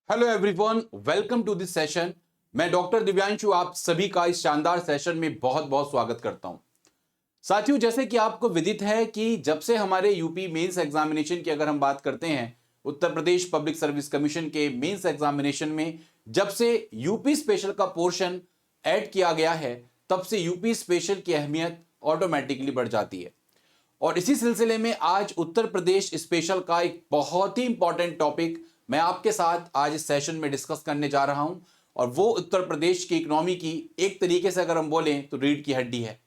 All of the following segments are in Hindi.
Hello everyone, welcome to this session. मैं डॉक्टर दिव्यांशु आप सभी का इस शानदार सेशन में बहुत बहुत स्वागत करता हूं। साथियों, जैसे कि आपको विदित है कि जब से हमारे यूपी मेंस एग्जामिनेशन की अगर हम बात करते हैं, Uttar Pradesh public service commission के मेंस एग्जामिनेशन में जब से यूपी स्पेशल का पोर्शन ऐड किया गया है, तब से यूपी स्पेशल की अहमियत ऑटोमेटिकली बढ़ जाती है। और इसी सिलसिले में आज उत्तर प्रदेश स्पेशल का एक बहुत ही इंपॉर्टेंट टॉपिक मैं आपके साथ आज इस सेशन में डिस्कस करने जा रहा हूं। और वो उत्तर प्रदेश की इकोनॉमी की एक तरीके से अगर हम बोलें तो रीढ़ की हड्डी है।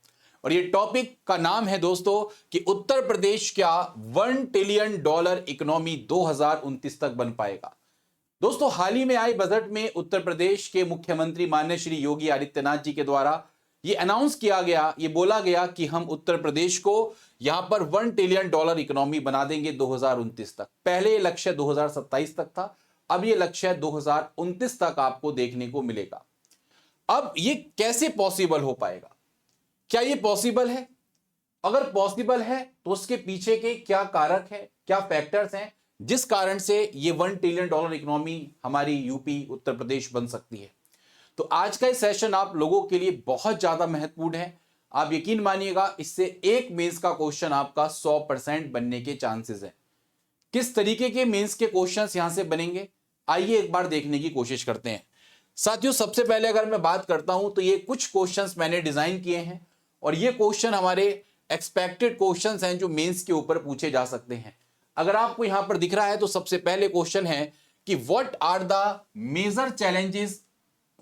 और ये टॉपिक का नाम है दोस्तों कि उत्तर प्रदेश क्या $1 ट्रिलियन इकोनॉमी 2029 तक बन पाएगा। दोस्तों, हाल ही में आए बजट में उत्तर प्रदेश के मुख्यमंत्री माननीय श्री योगी आदित्यनाथ जी के द्वारा ये अनाउंस किया गया, ये बोला गया कि हम उत्तर प्रदेश को यहां पर $1 ट्रिलियन इकोनॉमी बना देंगे 2029 तक। पहले ये लक्ष्य 2027 तक था, अब ये लक्ष्य 2029 तक आपको देखने को मिलेगा। अब ये कैसे पॉसिबल हो पाएगा? क्या ये पॉसिबल है? अगर पॉसिबल है तो उसके पीछे के क्या कारक है, क्या फैक्टर्स हैं जिस कारण से ये $1 ट्रिलियन इकोनॉमी हमारी यूपी उत्तर प्रदेश बन सकती है। तो आज का ये सेशन आप लोगों के लिए बहुत ज्यादा महत्वपूर्ण है। आप यकीन मानिएगा, इससे एक मेंस का क्वेश्चन आपका 100% बनने के चांसेस है। किस तरीके के मेंस के क्वेश्चंस यहां से बनेंगे, आइए एक बार देखने की कोशिश करते हैं। साथियों, सबसे पहले अगर मैं बात करता हूं तो ये कुछ क्वेश्चंस मैंने डिजाइन किए हैं और ये क्वेश्चन हमारे एक्सपेक्टेड क्वेश्चंस हैं जो मेंस के ऊपर पूछे जा सकते हैं। अगर आपको यहां पर दिख रहा है तो सबसे पहले क्वेश्चन है कि what are the major challenges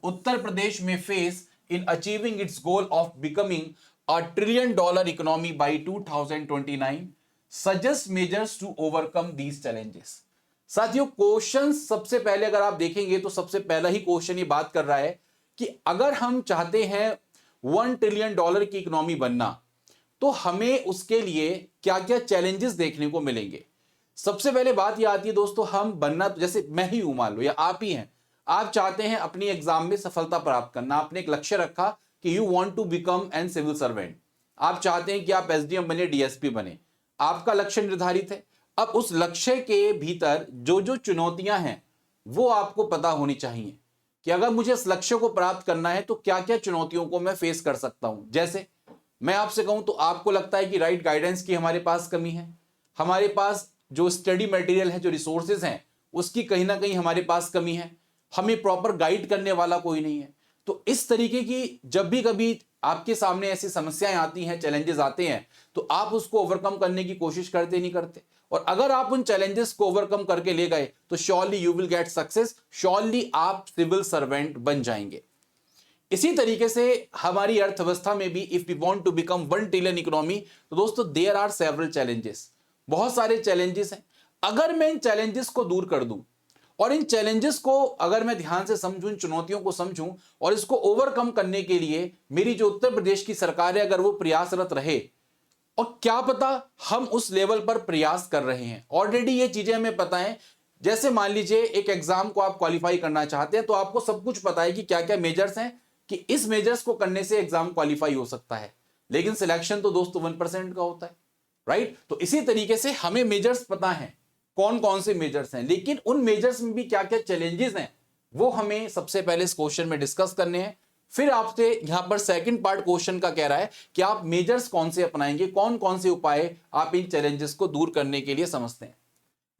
Uttar Pradesh में face in achieving its goal of becoming $1 trillion economy by 2029, suggest measures to overcome these challenges. साथियों, क्वेश्चन सबसे पहले अगर आप देखेंगे तो सबसे पहला ही क्वेश्चन ये बात कर रहा है कि अगर हम चाहते हैं $1 ट्रिलियन की इकोनॉमी बनना तो हमें उसके लिए क्या क्या चैलेंजेस देखने को मिलेंगे। सबसे पहले बात यह आती है दोस्तों, हम बनना, जैसे मैं ही हूं मान लो या आप ही हैं, आप चाहते हैं अपनी एग्जाम में सफलता प्राप्त करना, आपने एक लक्ष्य रखा कि you want to become an civil servant. आप चाहते हैं कि आप एसडीएम बने, डीएसपी बने, आपका लक्ष्य निर्धारित है। अब उस लक्ष्य के भीतर जो जो चुनौतियां हैं वो आपको पता होनी चाहिए कि अगर मुझे इस लक्ष्य को प्राप्त करना है तो क्या क्या चुनौतियों को मैं फेस कर सकता हूं। जैसे मैं आपसे कहूं तो आपको लगता है कि राइट गाइडेंस की हमारे पास कमी है, हमारे पास जो स्टडी मटेरियल है, जो रिसोर्सेज हैं, उसकी कहीं ना कहीं हमारे पास कमी है, हमें प्रॉपर गाइड करने वाला कोई नहीं है। तो इस तरीके की जब भी कभी आपके सामने ऐसी समस्याएं आती हैं, चैलेंजेस आते हैं, तो आप उसको ओवरकम करने की कोशिश करते नहीं करते। और अगर आप उन चैलेंजेस को ओवरकम करके ले गए तो surely you will get success, surely आप सिविल सर्वेंट बन जाएंगे। इसी तरीके से हमारी अर्थव्यवस्था में भी if we want to become $1 trillion economy, तो दोस्तों देयर आर सेवरल चैलेंजेस, बहुत सारे चैलेंजेस हैं। अगर मैं इन चैलेंजेस को दूर कर दूं और इन चैलेंजेस को अगर मैं ध्यान से समझूं, इन चुनौतियों को समझूं और इसको ओवरकम करने के लिए मेरी जो उत्तर प्रदेश की सरकार है अगर वो प्रयासरत रहे, और क्या पता हम उस लेवल पर प्रयास कर रहे हैं, ऑलरेडी ये चीजें हमें पता है। जैसे मान लीजिए एक एग्जाम को आप क्वालिफाई करना चाहते हैं तो आपको सब कुछ पता है कि क्या क्या मेजर्स हैं, कि इस मेजर्स को करने से एग्जाम क्वालिफाई हो सकता है, लेकिन सिलेक्शन तो दोस्तों 1% का होता है, राइट। तो इसी तरीके से हमें मेजर्स पता हैं, कौन कौन से मेजर्स हैं, लेकिन उन मेजर्स में भी क्या क्या चैलेंजेस हैं वो हमें सबसे पहले इस क्वेश्चन में डिस्कस करने हैं। फिर आपसे यहां पर सेकंड पार्ट क्वेश्चन का कह रहा है कि आप मेजर्स कौन से अपनाएंगे, कौन कौन से उपाय आप इन चैलेंजेस को दूर करने के लिए समझते हैं।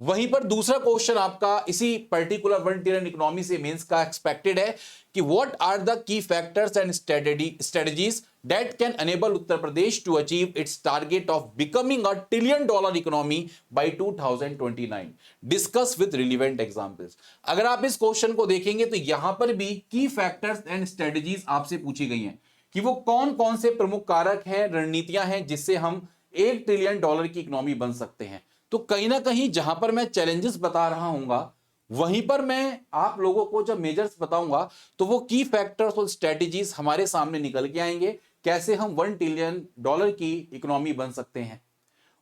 वहीं पर दूसरा क्वेश्चन आपका इसी पर्टिकुलर $1 ट्रिलियन इकोनॉमी से मेंस का एक्सपेक्टेड है कि what are the key factors and strategies that can enable Uttar Pradesh to achieve its target of becoming $1 trillion economy by 2029, discuss with relevant examples. अगर आप इस क्वेश्चन को देखेंगे तो यहां पर भी की फैक्टर्स एंड स्ट्रेटजीज आपसे पूछी गई हैं कि वो कौन कौन से प्रमुख कारक हैं, रणनीतियां हैं जिससे हम $1 ट्रिलियन की इकोनॉमी बन सकते हैं। तो कहीं ना कहीं जहां पर मैं चैलेंजेस बता रहा हूंगा वहीं पर मैं आप लोगों को जब मेजर्स बताऊंगा तो वो की फैक्टर्स और स्ट्रेटजीज हमारे सामने निकल के आएंगे, कैसे हम $1 ट्रिलियन की इकोनॉमी बन सकते हैं।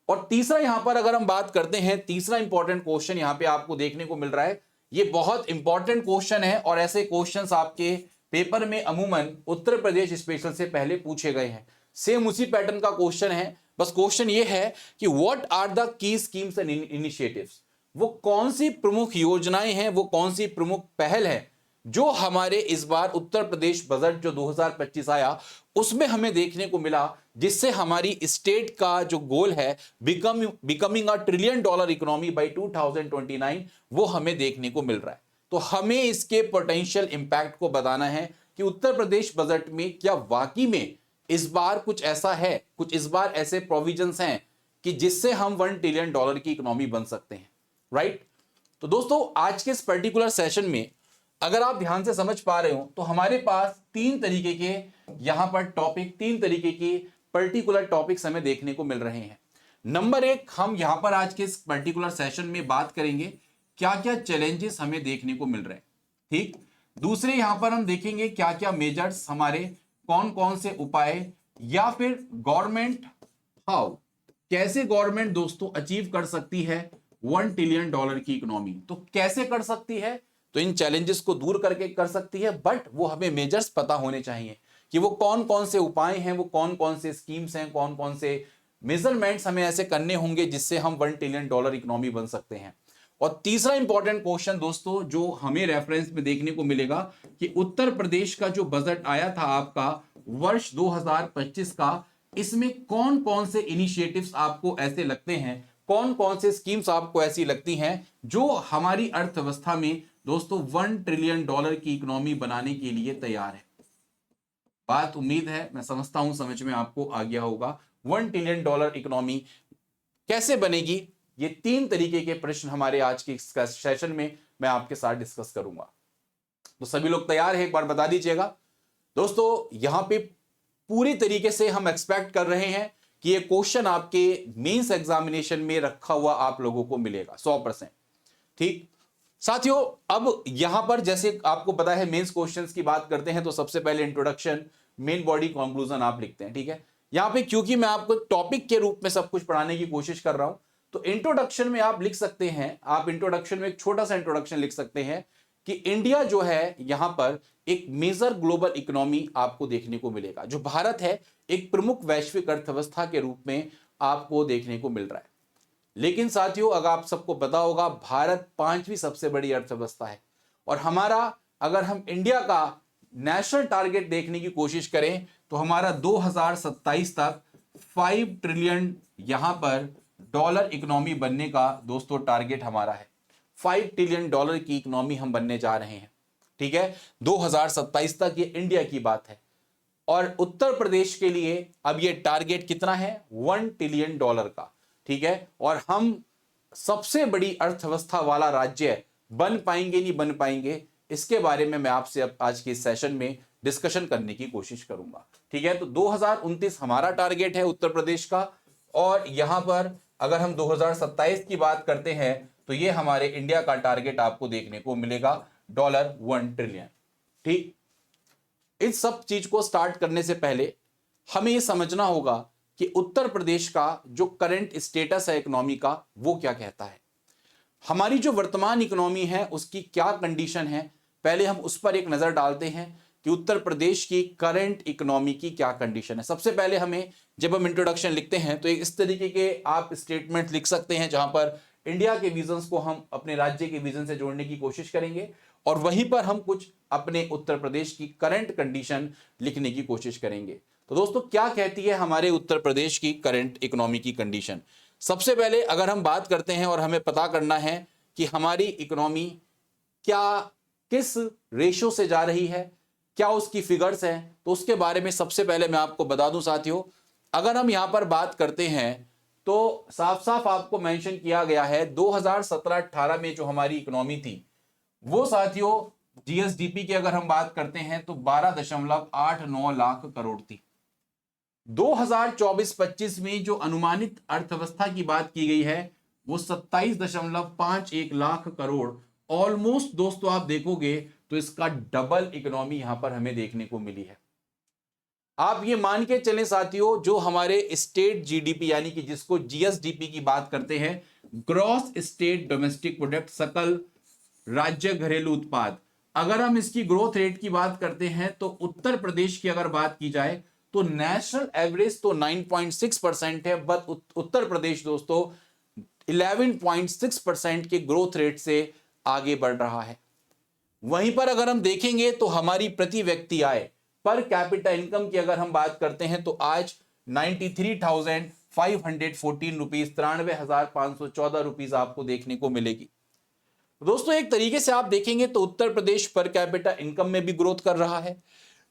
और तीसरा यहां पर अगर हम बात करते हैं, तीसरा इंपॉर्टेंट क्वेश्चन यहां पे आपको देखने को मिल रहा है, ये बहुत इंपॉर्टेंट क्वेश्चन है और ऐसे क्वेश्चंस आपके पेपर में अमूमन उत्तर प्रदेश स्पेशल से पहले पूछे गए हैं। सेम उसी पैटर्न का क्वेश्चन है, बस क्वेश्चन ये है कि what are the key schemes and initiatives, वो कौन सी प्रमुख योजनाएं हैं, वो कौन सी प्रमुख पहल है जो हमारे इस बार उत्तर प्रदेश बजट जो 2025 आया उसमें हमें देखने को मिला, जिससे हमारी स्टेट का जो गोल है becoming a trillion dollar economy by 2029 वो हमें देखने को मिल रहा है। तो हमें इसके पोटेंशियल इंपैक्ट को बताना है कि उत्तर प्रदेश बजट में क्या वाकई में इस बार कुछ ऐसा है, कुछ इस बार ऐसे प्रोविजंस हैं कि जिससे हम 1 ट्रिलियन डॉलर की इकोनॉमी बन सकते हैं, राइट। तो दोस्तों आज के इस पर्टिकुलर सेशन में अगर आप ध्यान से समझ पा रहे हो तो हमारे पास तीन तरीके के यहां पर टॉपिक, तीन तरीके के पर्टिकुलर टॉपिक्स हमें देखने को मिल रहे हैं। नंबर एक, हम यहां पर आज के इस पर्टिकुलर सेशन में बात करेंगे क्या क्या चैलेंजेस हमें देखने को मिल रहे हैं, ठीक। दूसरे यहां पर हम देखेंगे क्या क्या मेजर्स हमारे, कौन कौन से उपाय, या फिर गवर्नमेंट हाउ, कैसे गवर्नमेंट दोस्तों अचीव कर सकती है 1 ट्रिलियन डॉलर की इकोनॉमी। तो कैसे कर सकती है, तो इन चैलेंजेस को दूर करके कर सकती है, बट वो हमें मेजर्स पता होने चाहिए कि वो कौन कौन से उपाय हैं, वो कौन कौन से स्कीम्स हैं, कौन कौन से मेजरमेंट्स हमें ऐसे करने होंगे जिससे हम 1 ट्रिलियन डॉलर इकोनॉमी बन सकते हैं। और तीसरा इंपॉर्टेंट क्वेश्चन दोस्तों जो हमें रेफरेंस में देखने को मिलेगा कि उत्तर प्रदेश का जो बजट आया था आपका वर्ष 2025 का, इसमें कौन कौन से इनिशिएटिव्स आपको ऐसे लगते हैं, कौन कौन से स्कीम्स आपको ऐसी लगती हैं जो हमारी अर्थव्यवस्था में दोस्तों 1 ट्रिलियन डॉलर की इकोनॉमी बनाने के लिए तैयार है। बात उम्मीद है, मैं समझता हूं समझ में आपको आ गया होगा। 1 ट्रिलियन डॉलर इकोनॉमी कैसे बनेगी, ये तीन तरीके के प्रश्न हमारे आज के सेशन में मैं आपके साथ डिस्कस करूंगा। तो सभी लोग तैयार हैं, एक बार बता दीजिएगा। दोस्तों यहां पे पूरी तरीके से हम एक्सपेक्ट कर रहे हैं कि ये क्वेश्चन आपके मेंस एग्जामिनेशन में रखा हुआ आप लोगों को मिलेगा 100%, ठीक। साथियों अब यहां पर जैसे आपको पता है मेंस क्वेश्चंस की बात करते हैं तो सबसे पहले इंट्रोडक्शन, मेन बॉडी, कंक्लूजन आप लिखते हैं, ठीक है। यहां पे क्योंकि मैं आपको टॉपिक के रूप में सब कुछ पढ़ाने की कोशिश कर रहा हूं तो इंट्रोडक्शन में आप लिख सकते हैं, आप इंट्रोडक्शन में एक छोटा सा इंट्रोडक्शन लिख सकते हैं कि इंडिया जो है यहां पर एक मेजर ग्लोबल इकोनॉमी आपको देखने को मिलेगा। जो भारत है एक प्रमुख वैश्विक अर्थव्यवस्था के रूप में आपको देखने को मिल रहा है। लेकिन साथियों अगर आप सबको पता होगा भारत 5वीं सबसे बड़ी अर्थव्यवस्था है और हमारा अगर हम इंडिया का नेशनल टारगेट देखने की कोशिश करें तो हमारा 2027 तक 5 ट्रिलियन यहां पर डॉलर इकोनॉमी बनने का दोस्तों टारगेट हमारा है। 5 ट्रिलियन डॉलर की इकोनॉमी हम बनने जा रहे हैं, ठीक है, 2027 तक। ये इंडिया की बात है और उत्तर प्रदेश के लिए अब ये टारगेट कितना है, 1 ट्रिलियन डॉलर का, ठीक है। और हम सबसे बड़ी अर्थव्यवस्था वाला राज्य बन पाएंगे नहीं बन पाएंगे इसके बारे में मैं आपसे अब आज के सेशन में डिस्कशन करने की कोशिश करूंगा, ठीक है। तो 2029 हमारा टारगेट है उत्तर प्रदेश का और यहां पर अगर हम 2027 की बात करते हैं तो ये हमारे इंडिया का टारगेट आपको देखने को मिलेगा डॉलर 1 ट्रिलियन, ठीक। इस सब चीज को स्टार्ट करने से पहले हमें यह समझना होगा कि उत्तर प्रदेश का जो करंट स्टेटस है इकोनॉमी का वो क्या कहता है, हमारी जो वर्तमान इकोनॉमी है उसकी क्या कंडीशन है। पहले हम उस पर एक नजर डालते हैं कि उत्तर प्रदेश की करंट इकोनॉमी की क्या कंडीशन है। सबसे पहले हमें जब हम इंट्रोडक्शन लिखते हैं तो इस तरीके के आप स्टेटमेंट लिख सकते हैं जहां पर इंडिया के विजन्स को हम अपने राज्य के विजन से जोड़ने की कोशिश करेंगे और वहीं पर हम कुछ अपने उत्तर प्रदेश की करंट कंडीशन लिखने की कोशिश करेंगे। तो दोस्तों क्या कहती है हमारे उत्तर प्रदेश की करंट इकोनॉमी की कंडीशन। सबसे पहले अगर हम बात करते हैं और हमें पता करना है कि हमारी इकोनॉमी क्या किस रेशो से जा रही है, क्या उसकी फिगर्स हैं, तो उसके बारे में सबसे पहले मैं आपको बता दूं साथियों, अगर हम यहां पर बात करते हैं तो साफ साफ आपको मेंशन किया गया है 2017-18 में जो हमारी इकोनॉमी थी वो साथियों जीएसडीपी की अगर हम बात करते हैं तो 12.89 लाख करोड़ थी। 2024-25 में जो अनुमानित अर्थव्यवस्था की बात की गई है वो 27.51 लाख करोड़, ऑलमोस्ट दोस्तों आप देखोगे तो इसका डबल इकोनॉमी यहां पर हमें देखने को मिली है। आप ये मान के चलें साथियों जो हमारे स्टेट जीडीपी यानी कि जिसको जीएसडीपी की बात करते हैं, ग्रॉस स्टेट डोमेस्टिक प्रोडक्ट, सकल राज्य घरेलू उत्पाद, अगर हम इसकी ग्रोथ रेट की बात करते हैं तो उत्तर प्रदेश की अगर बात की जाए तो नेशनल एवरेज तो 9.6% है, बट उत्तर प्रदेश दोस्तों 11.6% के ग्रोथ रेट से आगे बढ़ रहा है। वहीं पर अगर हम देखेंगे तो हमारी प्रति व्यक्ति आय पर कैपिटा इनकम की अगर हम बात करते हैं तो आज 93,514 रुपीज, 93,514 रुपीज आपको देखने को मिलेगी। दोस्तों एक तरीके से आप देखेंगे तो Uttar Pradesh per capita income में भी ग्रोथ कर रहा है,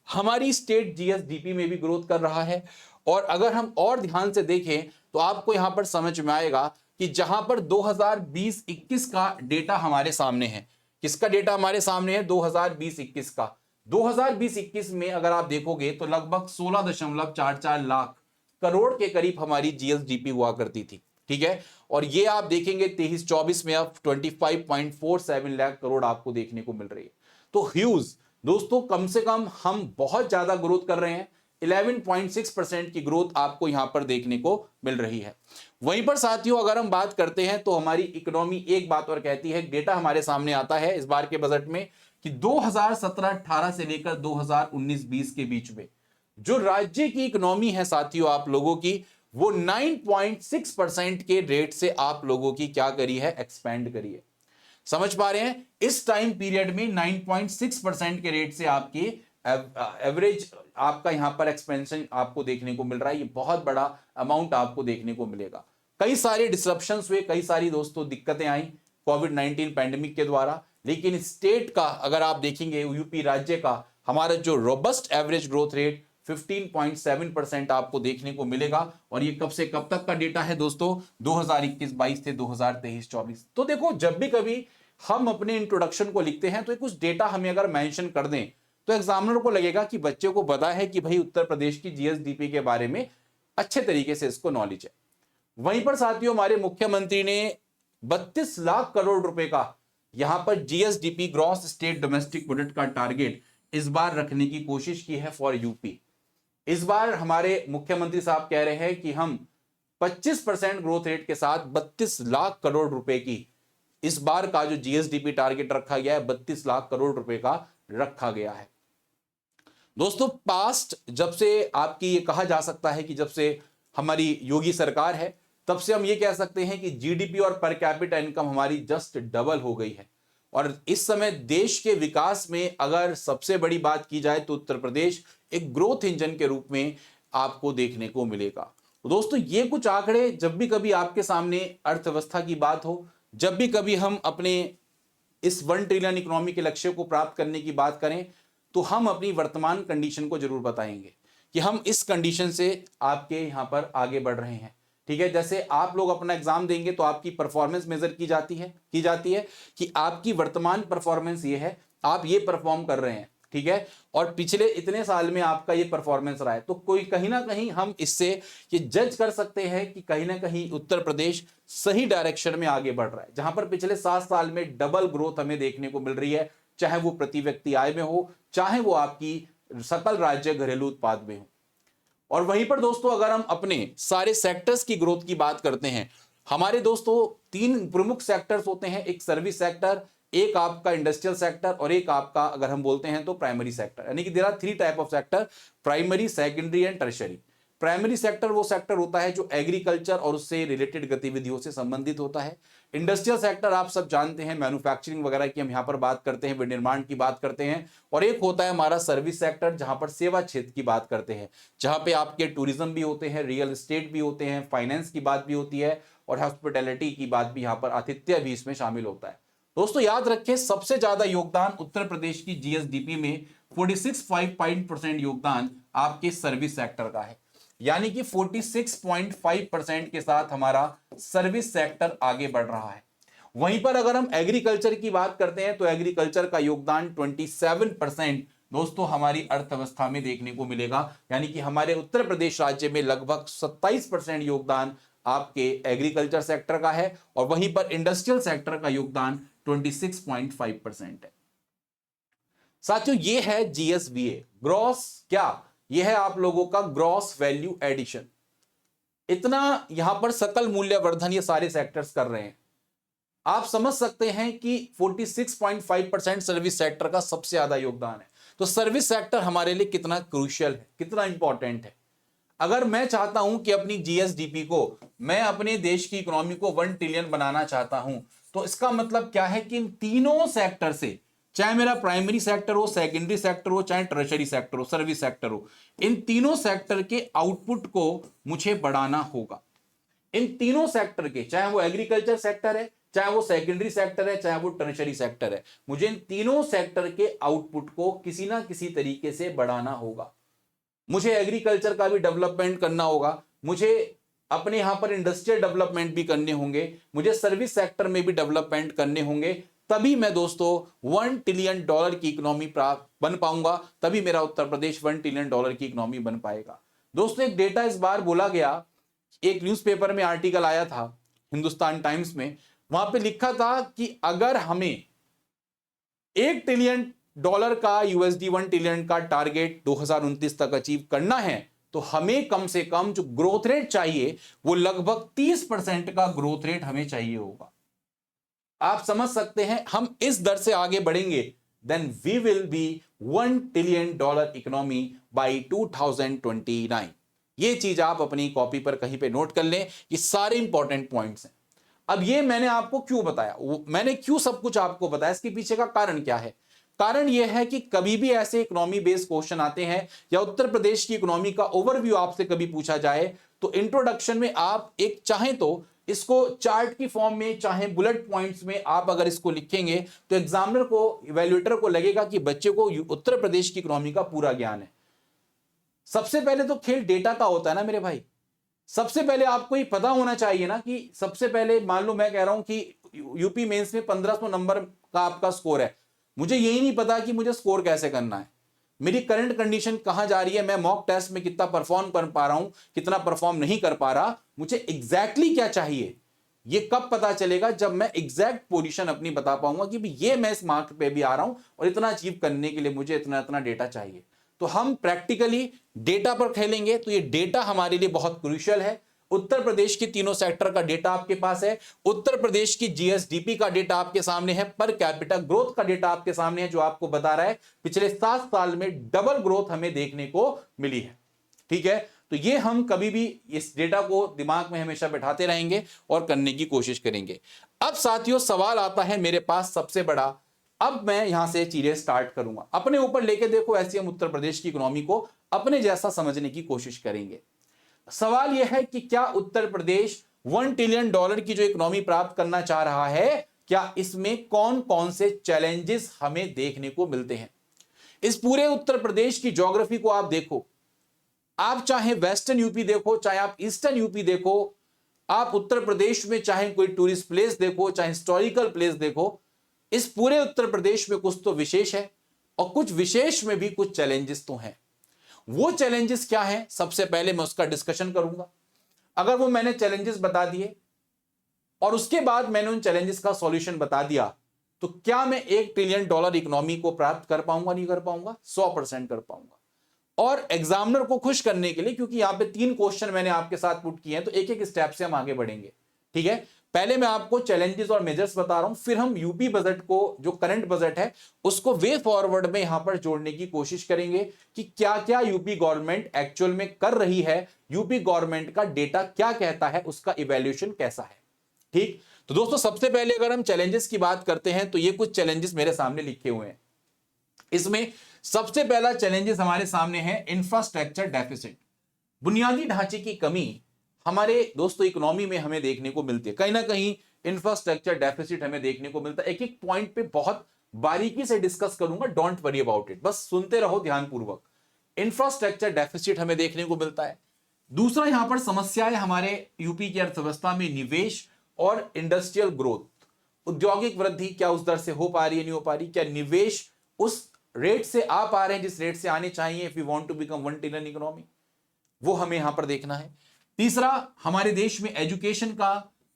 हमारी स्टेट जीएसडीपी में भी ग्रोथ कर रहा है। और अगर हम और ध्यान से देखें तो आपको यहां पर समझ में आएगा कि जहां पर 2020-21 का डेटा हमारे सामने है, किसका डेटा हमारे सामने है, 2020-21 का। 2020-21 में अगर आप देखोगे तो लगभग 16.44 लाख करोड़ के करीब हमारी जीएसडीपी हुआ करती थी, ठीक है। और ये आप देखेंगे 23-24 में अब 25.47 लाख करोड़ आपको देखने को मिल रही है। तो ह्यूज दोस्तों, कम से कम हम बहुत ज्यादा ग्रोथ कर रहे हैं। 11.6% की ग्रोथ आपको यहां पर देखने को मिल रही है। वहीं पर साथियों अगर हम बात करते हैं तो हमारी इकोनॉमी एक बात और कहती है, डेटा हमारे सामने आता है इस बार के बजट में कि 2017-18 से लेकर 2019-20 के बीच में जो राज्य की इकोनॉमी है साथियों आप लोगों की, वो 9.6% के रेट से आप लोगों की क्या करी है, एक्सपेंड करी है। समझ पा रहे हैं, इस टाइम पीरियड में 9.6% के रेट से आपकी एवरेज आपका यहां पर एक्सपेंशन आपको देखने को मिल रहा है। ये बहुत बड़ा अमाउंट आपको देखने को मिलेगा। कई सारे डिसरप्शंस हुए, कई सारी दोस्तों दिक्कतें आई कोविड-19 पैंडेमिक के द्वारा, लेकिन स्टेट का अगर आप देखेंगे, यूपी राज्य का हमारा जो रोबस्ट एवरेज ग्रोथ रेट 15.7% आपको देखने को मिलेगा। और ये कब से कब तक का डेटा है दोस्तों, 2021-22 से 2023-24। तो देखो, जब भी कभी हम अपने इंट्रोडक्शन को लिखते हैं तो कुछ डेटा हमें अगर मेंशन कर दें तो एग्जामिनर को लगेगा कि बच्चे को पता है कि भाई उत्तर प्रदेश की जीएसडीपी के बारे में अच्छे तरीके से इसको नॉलेज है। वहीं पर साथियों हमारे मुख्यमंत्री ने 32 लाख करोड़ रुपए का यहां पर GSDP gross state domestic product का टारगेट इस बार रखने की कोशिश की है फॉर यूपी। इस बार हमारे मुख्यमंत्री साहब कह रहे हैं कि हम 25% ग्रोथ रेट के साथ 32 लाख करोड़ रुपए की इस बार का जो जीएसडीपी टारगेट रखा गया है, 32 लाख करोड़ रुपए का रखा गया है। दोस्तों पास्ट जब से आपकी ये कहा जा सकता है कि जब से हमारी योगी सरकार है तब से हम ये कह सकते हैं कि जीडीपी और पर कैपिटा इनकम हमारी जस्ट डबल हो गई है। और इस समय देश के विकास में अगर सबसे बड़ी बात की जाए तो उत्तर प्रदेश एक ग्रोथ इंजन के रूप में आपको देखने को मिलेगा। दोस्तों ये कुछ आंकड़े, जब भी कभी आपके सामने अर्थव्यवस्था की बात हो, जब भी कभी हम अपने इस 1 ट्रिलियन इकोनॉमी के लक्ष्य को प्राप्त करने की बात करें तो हम अपनी वर्तमान कंडीशन को जरूर बताएंगे कि हम इस कंडीशन से आपके यहां पर आगे बढ़ रहे हैं, ठीक है। जैसे आप लोग अपना एग्जाम देंगे तो आपकी परफॉर्मेंस मेजर की जाती है कि आपकी वर्तमान परफॉर्मेंस ये है, आप ये परफॉर्म कर रहे हैं, ठीक है। और पिछले इतने साल में आपका ये परफॉर्मेंस रहा है, तो कोई कहीं ना कहीं हम इससे ये जज कर सकते हैं कि कहीं ना कहीं उत्तर प्रदेश सही डायरेक्शन में आगे बढ़ रहा है। जहां पर पिछले 7 साल में डबल ग्रोथ हमें देखने को मिल रही है, चाहे वो प्रति व्यक्ति आय में हो, चाहे वो आपकी सकल राज्य घरेलू उत्पाद में हो। और वहीं पर दोस्तों अगर हम अपने सारे सेक्टर्स की ग्रोथ की बात करते हैं, हमारे दोस्तों 3 प्रमुख सेक्टर्स होते हैं, एक सर्विस सेक्टर, एक आपका इंडस्ट्रियल सेक्टर और एक आपका अगर हम बोलते हैं तो प्राइमरी सेक्टर। यानी कि there are 3 type of sector, primary, secondary and tertiary. Primary sector वो सेक्टर होता है जो एग्रीकल्चर और उससे रिलेटेड गतिविधियों से संबंधित होता है। इंडस्ट्रियल सेक्टर आप सब जानते हैं, मैन्युफैक्चरिंग वगैरह की हम यहाँ पर बात करते हैं, विनिर्माण की बात करते हैं। और एक होता है हमारा सर्विस सेक्टर, जहां पर सेवा क्षेत्र की बात करते हैं, जहां पे आपके टूरिज्म भी होते हैं, रियल एस्टेट भी होते हैं, फाइनेंस की बात भी होती है और हॉस्पिटैलिटी की बात भी, यहाँ पर आतिथ्य भी इसमें शामिल होता है। दोस्तों याद रखें, सबसे ज्यादा योगदान उत्तर प्रदेश की जीएसडीपी में 46.5% योगदान आपके सर्विस सेक्टर का है। यानी कि 46.5% के साथ हमारा सर्विस सेक्टर आगे बढ़ रहा है। वहीं पर अगर हम एग्रीकल्चर की बात करते हैं तो एग्रीकल्चर का योगदान 27% दोस्तों हमारी अर्थव्यवस्था में देखने को मिलेगा। यानी कि हमारे उत्तर प्रदेश राज्य में लगभग 27% योगदान आपके एग्रीकल्चर सेक्टर का है और वहीं पर इंडस्ट्रियल सेक्टर का योगदान 26.5% है। साथियों ये है जीएसवीए, ग्रॉस क्या, यह है आप लोगों का ग्रॉस वैल्यू एडिशन। इतना यहां पर सकल मूल्यवर्धन ये सारे सेक्टर्स कर रहे हैं। आप समझ सकते हैं कि 46.5% सर्विस सेक्टर का सबसे ज्यादा योगदान है। तो सर्विस सेक्टर हमारे लिए कितना क्रूशियल है, कितना इंपॉर्टेंट है। अगर मैं चाहता हूं कि अपनी जीएसडीपी को, मैं अपने देश की इकोनॉमी को 1 ट्रिलियन बनाना चाहता हूं, तो इसका मतलब क्या है कि इन तीनों सेक्टर से, चाहे मेरा प्राइमरी सेक्टर हो, सेकेंडरी सेक्टर हो, चाहे टर्शरी सेक्टर हो, सर्विस सेक्टर हो, इन तीनों सेक्टर के आउटपुट को मुझे बढ़ाना होगा। इन तीनों सेक्टर के, चाहे वो एग्रीकल्चर सेक्टर है, चाहे वो सेकेंडरी सेक्टर है, चाहे वो टर्शरी सेक्टर है, मुझे इन तीनों सेक्टर के आउटपुट को किसी ना किसी तरीके से बढ़ाना होगा। मुझे एग्रीकल्चर का भी डेवलपमेंट करना होगा, मुझे अपने यहां पर इंडस्ट्रियल डेवलपमेंट भी करने होंगे, मुझे सर्विस सेक्टर में भी डेवलपमेंट करने होंगे, तभी मैं दोस्तों 1 ट्रिलियन डॉलर की इकोनॉमी प्राप्त बन पाऊंगा, तभी मेरा उत्तर प्रदेश 1 ट्रिलियन डॉलर की इकोनॉमी बन पाएगा। दोस्तों एक डेटा इस बार बोला गया, एक न्यूज़पेपर में आर्टिकल आया था, हिंदुस्तान टाइम्स में, वहां पे लिखा था कि अगर हमें 1 ट्रिलियन डॉलर का यूएसडी 1 ट्रिलियन का टारगेट 2029 तक अचीव करना है, तो हमें कम से कम जो ग्रोथ रेट चाहिए वो लगभग 30% का ग्रोथ रेट हमें चाहिए होगा। आप समझ सकते हैं, हम इस दर से आगे बढ़ेंगे, then we will be 1 trillion dollar economy by 2029। ये चीज आप अपनी कॉपी पर कहीं पे नोट कर लें, ये सारे इंपॉर्टेंट पॉइंट्स हैं। अब ये मैंने आपको क्यों बताया, मैंने क्यों सब कुछ आपको बताया, इसके पीछे का कारण क्या है? कारण यह है कि कभी भी ऐसे इकोनॉमी बेस्ड क्वेश्चन आते हैं या उत्तर प्रदेश की इकोनॉमी का ओवरव्यू आपसे कभी पूछा जाए, तो इंट्रोडक्शन में आप एक चाहें तो इसको चार्ट की फॉर्म में, चाहे बुलेट पॉइंट्स में आप अगर इसको लिखेंगे, तो एग्जामिनर को, इवैल्यूएटर को लगेगा कि बच्चे को उत्तर प्रदेश की इकोनॉमी का पूरा ज्ञान है। सबसे पहले तो खेल डेटा का होता है ना मेरे भाई। सबसे पहले आपको ये पता होना चाहिए ना कि सबसे पहले मान लो मैं कह रहा हूं कि यूपी मेंस में 1500 नंबर का आपका स्कोर है, मुझे यही नहीं पता कि मुझे स्कोर कैसे करना है, मेरी करंट कंडीशन कहां जा रही है, मैं मॉक टेस्ट में कितना परफॉर्म कर पा रहा हूं, कितना परफॉर्म नहीं कर पा रहा, मुझे एग्जैक्टली क्या चाहिए, ये कब पता चलेगा? जब मैं एग्जैक्ट पोजीशन अपनी बता पाऊंगा कि ये मैं इस मार्क पे भी आ रहा हूं और इतना अचीव करने के लिए मुझे इतना इतना डेटा चाहिए। तो हम प्रैक्टिकली डेटा पर खेलेंगे, तो ये डेटा हमारे लिए बहुत क्रूशियल है। उत्तर प्रदेश की तीनों सेक्टर का डेटा आपके पास है, उत्तर प्रदेश की जीएसडीपी का डेटा आपके सामने है, पर कैपिटा ग्रोथ का डेटा आपके सामने है, जो आपको बता रहा है पिछले 7 साल में डबल ग्रोथ हमें देखने को मिली है। ठीक है, तो ये हम कभी भी इस डेटा को दिमाग में हमेशा बैठाते रहेंगे और करने की कोशिश करेंगे। अब साथियों सवाल आता है मेरे पास सबसे बड़ा, अब मैं यहां से चीजें स्टार्ट करूंगा, अपने ऊपर लेके देखो, ऐसे हम उत्तर प्रदेश की इकोनॉमी को अपने जैसा समझने की कोशिश करेंगे। सवाल यह है कि क्या उत्तर प्रदेश 1 ट्रिलियन डॉलर की जो इकोनॉमी प्राप्त करना चाह रहा है, क्या इसमें कौन कौन से चैलेंजेस हमें देखने को मिलते हैं? इस पूरे उत्तर प्रदेश की ज्योग्राफी को आप देखो, आप चाहे वेस्टर्न यूपी देखो, चाहे आप ईस्टर्न यूपी देखो, आप उत्तर प्रदेश में चाहे कोई टूरिस्ट प्लेस देखो, चाहे हिस्टोरिकल प्लेस देखो, इस पूरे उत्तर प्रदेश में कुछ तो विशेष है और कुछ विशेष में भी कुछ चैलेंजेस तो हैं। वो चैलेंजेस क्या हैं, सबसे पहले मैं उसका डिस्कशन करूंगा। अगर वो मैंने चैलेंजेस बता दिए और उसके बाद मैंने उन चैलेंजेस का सॉल्यूशन बता दिया, तो क्या मैं 1 ट्रिलियन डॉलर इकोनॉमी को प्राप्त कर पाऊंगा? नहीं कर पाऊंगा? 100% कर पाऊंगा। और एग्जामिनर को खुश करने के लिए, क्योंकि यहां पे 3 क्वेश्चन मैंने आपके साथ पुट किए हैं, तो एक एक स्टेप से हम आगे बढ़ेंगे। ठीक है, पहले मैं आपको चैलेंजेस और मेजर्स बता रहा हूं, फिर हम यूपी बजट को, जो करंट बजट है, उसको वे फॉरवर्ड में यहां पर जोड़ने की कोशिश करेंगे कि क्या क्या यूपी गवर्नमेंट एक्चुअल में कर रही है, यूपी गवर्नमेंट का डेटा क्या कहता है, उसका इवैल्यूएशन कैसा है। ठीक, तो दोस्तों सबसे पहले अगर हम चैलेंजेस की बात करते हैं, तो ये कुछ चैलेंजेस मेरे सामने लिखे हुए हैं। इसमें सबसे पहला चैलेंजेस हमारे सामने है इंफ्रास्ट्रक्चर डेफिसिट, बुनियादी ढांचे की कमी हमारे दोस्तों इकोनॉमी में हमें देखने को मिलती है। कहीं ना कहीं इंफ्रास्ट्रक्चर डेफिसिट हमें देखने को मिलता है। एक एक पॉइंट पे बहुत बारीकी से डिस्कस करूंगा, डोंट वरी अबाउट इट, बस सुनते रहो ध्यानपूर्वक। इंफ्रास्ट्रक्चर डेफिसिट हमें देखने को मिलता है। दूसरा यहां पर समस्या है हमारे यूपी की अर्थव्यवस्था में निवेश और इंडस्ट्रियल ग्रोथ, औद्योगिक वृद्धि क्या उस दर से हो पा रही है, नहीं हो पा रही, क्या निवेश उस रेट से आ पा रहे हैं जिस रेट से आने चाहिए if we want to become 1 trillion economy, वो हमें यहां पर देखना है। तीसरा, हमारे देश में एजुकेशन का,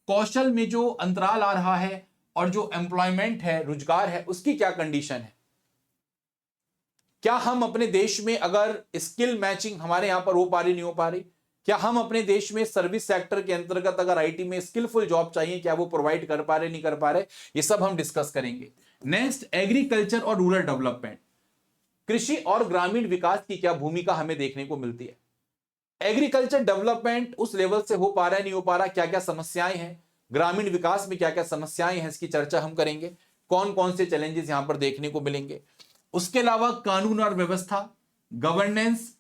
कौशल में जो अंतराल आ रहा है और जो एम्प्लॉयमेंट है, रोजगार है, उसकी क्या कंडीशन है। क्या हम अपने देश में अगर स्किल मैचिंग हमारे यहां पर हो पा रही, नहीं हो पा रही, क्या हम अपने देश में सर्विस सेक्टर के अंतर्गत अगर आईटी में स्किलफुल जॉब चाहिए, क्या वो प्रोवाइड कर पा रहे, नहीं कर पा रहे, ये सब हम डिस्कस करेंगे। नेक्स्ट, एग्रीकल्चर और रूरल डेवलपमेंट, कृषि और ग्रामीण विकास की क्या भूमिका हमें देखने को मिलती है। एग्रीकल्चर डेवलपमेंट उस लेवल से हो पा रहा है, नहीं हो पा रहा, क्या क्या समस्याएं हैं, ग्रामीण विकास में क्या क्या समस्याएं हैं, इसकी चर्चा हम करेंगे। कौन कौन से चैलेंजेस यहां पर देखने को मिलेंगे। उसके अलावा कानून और व्यवस्था, गवर्नेंस,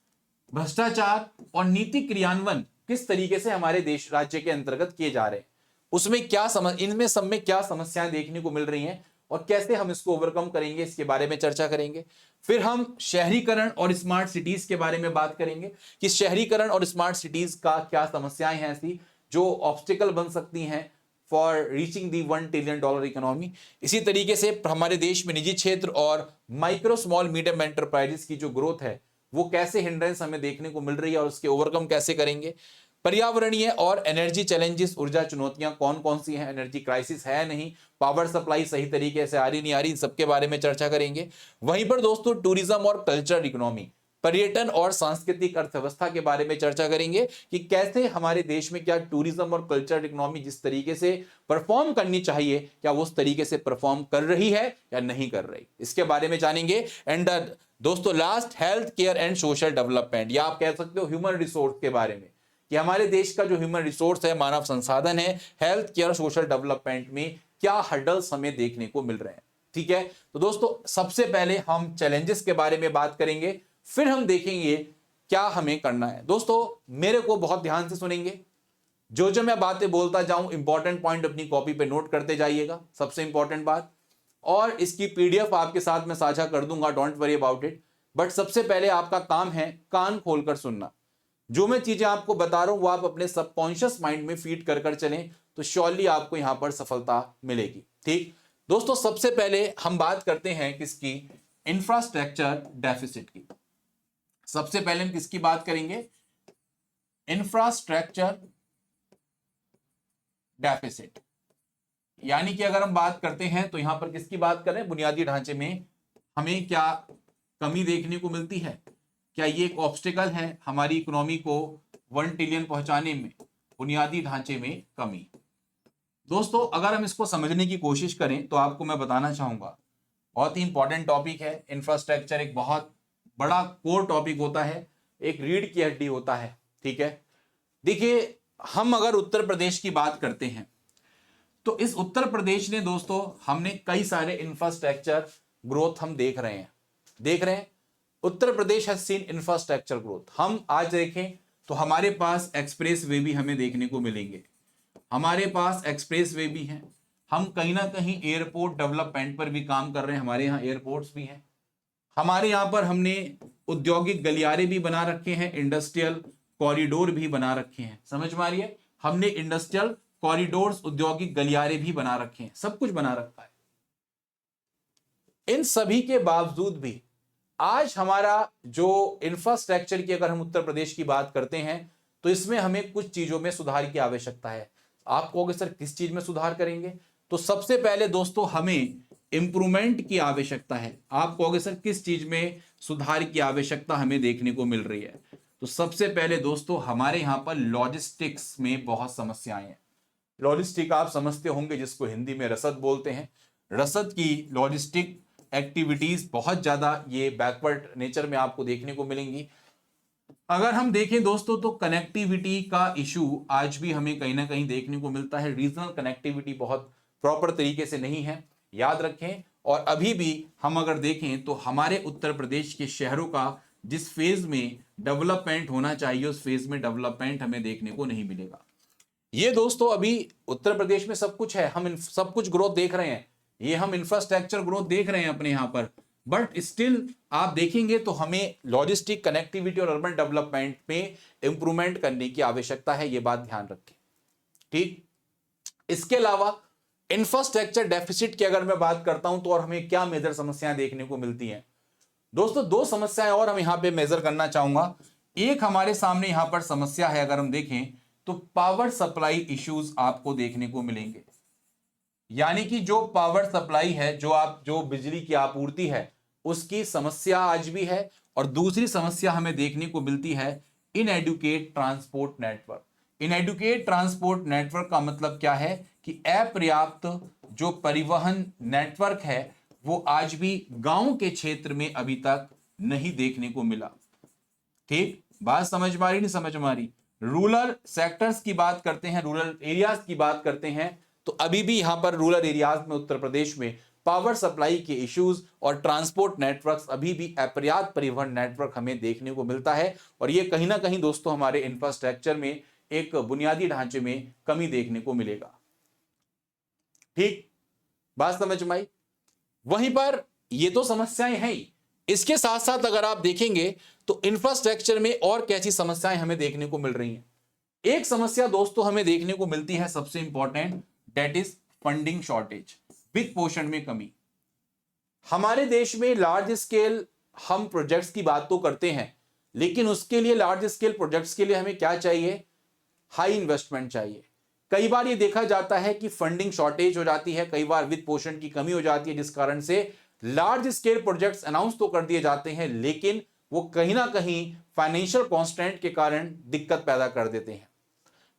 भ्रष्टाचार और नीति क्रियान्वयन किस तरीके से हमारे देश राज्य के अंतर्गत किए जा रहे हैं, उसमें क्या इनमें सब में क्या समस्याएं देखने को मिल रही हैं और कैसे हम इसको ओवरकम करेंगे, इसके बारे में चर्चा करेंगे। फिर हम शहरीकरण और स्मार्ट सिटीज के बारे में बात करेंगे कि शहरीकरण और स्मार्ट सिटीज का क्या समस्याएं हैं ऐसी जो ऑब्स्टिकल बन सकती हैं for reaching the $1 trillion economy. इसी तरीके से हमारे देश में निजी क्षेत्र और माइक्रो स्मॉल मीडियम एंटरप्राइजेस की जो ग्रोथ है वो कैसे हिंड्रेंस हमें देखने को मिल रही है और उसके ओवरकम कैसे करेंगे। पर्यावरणीय और एनर्जी चैलेंजेस, ऊर्जा चुनौतियां कौन कौन सी हैं, एनर्जी क्राइसिस है नहीं, पावर सप्लाई सही तरीके से आ रही नहीं आ रही, इन सबके बारे में चर्चा करेंगे। वहीं पर दोस्तों टूरिज्म और कल्चरल इकोनॉमी, पर्यटन और सांस्कृतिक अर्थव्यवस्था के बारे में चर्चा करेंगे कि कैसे हमारे देश में क्या टूरिज्म और कल्चरल इकोनॉमी जिस तरीके से परफॉर्म करनी चाहिए क्या वो उस तरीके से परफॉर्म कर रही है या नहीं कर रही, इसके बारे में जानेंगे। एंड दोस्तों last, health care and social development, या आप कह सकते हो ह्यूमन रिसोर्स के बारे में कि हमारे देश का जो ह्यूमन रिसोर्स है, मानव संसाधन है, हेल्थ केयर सोशल डेवलपमेंट में क्या हर्डल्स हमें देखने को मिल रहे हैं। ठीक है, तो दोस्तों सबसे पहले हम चैलेंजेस के बारे में बात करेंगे, फिर हम देखेंगे क्या हमें करना है। दोस्तों मेरे को बहुत ध्यान से सुनेंगे, जो मैं बातें बोलता जाऊं इंपॉर्टेंट पॉइंट अपनी कॉपी पे नोट करते जाइएगा, सबसे इंपॉर्टेंट बात। और इसकी पीडीएफ आपके साथ में साझा कर दूंगा, don't worry about it. But सबसे पहले आपका काम है कान खोलकर सुनना। जो मैं चीजें आपको बता रहा हूं वो आप अपने सबकॉन्शियस माइंड में फीड कर कर चलें तो श्योरली आपको यहां पर सफलता मिलेगी। ठीक दोस्तों, सबसे पहले हम बात करते हैं किसकी, इंफ्रास्ट्रक्चर डेफिसिट की। सबसे पहले हम किसकी बात करेंगे, इंफ्रास्ट्रक्चर डेफिसिट। यानी कि अगर हम बात करते हैं तो यहां पर किसकी बात करें, बुनियादी ढांचे में हमें क्या कमी देखने को मिलती है, क्या ये एक ऑब्स्टिकल है हमारी इकोनॉमी को 1 ट्रिलियन पहुंचाने में, बुनियादी ढांचे में कमी। दोस्तों अगर हम इसको समझने की कोशिश करें तो आपको मैं बताना चाहूंगा बहुत ही इंपॉर्टेंट टॉपिक है। इंफ्रास्ट्रक्चर एक बहुत बड़ा कोर टॉपिक होता है, एक रीढ़ की हड्डी होता है। ठीक है, देखिए हम अगर उत्तर प्रदेश की बात करते हैं तो इस उत्तर प्रदेश ने दोस्तों हमने कई सारे इंफ्रास्ट्रक्चर ग्रोथ हम देख रहे हैं। Uttar Pradesh has seen infrastructure growth. हम आज देखें तो हमारे पास एक्सप्रेस वे भी हमें देखने को मिलेंगे, हमारे पास एक्सप्रेस वे भी हैं, हम कहीं ना कहीं एयरपोर्ट डेवलपमेंट पर भी काम कर रहे हैं, हमारे यहाँ एयरपोर्ट्स भी हैं, हमारे यहाँ पर हमने औद्योगिक गलियारे भी बना रखे हैं, इंडस्ट्रियल कॉरिडोर भी बना रखे हैं। समझ में आ रही है, हमने इंडस्ट्रियल कॉरिडोर्स, औद्योगिक गलियारे भी बना रखे हैं, सब कुछ बना रखा है। इन सभी के बावजूद भी आज हमारा जो इंफ्रास्ट्रक्चर की अगर हम उत्तर प्रदेश की बात करते हैं तो इसमें हमें कुछ चीजों में सुधार की आवश्यकता है। आप कहोगे सर किस चीज में सुधार करेंगे, तो सबसे पहले दोस्तों हमें इंप्रूवमेंट की आवश्यकता है। आप कहोगे सर किस चीज में सुधार की आवश्यकता हमें देखने को मिल रही है, तो सबसे पहले दोस्तों हमारे यहां पर लॉजिस्टिक्स में बहुत समस्याएं हैं। लॉजिस्टिक आप समझते होंगे जिसको हिंदी में रसद बोलते हैं। रसद की लॉजिस्टिक एक्टिविटीज बहुत ज्यादा ये बैकवर्ड नेचर में आपको देखने को मिलेंगी। अगर हम देखें दोस्तों तो कनेक्टिविटी का इशू आज भी हमें कहीं ना कहीं देखने को मिलता है। रीजनल कनेक्टिविटी बहुत प्रॉपर तरीके से नहीं है, याद रखें। और अभी भी हम अगर देखें तो हमारे उत्तर प्रदेश के शहरों का जिस फेज में डेवलपमेंट होना चाहिए उस फेज में डेवलपमेंट हमें देखने को नहीं मिलेगा। ये दोस्तों अभी उत्तर प्रदेश में सब कुछ है, हम सब कुछ ग्रोथ देख रहे हैं, ये हम इंफ्रास्ट्रक्चर ग्रोथ देख रहे हैं अपने यहां पर, बट स्टिल आप देखेंगे तो हमें लॉजिस्टिक कनेक्टिविटी और अर्बन डेवलपमेंट में इंप्रूवमेंट करने की आवश्यकता है, ये बात ध्यान रखें। ठीक, इसके अलावा इंफ्रास्ट्रक्चर डेफिसिट की अगर मैं बात करता हूं तो और हमें क्या मेजर समस्याएं देखने को मिलती हैं दोस्तों, दो समस्याएं और हम यहां पे मेजर करना चाहूंगा। एक हमारे सामने यहां पर समस्या है, अगर हम देखें तो पावर सप्लाई इश्यूज आपको देखने को मिलेंगे। यानी कि जो पावर सप्लाई है, जो बिजली की आपूर्ति है उसकी समस्या आज भी है। और दूसरी समस्या हमें देखने को मिलती है inadequate transport network. Inadequate transport network का मतलब क्या है कि अपर्याप्त जो परिवहन नेटवर्क है वो आज भी गांव के क्षेत्र में अभी तक नहीं देखने को मिला। ठीक, बात समझ में आ रही नहीं समझ में आ रही? रूरल सेक्टर्स की बात करते हैं, रूरल एरियाज की बात करते हैं, तो अभी भी यहां पर रूरल एरियाज में उत्तर प्रदेश में पावर सप्लाई के इश्यूज और ट्रांसपोर्ट नेटवर्क्स अभी भी अपर्याप्त परिवहन नेटवर्क हमें देखने को मिलता है। और ये कहीं ना कहीं दोस्तों हमारे इंफ्रास्ट्रक्चर में एक बुनियादी ढांचे में कमी देखने को मिलेगा। ठीक, बात समझ में आई? वहीं पर ये तो समस्याएं हैं ही, इसके साथ साथ अगर आप देखेंगे तो इंफ्रास्ट्रक्चर में और कैसी समस्याएं हमें देखने को मिल रही हैं। एक समस्या दोस्तों हमें देखने को मिलती है सबसे important, that is funding shortage, वित्त पोषण में कमी। हमारे देश में लार्ज स्केल हम प्रोजेक्ट्स की बात तो करते हैं, लेकिन उसके लिए लार्ज स्केल प्रोजेक्ट्स के लिए हमें क्या चाहिए? हाई इन्वेस्टमेंट चाहिए। कई बार ये देखा जाता है कि फंडिंग शॉर्टेज हो जाती है, कई बार वित्त पोषण की कमी हो जाती है, जिस कारण से लार्ज स्केल प्रोजेक्ट्स अनाउंस तो कर दिए जाते हैं, लेकिन वो कहीं ना कहीं फाइनेंशियल कॉन्स्टेंट के कारण दिक्कत पैदा कर देते हैं।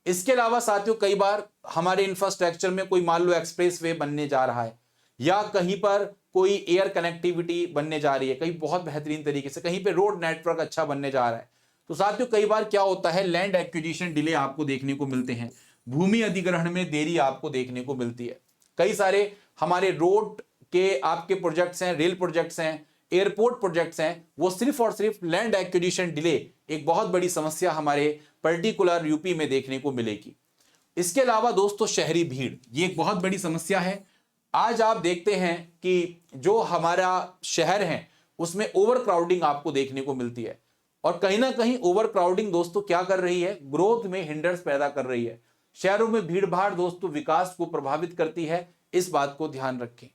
इसके अलावा साथियों, कई बार हमारे इंफ्रास्ट्रक्चर में कोई मान लो एक्सप्रेस वे बनने जा रहा है, या कहीं पर कोई एयर कनेक्टिविटी बनने जा रही है, कहीं बहुत बेहतरीन तरीके से, कहीं पे रोड नेटवर्क अच्छा बनने जा रहा है, तो साथियों कई बार क्या होता है, लैंड एक्विजिशन डिले आपको देखने को मिलते हैं, भूमि अधिग्रहण में देरी आपको देखने को मिलती है। कई सारे हमारे रोड के आपके प्रोजेक्ट्स हैं, रेल प्रोजेक्ट्स हैं, एयरपोर्ट प्रोजेक्ट्स हैं, वो सिर्फ और सिर्फ लैंड एक्विजिशन डिले एक बहुत बड़ी समस्या हमारे पर्टिकुलर यूपी में देखने को मिलेगी। इसके अलावा दोस्तों शहरी भीड़, ये एक बहुत बड़ी समस्या है। आज आप देखते हैं कि जो हमारा शहर है उसमें ओवर क्राउडिंग आपको देखने को मिलती है, और कहीं ना कहीं ओवर क्राउडिंग दोस्तों क्या कर रही है? ग्रोथ में हिंडर्स पैदा कर रही है। शहरों में भीड़ भाड़ दोस्तों विकास को प्रभावित करती है, इस बात को ध्यान रखें।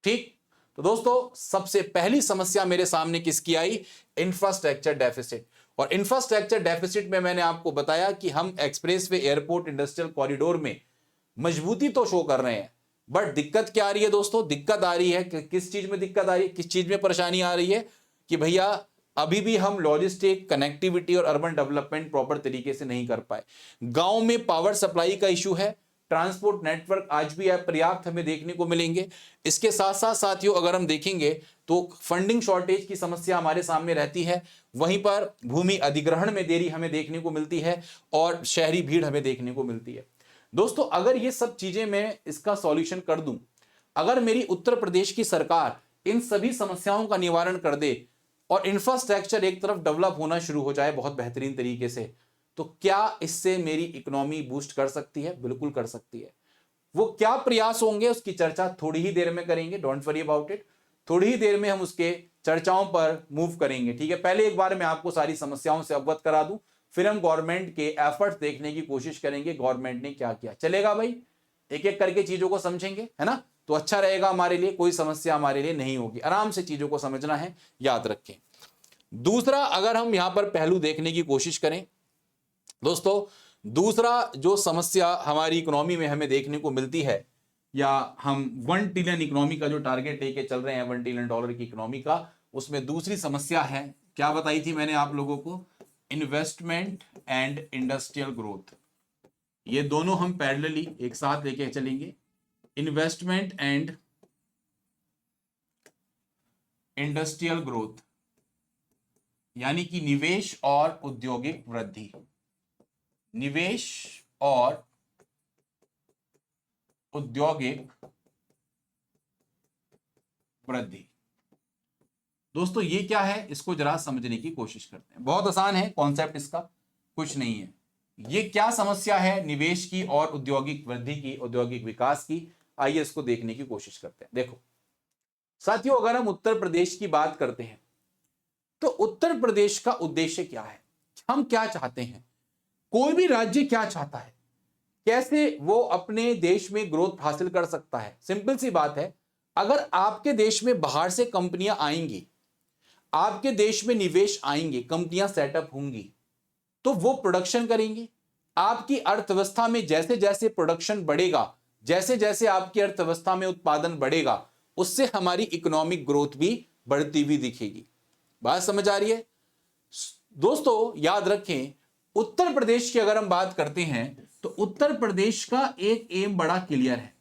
ठीक, तो दोस्तों सबसे पहली समस्या मेरे सामने किसकी आई? Infrastructure deficit. और इंफ्रास्ट्रक्चर डेफिसिट में मैंने आपको बताया कि हम एक्सप्रेसवे, एयरपोर्ट, इंडस्ट्रियल कॉरिडोर में मजबूती तो शो कर रहे हैं, बट दिक्कत क्या आ रही है दोस्तों? दिक्कत आ रही है कि किस चीज में दिक्कत आ रही है, किस चीज में परेशानी आ रही है? कि भैया अभी भी हम लॉजिस्टिक, कनेक्टिविटी और अर्बन डेवलपमेंट प्रॉपर तरीके से नहीं कर पाए। गांव में पावर सप्लाई का इशू है, ट्रांसपोर्ट नेटवर्क आज भी पर्याप्त हमें देखने को मिलेंगे। इसके साथ साथ साथियों अगर हम देखेंगे तो फंडिंग शॉर्टेज की समस्या हमारे सामने रहती है, वहीं पर भूमि अधिग्रहण में देरी हमें देखने को मिलती है, और शहरी भीड़ हमें देखने को मिलती है। दोस्तों अगर ये सब चीजें मैं इसका सॉल्यूशन कर दूं, अगर मेरी उत्तर प्रदेश की सरकार इन सभी समस्याओं का निवारण कर दे और इंफ्रास्ट्रक्चर एक तरफ डेवलप होना शुरू हो जाए बहुत बेहतरीन तरीके से, तो क्या इससे मेरी इकोनॉमी बूस्ट कर सकती है? बिल्कुल कर सकती है। वो क्या प्रयास होंगे उसकी चर्चा थोड़ी ही देर में करेंगे, डोंट वरी अबाउट इट। थोड़ी ही देर में हम उसके चर्चाओं पर मूव करेंगे, ठीक है। पहले एक बार मैं आपको सारी समस्याओं से अवगत करा दूं, फिर हम गवर्नमेंट के एफर्ट्स देखने की कोशिश करेंगे, गवर्नमेंट ने क्या किया। चलेगा भाई? एक एक करके चीजों को समझेंगे, है ना? तो अच्छा रहेगा हमारे लिए, कोई समस्या हमारे लिए नहीं होगी। आराम से चीजों को समझना है, याद रखें। दूसरा अगर हम यहां पर पहलू देखने की कोशिश करें दोस्तों, दूसरा जो समस्या हमारी इकोनॉमी में हमें देखने को मिलती है, या हम 1 ट्रिलियन इकोनॉमी का जो टारगेट लेके चल रहे हैं, $1 ट्रिलियन की इकोनॉमी का, उसमें दूसरी समस्या है, क्या बताई थी मैंने आप लोगों को? Investment and industrial growth. ये दोनों हम पैरेलली एक साथ लेके चलेंगे, इन्वेस्टमेंट एंड इंडस्ट्रियल ग्रोथ, यानी कि निवेश और औद्योगिक वृद्धि। निवेश और औद्योगिक वृद्धि। दोस्तों ये क्या है, इसको जरा समझने की कोशिश करते हैं। बहुत आसान है कॉन्सेप्ट, इसका कुछ नहीं है। ये क्या समस्या है? निवेश की और औद्योगिक वृद्धि की, औद्योगिक विकास की। आइए इसको देखने की कोशिश करते हैं। देखो साथियों, अगर हम उत्तर प्रदेश की बात करते हैं तो उत्तर प्रदेश का उद्देश्य क्या है? हम क्या चाहते हैं? कोई भी राज्य क्या चाहता है? कैसे वो अपने देश में ग्रोथ हासिल कर सकता है? सिंपल सी बात है, अगर आपके देश में बाहर से कंपनियां आएंगी, आपके देश में निवेश आएंगे, कंपनियां सेटअप होंगी, तो वो प्रोडक्शन करेंगी। आपकी अर्थव्यवस्था में जैसे जैसे प्रोडक्शन बढ़ेगा, जैसे जैसे आपकी अर्थव्यवस्था में उत्पादन बढ़ेगा, उससे हमारी इकोनॉमिक ग्रोथ भी बढ़ती हुई दिखेगी। बात समझ आ रही है? दोस्तों याद रखें, उत्तर प्रदेश की अगर हम बात करते हैं तो उत्तर प्रदेश का एक एम बड़ा क्लियर है।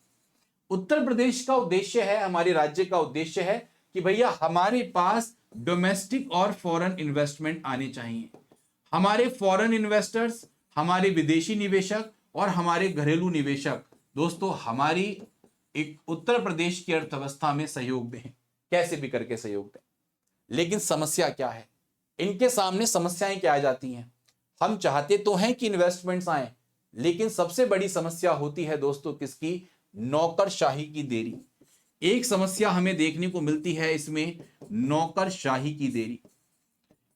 उत्तर प्रदेश का उद्देश्य है, हमारे राज्य का उद्देश्य है कि भैया हमारे पास डोमेस्टिक और फॉरेन इन्वेस्टमेंट आने चाहिए। हमारे फॉरेन इन्वेस्टर्स, हमारे विदेशी निवेशक और हमारे घरेलू निवेशक दोस्तों हमारी एक उत्तर प्रदेश की अर्थव्यवस्था में सहयोग दें, कैसे भी करके सहयोग दें। लेकिन समस्या क्या है, इनके सामने समस्याएं क्या आ जाती हैं। हम चाहते तो हैं कि इन्वेस्टमेंट्स आए, लेकिन सबसे बड़ी समस्या होती है दोस्तों किसकी, नौकरशाही की देरी। एक समस्या हमें देखने को मिलती है इसमें, नौकरशाही की देरी,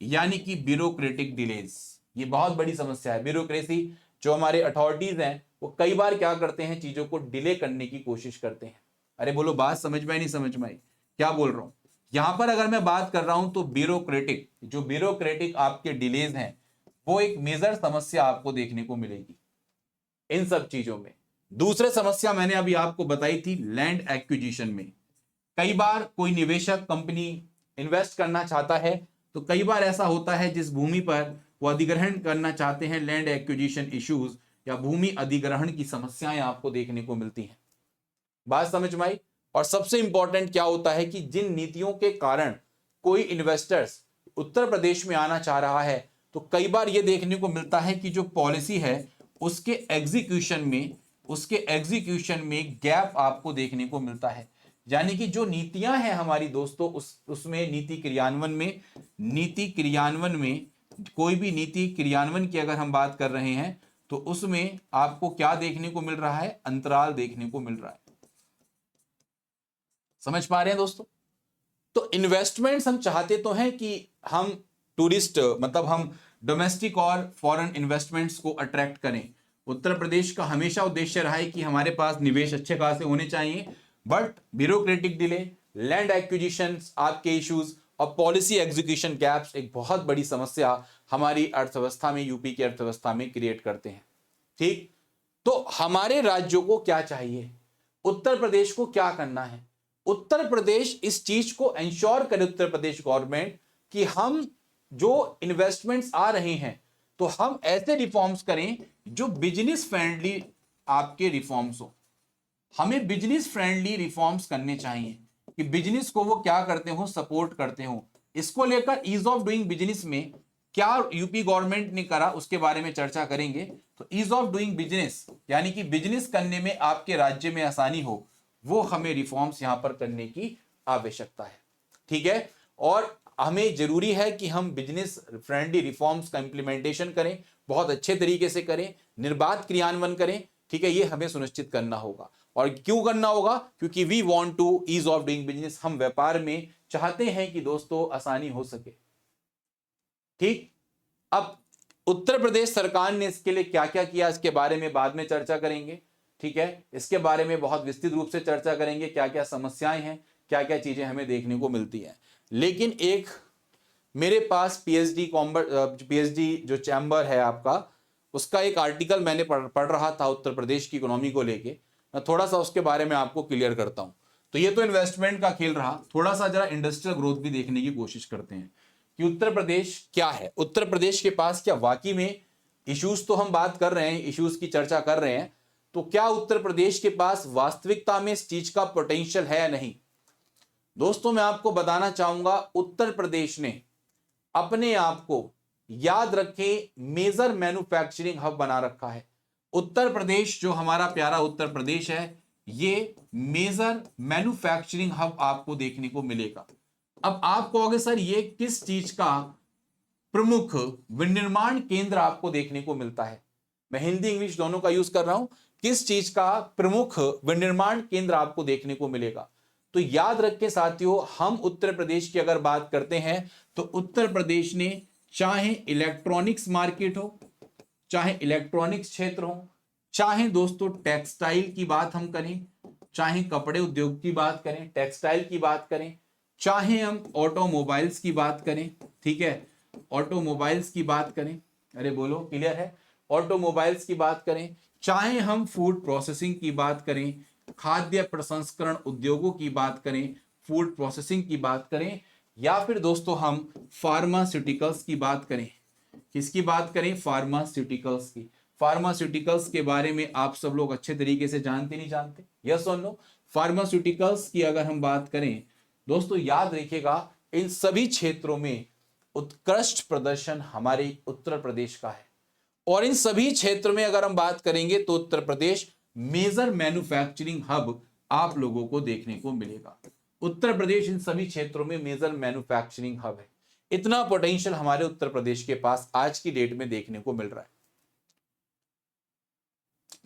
यानी कि ब्यूरोक्रेटिक डिलेज। ये बहुत बड़ी समस्या है। ब्यूरोक्रेसी, जो हमारे अथॉरिटीज हैं वो कई बार क्या करते हैं, चीजों को डिले करने की कोशिश करते हैं। अरे बोलो, बात समझ में आई नहीं समझ में आई, क्या बोल रहा हूं। यहां पर अगर मैं बात कर रहा हूं तो ब्यूरोक्रेटिक आपके डिलेज हैं, वो एक मेजर समस्या आपको देखने को मिलेगी इन सब चीजों में। दूसरी समस्या मैंने अभी आपको बताई थी लैंड एक्विजिशन में। कई बार कोई निवेशक कंपनी इन्वेस्ट करना चाहता है तो कई बार ऐसा होता है जिस भूमि पर वो अधिग्रहण करना चाहते हैं, लैंड एक्विजिशन इश्यूज या भूमि अधिग्रहण की समस्याएं आपको देखने को मिलती हैं। बात समझ में आई। और सबसे इंपॉर्टेंट क्या होता है कि जिन नीतियों के कारण कोई इन्वेस्टर्स उत्तर प्रदेश में आना चाह रहा है तो कई बार यह देखने को मिलता है कि जो पॉलिसी है उसके एग्जीक्यूशन में गैप आपको देखने को मिलता है। यानी कि जो नीतियां हैं हमारी दोस्तों उसमें नीति क्रियान्वयन में कोई भी नीति क्रियान्वयन की अगर हम बात कर रहे हैं तो उसमें आपको क्या देखने को मिल रहा है, अंतराल देखने को मिल रहा है। समझ पा रहे हैं दोस्तों। तो इन्वेस्टमेंट्स हम चाहते तो हैं कि हम टूरिस्ट मतलब हम डोमेस्टिक और फॉरेन इन्वेस्टमेंट्स को अट्रैक्ट करें। उत्तर प्रदेश का हमेशा उद्देश्य रहा है कि हमारे पास निवेश अच्छे खासे होने चाहिए, but bureaucratic delay, land acquisition आपके इश्यूज और पॉलिसी एग्जीक्यूशन गैप्स एक बहुत बड़ी समस्या हमारी अर्थव्यवस्था में, यूपी की अर्थव्यवस्था में क्रिएट करते हैं। ठीक, तो हमारे राज्यों को क्या चाहिए, उत्तर प्रदेश को क्या करना है। उत्तर प्रदेश इस चीज को इंश्योर करे, उत्तर प्रदेश गवर्नमेंट, कि हम जो इन्वेस्टमेंट्स आ रहे हैं तो हम ऐसे रिफॉर्म्स करें जो बिजनेस फ्रेंडली आपके रिफॉर्म्स हो। हमें बिजनेस फ्रेंडली रिफॉर्म्स करने चाहिए कि बिजनेस को वो क्या करते हो, सपोर्ट करते हो। इसको लेकर ईज ऑफ डूइंग बिजनेस में क्या यूपी गवर्नमेंट ने करा उसके बारे में चर्चा करेंगे। तो ईज ऑफ डूइंग बिजनेस यानी कि बिजनेस करने में आपके राज्य में आसानी हो, वो हमें रिफॉर्म्स यहां पर करने की आवश्यकता है। ठीक है, और हमें जरूरी है कि हम बिजनेस फ्रेंडली रिफॉर्म्स का इंप्लीमेंटेशन करें, बहुत अच्छे तरीके से करें, निर्बाध क्रियान्वयन करें। ठीक है, ये हमें सुनिश्चित करना होगा। और क्यों करना होगा, क्योंकि we want to ease of doing business, हम व्यापार में चाहते हैं कि दोस्तों आसानी हो सके। ठीक, अब उत्तर प्रदेश सरकार ने इसके लिए क्या क्या किया इसके बारे में बाद में चर्चा करेंगे। ठीक है, इसके बारे में बहुत विस्तृत रूप से चर्चा करेंगे, क्या क्या समस्याएं हैं, क्या क्या चीजें हमें देखने को मिलती हैं। लेकिन एक मेरे पास पीएचडी जो चैम्बर है आपका, उसका एक आर्टिकल मैंने पढ़ रहा था उत्तर प्रदेश की इकोनॉमी को लेके। मैं थोड़ा सा उसके बारे में आपको क्लियर करता हूं। तो ये तो इन्वेस्टमेंट का खेल रहा, थोड़ा सा जरा इंडस्ट्रियल ग्रोथ भी देखने की कोशिश करते हैं कि उत्तर प्रदेश क्या है, उत्तर प्रदेश के पास क्या वाकई में इश्यूज, तो हम बात कर रहे हैं, इश्यूज की चर्चा कर रहे हैं, तो क्या उत्तर प्रदेश के पास वास्तविकता में इस चीज का पोटेंशियल है या नहीं। दोस्तों मैं आपको बताना चाहूंगा, उत्तर प्रदेश ने अपने आप को, याद रखें, मेजर मैन्युफैक्चरिंग हब बना रखा है। उत्तर प्रदेश, जो हमारा प्यारा उत्तर प्रदेश है, ये मेजर मैन्युफैक्चरिंग हब आपको देखने को मिलेगा। अब आप कहोगे सर ये किस चीज का प्रमुख विनिर्माण केंद्र आपको देखने को मिलता है। मैं हिंदी इंग्लिश दोनों का यूज कर रहा हूं। किस चीज का प्रमुख विनिर्माण केंद्र आपको देखने को मिलेगा। तो याद रखें साथियों, हम उत्तर प्रदेश की अगर बात करते हैं तो उत्तर प्रदेश ने, चाहे इलेक्ट्रॉनिक्स मार्केट हो, चाहे इलेक्ट्रॉनिक्स क्षेत्र हो, चाहे दोस्तों टेक्सटाइल की बात हम करें, चाहे कपड़े उद्योग की बात करें, टेक्सटाइल की बात करें, चाहे हम ऑटोमोबाइल्स की बात करें, ठीक है, ऑटोमोबाइल्स की बात करें, अरे बोलो क्लियर है, ऑटोमोबाइल्स की बात करें, चाहे हम फूड प्रोसेसिंग की बात करें, खाद्य प्रसंस्करण उद्योगों की बात करें, फूड प्रोसेसिंग की बात करें, या फिर दोस्तों हम फार्मास्यूटिकल्स की बात करें। किसकी बात करें, फार्मास्यूटिकल्स की। फार्मास्यूटिकल्स के बारे में आप सब लोग अच्छे तरीके से जानते नहीं जानते, यस और नो। फार्मास्यूटिकल्स की अगर हम बात करें दोस्तों, याद रखिएगा इन सभी क्षेत्रों में उत्कृष्ट प्रदर्शन हमारे उत्तर प्रदेश का है। और इन सभी क्षेत्र में अगर हम बात करेंगे तो Uttar Pradesh major manufacturing hub आप लोगों को देखने को मिलेगा। उत्तर प्रदेश इन सभी क्षेत्रों में मेजर मैन्युफैक्चरिंग हब है। इतना पोटेंशियल हमारे उत्तर प्रदेश के पास आज की डेट में देखने को मिल रहा है।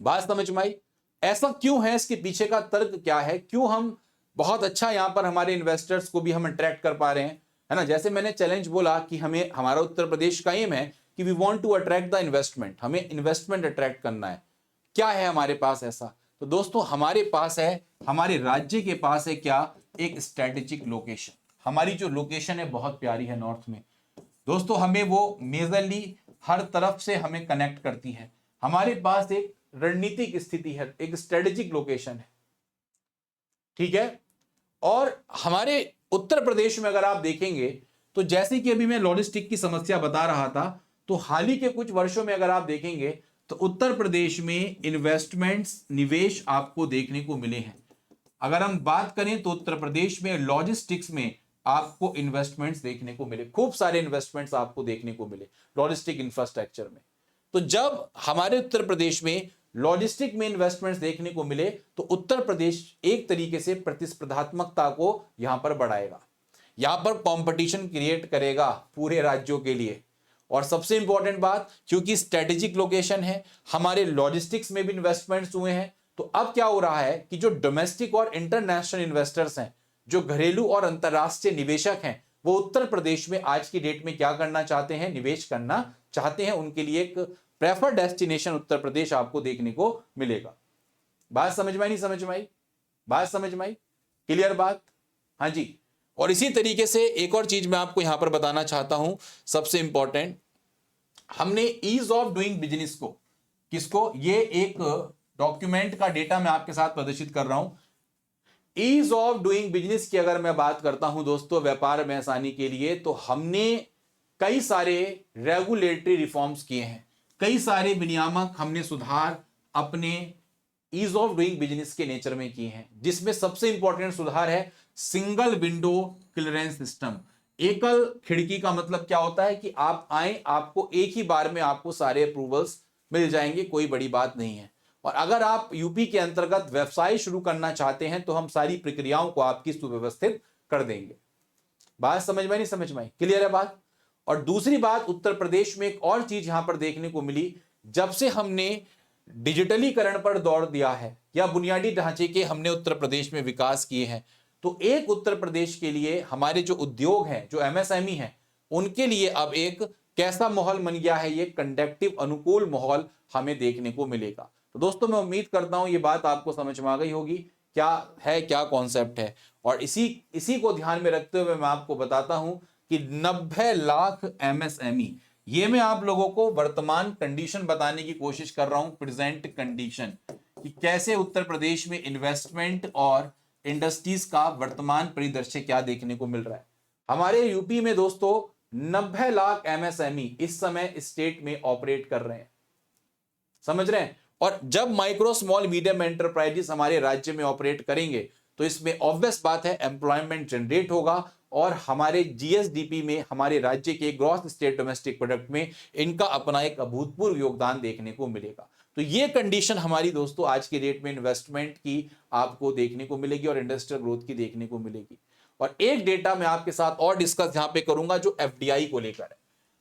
बात समझ में आई? ऐसा क्यों है, इसके पीछे का तर्क क्या है, क्यों हम बहुत अच्छा यहां पर हमारे इन्वेस्टर्स को भी हम अट्रैक्ट कर पा रहे हैं, है ना। जैसे मैंने चैलेंज बोला कि हमें, हमारा उत्तर प्रदेश का एम है कि we want to attract the investment, हमें इन्वेस्टमेंट अट्रैक्ट करना है। क्या है हमारे पास ऐसा? तो दोस्तों हमारे पास है, हमारे राज्य के पास है क्या, एक स्ट्रेटेजिक लोकेशन। हमारी जो लोकेशन है बहुत प्यारी है नॉर्थ में दोस्तों, हमें वो मेजरली हर तरफ से हमें कनेक्ट करती है। हमारे पास एक रणनीतिक स्थिति है, एक स्ट्रेटेजिक लोकेशन है, ठीक है। और हमारे उत्तर प्रदेश में अगर आप देखेंगे तो जैसे कि अभी मैं लॉजिस्टिक की समस्या बता रहा था, तो हाल ही के कुछ वर्षों में अगर आप देखेंगे तो उत्तर प्रदेश में इन्वेस्टमेंट्स, निवेश आपको देखने को मिले हैं। अगर हम बात करें तो उत्तर प्रदेश में लॉजिस्टिक्स में आपको इन्वेस्टमेंट्स देखने को मिले, खूब सारे इन्वेस्टमेंट्स आपको देखने को मिले लॉजिस्टिक इंफ्रास्ट्रक्चर में। तो जब हमारे उत्तर प्रदेश में लॉजिस्टिक में इन्वेस्टमेंट्स देखने को मिले तो उत्तर प्रदेश एक तरीके से प्रतिस्पर्धात्मकता को यहां पर बढ़ाएगा, यहां पर कंपटीशन क्रिएट करेगा पूरे राज्यों के लिए। और सबसे इंपॉर्टेंट बात, क्योंकि स्ट्रेटेजिक लोकेशन है, हमारे लॉजिस्टिक्स में भी इन्वेस्टमेंट्स हुए हैं, तो अब क्या हो रहा है कि जो डोमेस्टिक और इंटरनेशनल इन्वेस्टर्स हैं, जो घरेलू और अंतरराष्ट्रीय निवेशक हैं, वो उत्तर प्रदेश में आज की डेट में क्या करना चाहते हैं, निवेश करना चाहते हैं। उनके लिए एक प्रेफर्ड डेस्टिनेशन उत्तर प्रदेश आपको देखने को मिलेगा। बात समझ में आई, नहीं समझ में आई? बात समझ में आई? क्लियर बात? हाँ जी। और इसी तरीके से एक और चीज मैं आपको यहां पर बताना चाहता हूं, सबसे इंपॉर्टेंट, हमने ईज ऑफ डूइंग बिजनेस को, किसको, ये एक डॉक्यूमेंट का डेटा मैं आपके साथ प्रदर्शित कर रहा हूं। ईज ऑफ डूइंग बिजनेस की अगर मैं बात करता हूं दोस्तों, व्यापार में आसानी के लिए, तो हमने कई सारे रेगुलेटरी रिफॉर्म्स किए हैं, कई सारे विनियामक हमने सुधार अपने ईज ऑफ डूइंग बिजनेस के नेचर में किए हैं, जिसमें सबसे इंपॉर्टेंट सुधार है सिंगल विंडो क्लियरेंस सिस्टम। एकल खिड़की का मतलब क्या होता है कि आप आए, आपको एक ही बार में आपको सारे अप्रूवल्स मिल जाएंगे, कोई बड़ी बात नहीं है। और अगर आप यूपी के अंतर्गत व्यवसाय शुरू करना चाहते हैं तो हम सारी प्रक्रियाओं को आपकी सुव्यवस्थित कर देंगे। बात समझ में, नहीं समझ में? क्लियर है बात? और दूसरी बात, उत्तर प्रदेश में एक और चीज यहां पर देखने को मिली, जब से हमने डिजिटलीकरण पर दौड़ दिया है या बुनियादी ढांचे के हमने उत्तर प्रदेश में विकास किए हैं, तो एक उत्तर प्रदेश के लिए हमारे जो उद्योग हैं, जो एमएसएमई हैं, उनके लिए अब एक कैसा माहौल बन गया है, ये कंडक्टिव, अनुकूल माहौल हमें देखने को मिलेगा। तो दोस्तों मैं उम्मीद करता हूं ये बात आपको समझ में आ गई होगी, क्या है, क्या कॉन्सेप्ट है। और इसी को ध्यान में रखते हुए मैं आपको बताता हूं कि 90 लाख एमएसएमई, ये मैं आप लोगों को वर्तमान कंडीशन बताने की कोशिश कर रहा हूं, प्रेजेंट कंडीशन, कि कैसे उत्तर प्रदेश में इन्वेस्टमेंट और इंडस्ट्रीज का वर्तमान परिदृश्य क्या देखने को मिल रहा है। हमारे यूपी में दोस्तों 90 लाख एमएसएमई इस समय स्टेट में ऑपरेट कर रहे हैं, समझ रहे हैं। और जब माइक्रो स्मॉल मीडियम एंटरप्राइजेस हमारे राज्य में ऑपरेट करेंगे तो इसमें ऑब्वियस बात है एम्प्लॉयमेंट जनरेट होगा और हमारे जीएसडीपी में, हमारे राज्य के ग्रॉस स्टेट डोमेस्टिक प्रोडक्ट में इनका अपना एक अभूतपूर्व योगदान देखने को मिलेगा। तो ये कंडीशन हमारी दोस्तों आज के डेट में इन्वेस्टमेंट की आपको देखने को मिलेगी और इंडस्ट्रियल ग्रोथ की देखने को मिलेगी। और एक डेटा मैं आपके साथ और डिस्कस यहां पे करूंगा जो एफडीआई को लेकर है।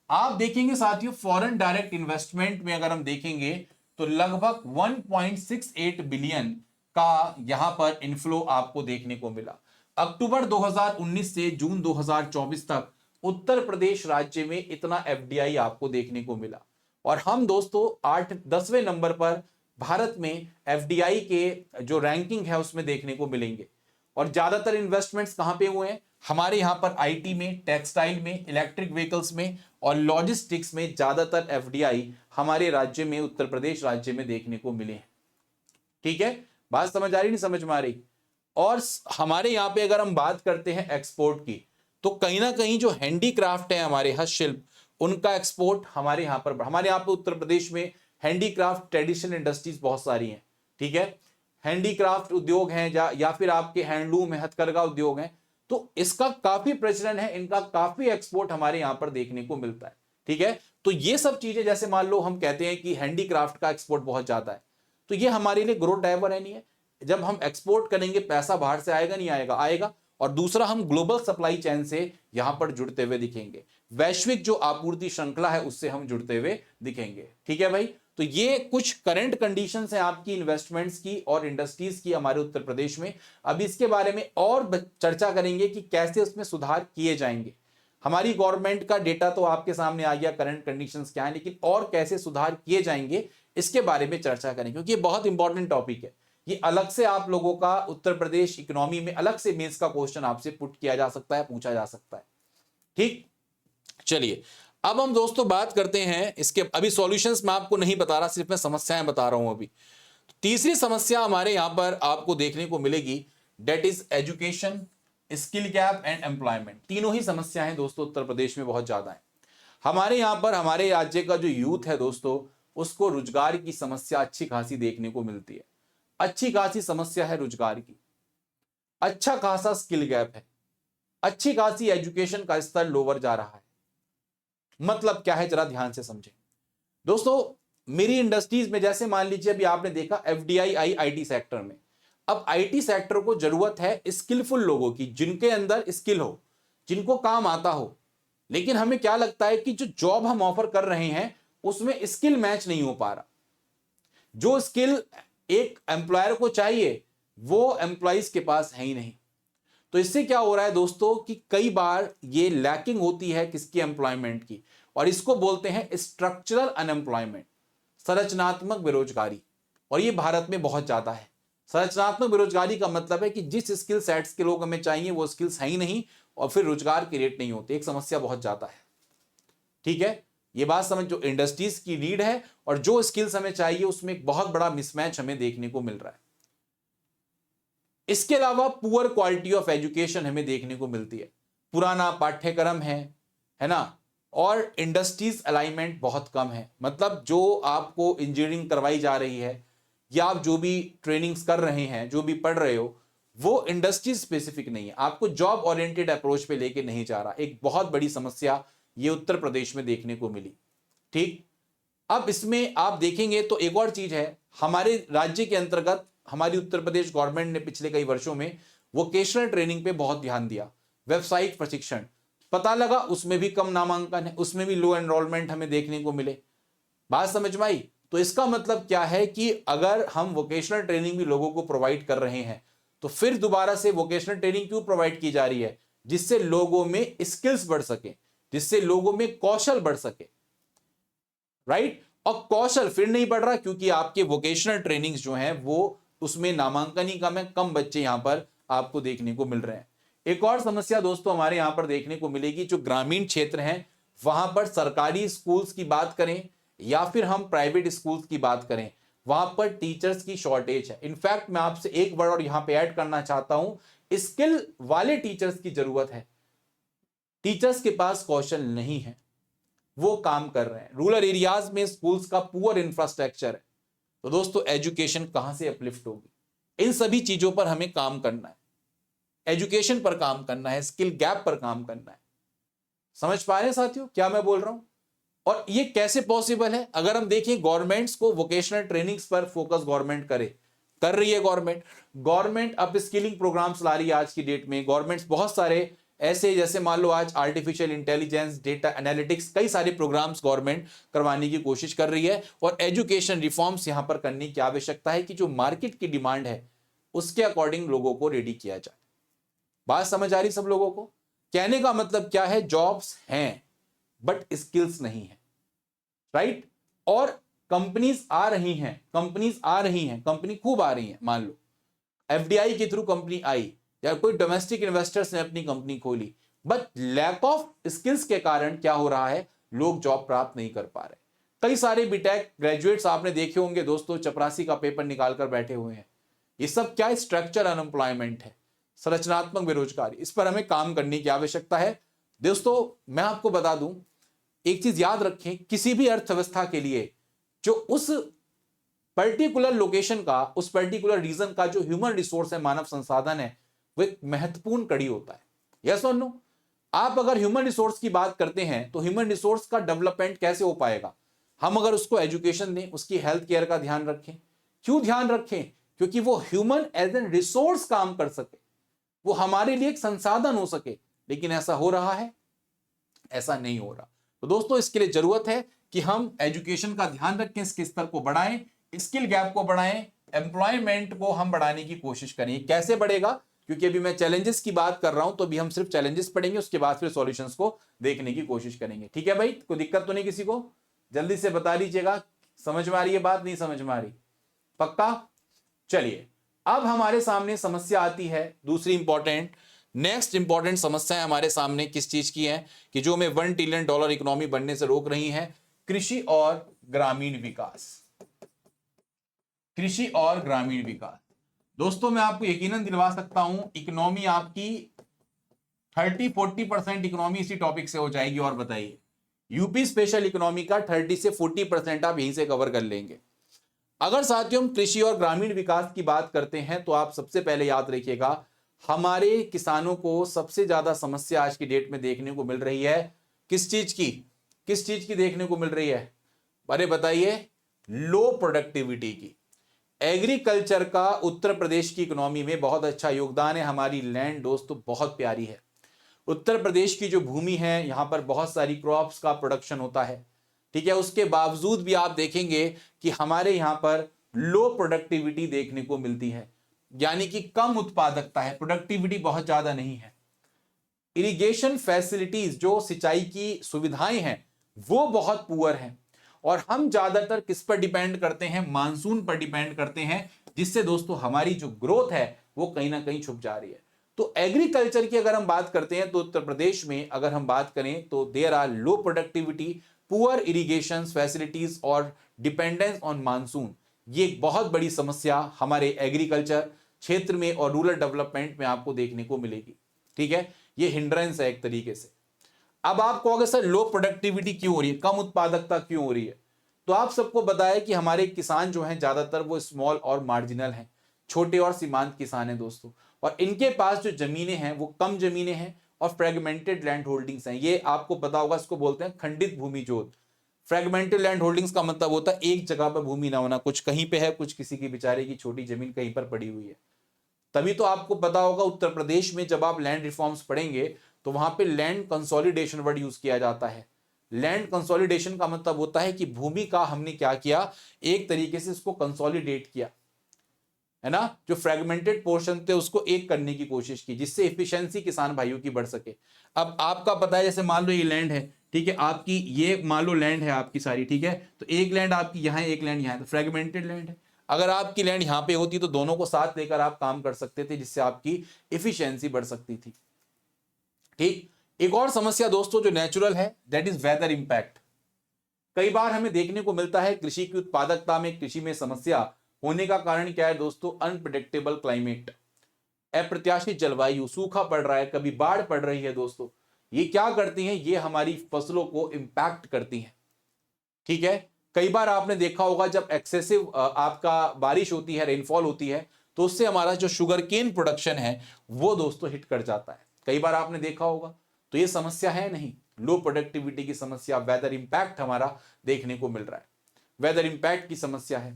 आप देखेंगे साथियों, फॉरेन डायरेक्ट इन्वेस्टमेंट में अगर हम देखेंगे तो लगभग 1.68 बिलियन का यहां पर इनफ्लो आपको देखने को मिला। अक्टूबर 2019 से जून 2024 तक उत्तर प्रदेश राज्य में इतना एफडीआई आपको देखने को मिला। और हम दोस्तों 8-10वें नंबर पर भारत में एफडीआई के जो रैंकिंग है उसमें देखने को मिलेंगे। और ज्यादातर इन्वेस्टमेंट्स कहां पे हुए हैं, हमारे यहां पर आईटी में, टेक्सटाइल में, इलेक्ट्रिक व्हीकल्स में और लॉजिस्टिक्स में ज्यादातर एफडीआई हमारे राज्य में, उत्तर प्रदेश राज्य में देखने को मिले हैं। ठीक है, बात समझ आ रही, नहीं समझ में आ रही? और हमारे यहां पे अगर हम बात करते हैं एक्सपोर्ट की, तो कहीं ना कहीं जो हैंडीक्राफ्ट है, हमारे हस्तशिल्प, उनका एक्सपोर्ट हमारे यहां पे उत्तर प्रदेश में हैंडीक्राफ्ट ट्रेडिशनल इंडस्ट्रीज बहुत सारी हैं। ठीक है, हैंडीक्राफ्ट उद्योग हैं या फिर आपके हैंडलूम है, हथकरघा उद्योग हैं, तो इसका काफी प्रचलन है, इनका काफी एक्सपोर्ट हमारे यहां पर देखने को मिलता है। ठीक है, तो ये सब चीजें, जैसे मान लो हम कहते हैं कि हैंडीक्राफ्ट का एक्सपोर्ट बहुत ज्यादा है, तो ये हमारे लिए ग्रोथ ड्राइवर है, नहीं है? जब हम एक्सपोर्ट करेंगे पैसा बाहर से आएगा नहीं आएगा? आएगा। और दूसरा, हम ग्लोबल सप्लाई चेन से यहां पर जुड़ते हुए दिखेंगे, वैश्विक जो आपूर्ति श्रृंखला है उससे हम जुड़ते हुए दिखेंगे। ठीक है भाई, तो ये कुछ करंट कंडीशंस हैं आपकी इन्वेस्टमेंट्स की और इंडस्ट्रीज की हमारे उत्तर प्रदेश में। अब इसके बारे में और चर्चा करेंगे कि कैसे उसमें सुधार किए जाएंगे। हमारी गवर्नमेंट का डेटा तो आपके सामने आ गया, करंट कंडीशंस क्या है, लेकिन और कैसे सुधार किए जाएंगे इसके बारे में चर्चा करेंगे, क्योंकि ये बहुत इंपॉर्टेंट टॉपिक है। ये अलग से आप लोगों का उत्तर प्रदेश इकोनॉमी में अलग से मेंस का क्वेश्चन आपसे पुट किया जा सकता है, पूछा जा सकता है। ठीक, चलिए अब हम दोस्तों बात करते हैं इसके। अभी सॉल्यूशंस मैं आपको नहीं बता रहा, सिर्फ मैं समस्याएं बता रहा हूं अभी। तो तीसरी समस्या हमारे यहां पर आपको देखने को मिलेगी, that is education, skill gap and employment. तीनों ही समस्याएं दोस्तों उत्तर प्रदेश में बहुत ज्यादा है। हमारे यहां पर हमारे राज्य का जो यूथ है दोस्तों, उसको रोजगार की समस्या अच्छी खासी देखने को मिलती है। अच्छी खासी समस्या है रोजगार की, अच्छा खासा स्किल गैप है, अच्छी खासी एजुकेशन का स्तर लोअर जा रहा है। मतलब क्या है, जरा ध्यान से समझें दोस्तों। मेरी इंडस्ट्रीज में जैसे मान लीजिए अभी आपने देखा एफडीआई आई आईटी सेक्टर में। अब आईटी सेक्टर को जरूरत है स्किलफुल लोगों की, जिनके अंदर स्किल हो, जिनको काम आता हो। लेकिन हमें क्या लगता है कि जो जॉब हम ऑफर कर रहे हैं उसमें स्किल मैच नहीं हो पा रहा। जो स्किल एक एम्प्लॉयर को चाहिए वो एम्प्लॉइज के पास है ही नहीं। तो इससे क्या हो रहा है दोस्तों कि कई बार ये लैकिंग होती है किसकी, एम्प्लॉयमेंट की, और इसको बोलते हैं स्ट्रक्चरल अनएम्प्लॉयमेंट, संरचनात्मक बेरोजगारी। और ये भारत में बहुत ज्यादा है। संरचनात्मक बेरोजगारी का मतलब है कि जिस स्किल सेट्स के लोग हमें चाहिए वो स्किल्स है ही नहीं, और फिर रोजगार के रेट नहीं होते। एक समस्या बहुत ज्यादा है। ठीक है, ये बात समझ, जो इंडस्ट्रीज की नीड है और जो स्किल्स हमें चाहिए उसमें एक बहुत बड़ा मिसमैच हमें देखने को मिल रहा है। इसके अलावा पुअर क्वालिटी ऑफ एजुकेशन हमें देखने को मिलती है। पुराना पाठ्यक्रम है ना, और इंडस्ट्रीज अलाइनमेंट बहुत कम है। मतलब जो आपको इंजीनियरिंग करवाई जा रही है या आप जो भी ट्रेनिंग्स कर रहे हैं, जो भी पढ़ रहे हो, वो इंडस्ट्री स्पेसिफिक नहीं है, आपको जॉब ओरिएंटेड अप्रोच पे लेके नहीं जा रहा। एक बहुत बड़ी समस्या ये उत्तर प्रदेश में देखने को मिली। ठीक, अब इसमें आप देखेंगे तो एक और चीज है, हमारे राज्य के अंतर्गत हमारी उत्तर प्रदेश गवर्नमेंट ने पिछले कई वर्षों में वोकेशनल ट्रेनिंग पे बहुत ध्यान दिया। व्यावसायिक प्रशिक्षण, पता लगा उसमें भी कम नामांकन है, उसमें भी लो एनरोलमेंट हमें देखने को मिले। बात समझ में आई? तो इसका मतलब क्या है कि अगर हम वोकेशनल ट्रेनिंग भी लोगों को प्रोवाइड कर रहे हैं तो फिर दोबारा से वोकेशनल ट्रेनिंग क्यों प्रोवाइड की जा रही है? जिससे लोगों में स्किल्स बढ़ सके, जिससे लोगों में कौशल बढ़ सके। राइट, और कौशल फिर नहीं बढ़ रहा क्योंकि आपके वोकेशनल ट्रेनिंग्स जो हैं वो उसमें नामांकन ही कम है, कम बच्चे यहां पर आपको देखने को मिल रहे हैं। एक और समस्या दोस्तों हमारे यहां पर देखने को मिलेगी, जो ग्रामीण क्षेत्र हैं वहां पर सरकारी स्कूल्स की बात करें या फिर हम प्राइवेट स्कूल्स की बात करें, वहां पर टीचर्स की शॉर्टेज है। इनफैक्ट मैं आपसे एक वर्ड और यहां पे ऐड करना चाहता हूं, स्किल वाले टीचर्स की जरूरत है। टीचर्स के पास कौशल नहीं है, वो काम कर रहे हैं। रूरल एरियाज में स्कूल्स का पुअर इंफ्रास्ट्रक्चर है। तो दोस्तों एजुकेशन कहां से अपलिफ्ट होगी? इन सभी चीजों पर हमें काम करना है, एजुकेशन पर काम करना है, स्किल गैप पर काम करना है। समझ पा रहे हैं साथियों क्या मैं बोल रहा हूं? और ये कैसे पॉसिबल है? अगर हम देखें गवर्नमेंट्स को वोकेशनल ट्रेनिंग्स पर फोकस गवर्नमेंट कर रही है। गवर्नमेंट अप स्किलिंग प्रोग्राम्स ला रही है। आज की डेट में गवर्नमेंट्स बहुत सारे ऐसे, जैसे मान लो आज आर्टिफिशियल इंटेलिजेंस, डेटा एनालिटिक्स, कई सारे प्रोग्राम्स गवर्नमेंट करवाने की कोशिश कर रही है। और एजुकेशन रिफॉर्म्स यहां पर करने की आवश्यकता है कि जो मार्केट की डिमांड है उसके अकॉर्डिंग लोगों को रेडी किया जाए। बात समझ आ रही सब लोगों को? कहने का मतलब क्या है, जॉब्स हैं बट स्किल्स नहीं है। राइट, और कंपनीज आ रही हैं, कंपनी खूब आ रही हैं। मान लो एफडीआई के थ्रू कंपनी आई या कोई डोमेस्टिक इन्वेस्टर्स ने अपनी कंपनी खोली, बट लैक ऑफ स्किल्स के कारण क्या हो रहा है, लोग जॉब प्राप्त नहीं कर पा रहे। कई सारे बीटेक ग्रेजुएट्स आपने देखे होंगे दोस्तों, चपरासी का पेपर निकाल कर बैठे हुए हैं। ये सब क्या स्ट्रक्चर अनएम्प्लॉयमेंट है, संरचनात्मक बेरोजगारी। इस पर हमें काम करने की आवश्यकता है। दोस्तों मैं आपको बता दूं, एक चीज याद रखें, किसी भी अर्थव्यवस्था के लिए जो उस पर्टिकुलर लोकेशन का, उस पर्टिकुलर रीजन का जो ह्यूमन रिसोर्स है, मानव संसाधन है, वो एक महत्वपूर्ण कड़ी होता है। यस और नो? आप अगर ह्यूमन रिसोर्स की बात करते हैं तो ह्यूमन रिसोर्स का डेवलपमेंट कैसे हो पाएगा? हम अगर उसको एजुकेशन दें, उसकी हेल्थ केयर का ध्यान रखें। क्यों ध्यान रखें? क्योंकि वो ह्यूमन एज एन रिसोर्स काम कर सके, वो हमारे लिए एक संसाधन हो सके। लेकिन ऐसा हो रहा है? ऐसा नहीं हो रहा। तो दोस्तों, इसके लिए जरूरत है कि हम एजुकेशन का ध्यान रखें, इसके स्तर को बढ़ाएं, स्किल गैप को बढ़ाएं, एम्प्लॉयमेंट को हम बढ़ाने की कोशिश करें। कैसे बढ़ेगा? क्योंकि अभी मैं चैलेंजेस की बात कर रहा हूं, तो अभी हम सिर्फ चैलेंजेस पढ़ेंगे, उसके बाद फिर सॉल्यूशंस को देखने की कोशिश करेंगे। ठीक है भाई? कोई दिक्कत तो नहीं किसी को? जल्दी से बता दीजिएगा, समझ में आ रही है बात, नहीं समझ में आ रही? पक्का? चलिए, अब हमारे सामने समस्या आती है दूसरी इंपॉर्टेंट, नेक्स्ट इंपॉर्टेंट समस्या हमारे सामने किस चीज की है कि जो हमें $1 ट्रिलियन इकोनॉमी बनने से रोक रही है? कृषि और ग्रामीण विकास। कृषि और ग्रामीण विकास। दोस्तों, मैं आपको यकीनन दिलवा सकता हूं, इकोनॉमी आपकी 30-40% इकोनॉमी इसी टॉपिक से हो जाएगी। और बताइए, यूपी स्पेशल इकोनॉमी का 30 से 40% आप यहीं से कवर कर लेंगे। अगर साथियों हम कृषि और ग्रामीण विकास की बात करते हैं तो आप सबसे पहले याद रखिएगा, हमारे किसानों को सबसे ज्यादा समस्या आज की डेट में देखने को मिल रही है किस चीज की? किस चीज की देखने को मिल रही है? अरे बताइए, लो प्रोडक्टिविटी की। एग्रीकल्चर का उत्तर प्रदेश की इकोनॉमी में बहुत अच्छा योगदान है। हमारी लैंड दोस्तों बहुत प्यारी है। उत्तर प्रदेश की जो भूमि है, यहां पर बहुत सारी क्रॉप्स का प्रोडक्शन होता है। ठीक है, उसके बावजूद भी आप देखेंगे कि हमारे यहां पर लो प्रोडक्टिविटी देखने को मिलती है, यानी कि कम उत्पादकता है, प्रोडक्टिविटी बहुत ज्यादा नहीं है। इरिगेशन फैसिलिटीज, जो सिंचाई की सुविधाएं हैं, वो बहुत पुअर हैं। और हम ज्यादातर किस पर डिपेंड करते हैं? मानसून पर डिपेंड करते हैं, जिससे दोस्तों हमारी जो ग्रोथ है वो कहीं ना कहीं छुप जा रही है। तो एग्रीकल्चर की अगर हम बात करते हैं तो उत्तर प्रदेश में अगर हम बात करें तो there are low productivity, poor irrigation facilities और डिपेंडेंस ऑन मानसून। ये एक बहुत बड़ी समस्या हमारे एग्रीकल्चर क्षेत्र में और रूरल डेवलपमेंट में आपको देखने को मिलेगी। ठीक है, ये हिंड्रेंस है एक तरीके से। अब आप कहोगे सर लो प्रोडक्टिविटी क्यों हो रही है, कम उत्पादकता क्यों हो रही है? तो आप सबको बताया कि हमारे किसान जो हैं ज्यादातर वो स्मॉल और मार्जिनल हैं, छोटे और सीमांत किसान हैं दोस्तों। और इनके पास जो जमीनें हैं वो कम जमीनें हैं और फ्रेगमेंटेड लैंड होल्डिंग्स हैं। ये आपको पता होगा, इसको बोलते हैं खंडित भूमि जोत। फ्रेगमेंटेड लैंड होल्डिंग्स का मतलब होता है एक जगह पर भूमि ना होना, कुछ कहीं पे है, कुछ किसी की बेचारे की छोटी जमीन कहीं पर पड़ी हुई है। तभी तो आपको पता होगा उत्तर प्रदेश में जब आप लैंड रिफॉर्म्स पढ़ेंगे तो वहां पे लैंड कंसोलिडेशन वर्ड यूज किया जाता है। लैंड कंसोलिडेशन का मतलब होता है कि भूमि का हमने क्या किया, एक तरीके से इसको कंसोलिडेट किया, है ना। जो फ्रेगमेंटेड पोर्शन थे उसको एक करने की कोशिश की, जिससे एफिशिएंसी किसान भाइयों की बढ़ सके। अब आपका पता है, जैसे मान लो ये लैंड है, ठीक है, आपकी ये मान लो लैंड है आपकी सारी, ठीक है, तो एक लैंड आपकी यहाँ, एक लैंड यहाँ है, तो फ्रेगमेंटेड लैंड है। अगर आपकी लैंड यहाँ पे होती तो दोनों को साथ लेकर आप काम कर सकते थे, जिससे आपकी एफिशिएंसी बढ़ सकती थी। ठीक, एक और समस्या दोस्तों जो नेचुरल है, दैट इज वेदर इंपैक्ट। कई बार हमें देखने को मिलता है कृषि की उत्पादकता में, कृषि में समस्या होने का कारण क्या है दोस्तों? अनप्रिडिक्टेबल क्लाइमेट, अप्रत्याशित जलवायु, सूखा पड़ रहा है, कभी बाढ़ पड़ रही है दोस्तों। ये क्या करती हैं? ये हमारी फसलों को इंपैक्ट करती हैं। ठीक है, कई बार आपने देखा होगा जब एक्सेसिव आपका बारिश होती है, रेनफॉल होती है, तो उससे हमारा जो शुगर केन प्रोडक्शन है वो दोस्तों हिट कर जाता है। कई बार आपने देखा होगा। तो ये समस्या है नहीं, लो प्रोडक्टिविटी की समस्या, वेदर इंपैक्ट हमारा देखने को मिल रहा है, वेदर इंपैक्ट की समस्या है।